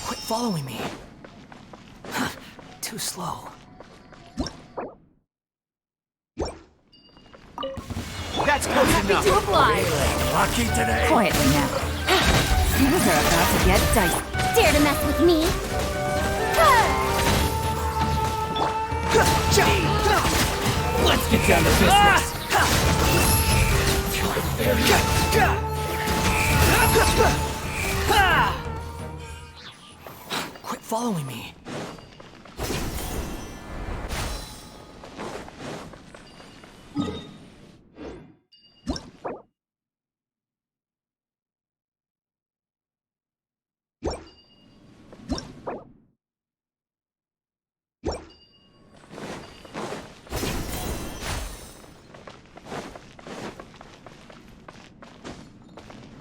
Quit following me. Too slow. That's close enough. To oblige. Lucky today. Quietly now. Things are about to get dicey. Dare to mess with me? Let's get down to business. Quit following me.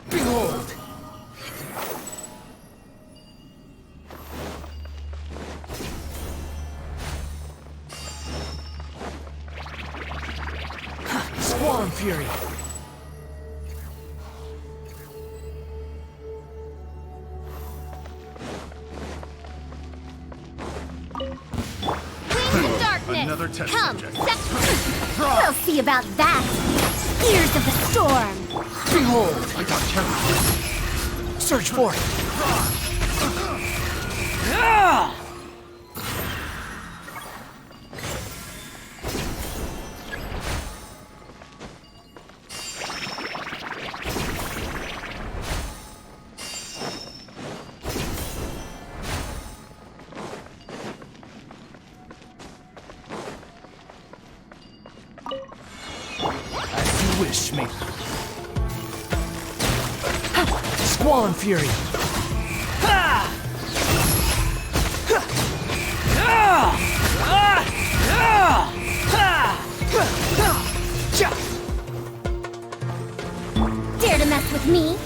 Behold! Squall and Fury! Wings of darkness. Another test come, we'll see about that. Ears of the storm. Behold! I got carried. Search for it. As you wish, me. Squall Fury. Dare to mess with me?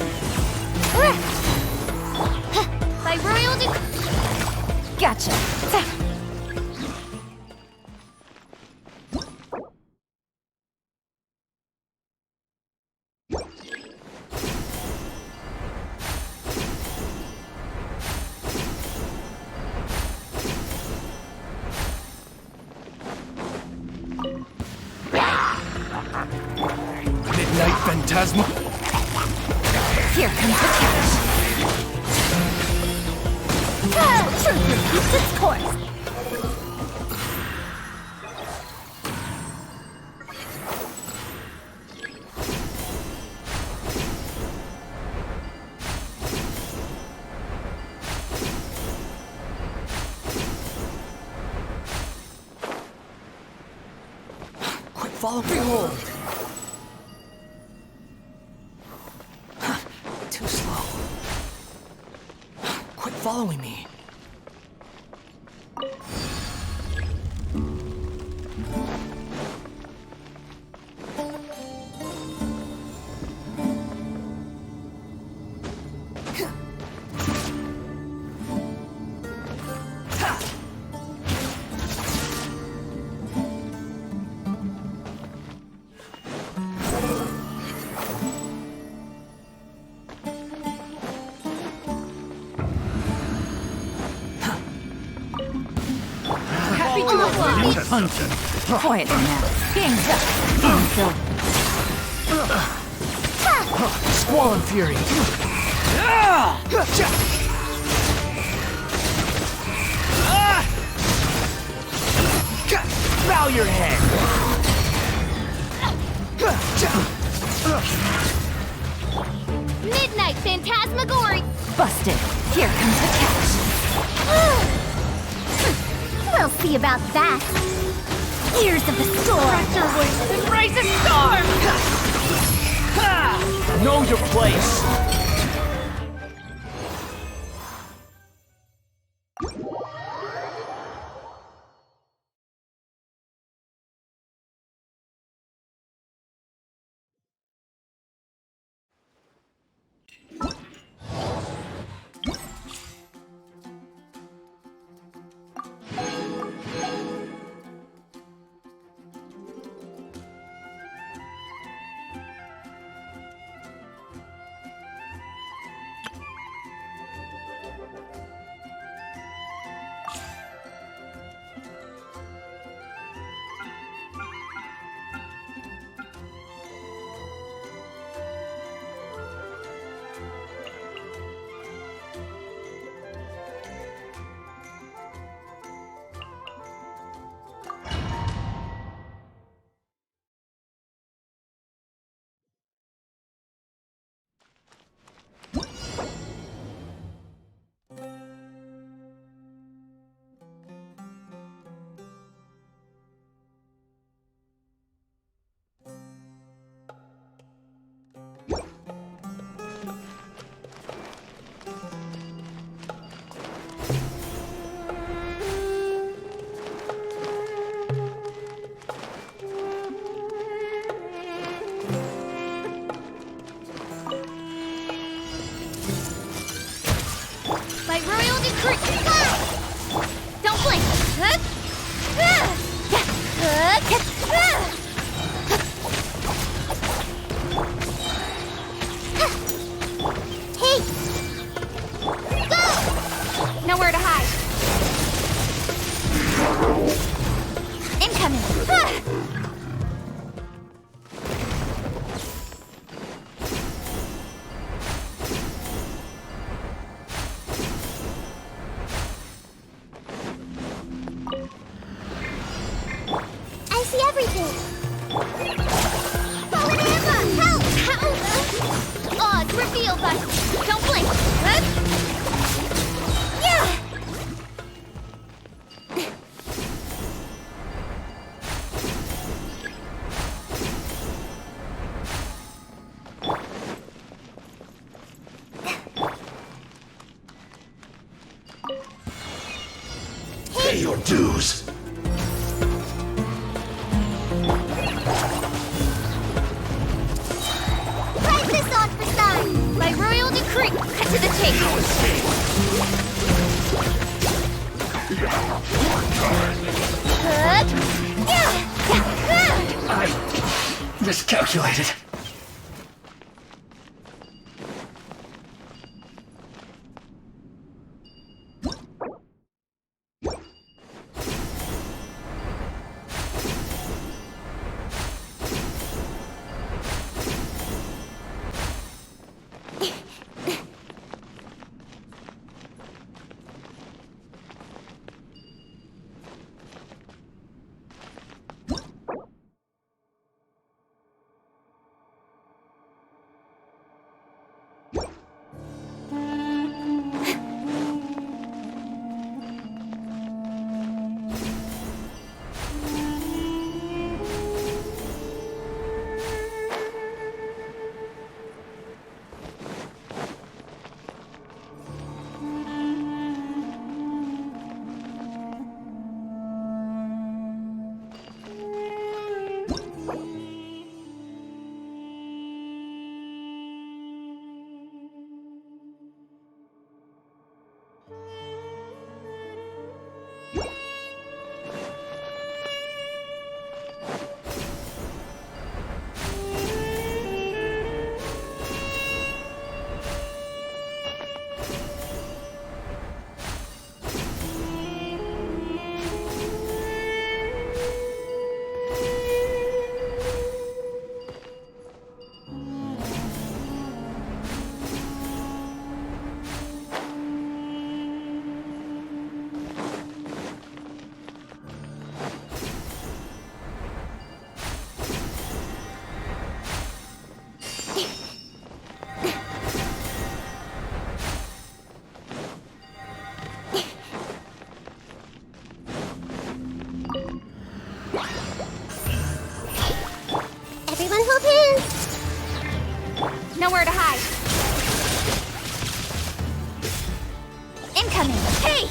By royal Gotcha. Midnight Phantasma. Here comes the catch. Truth repeats its course. Quick follow. Behold. Too slow. Quit following me. Quiet now. Game's up. Game Squall Fury. Bow your head. Midnight Phantasmagoria. busted. Here comes the catch. We'll see about that. Ears of the storm. Embrace a storm! Know your place. I see everything. Fallen Emma, help! Oz, reveal us. Don't blink. Yeah. Pay your dues. Prize this on for size. By royal decree, cut to the chase. No escape. I miscalculated. Everyone hold hands. Nowhere to hide. Incoming. Hey!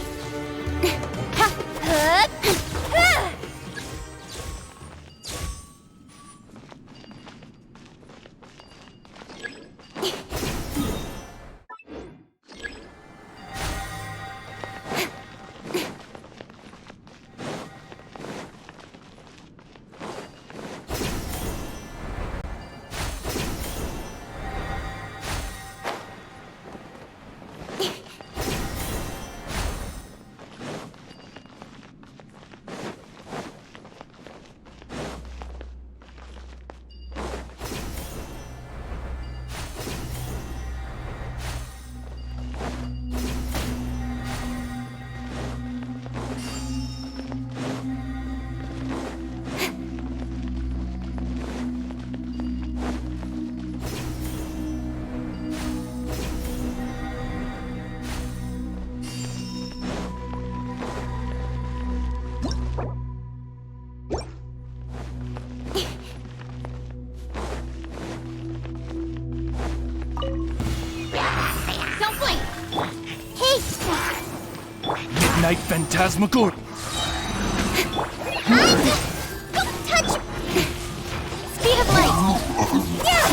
Midnight Phantasmagoria. Don't touch! Speed of light! Yeah!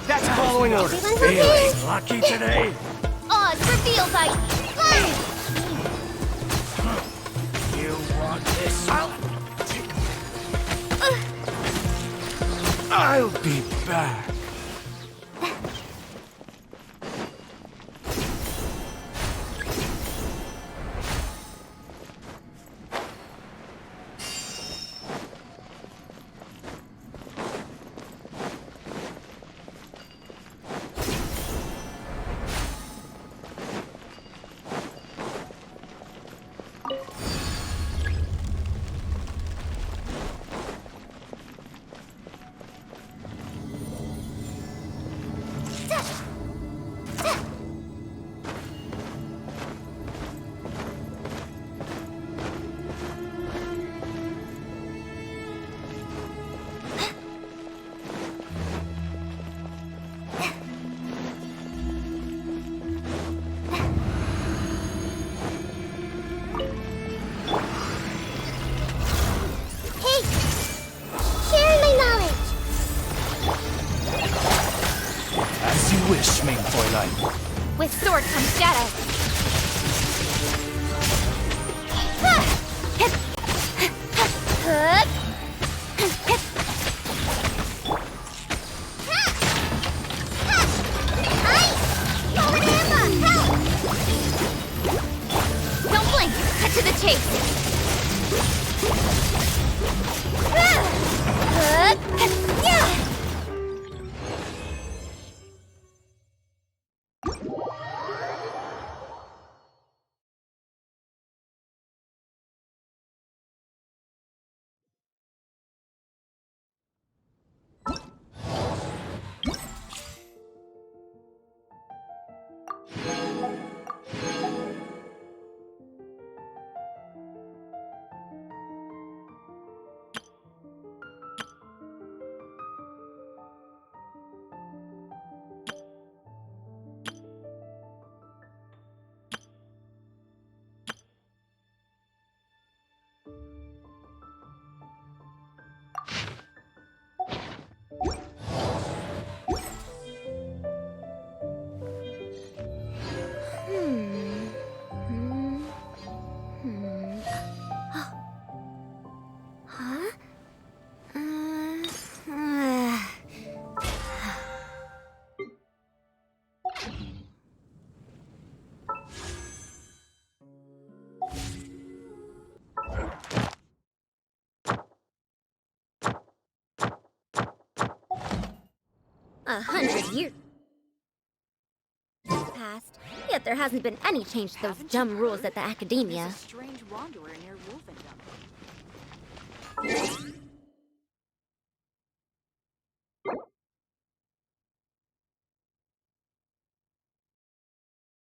That's following orders. Feeling lucky today? Oz, reveal light! You want this? I'll be back. As you wish, main Fräulein. With sword comes shadow. Don't blink. Cut to the chase. A 100 years passed, yet there hasn't been any change to those dumb rules at the academia. Strange wanderer near Wolfendom.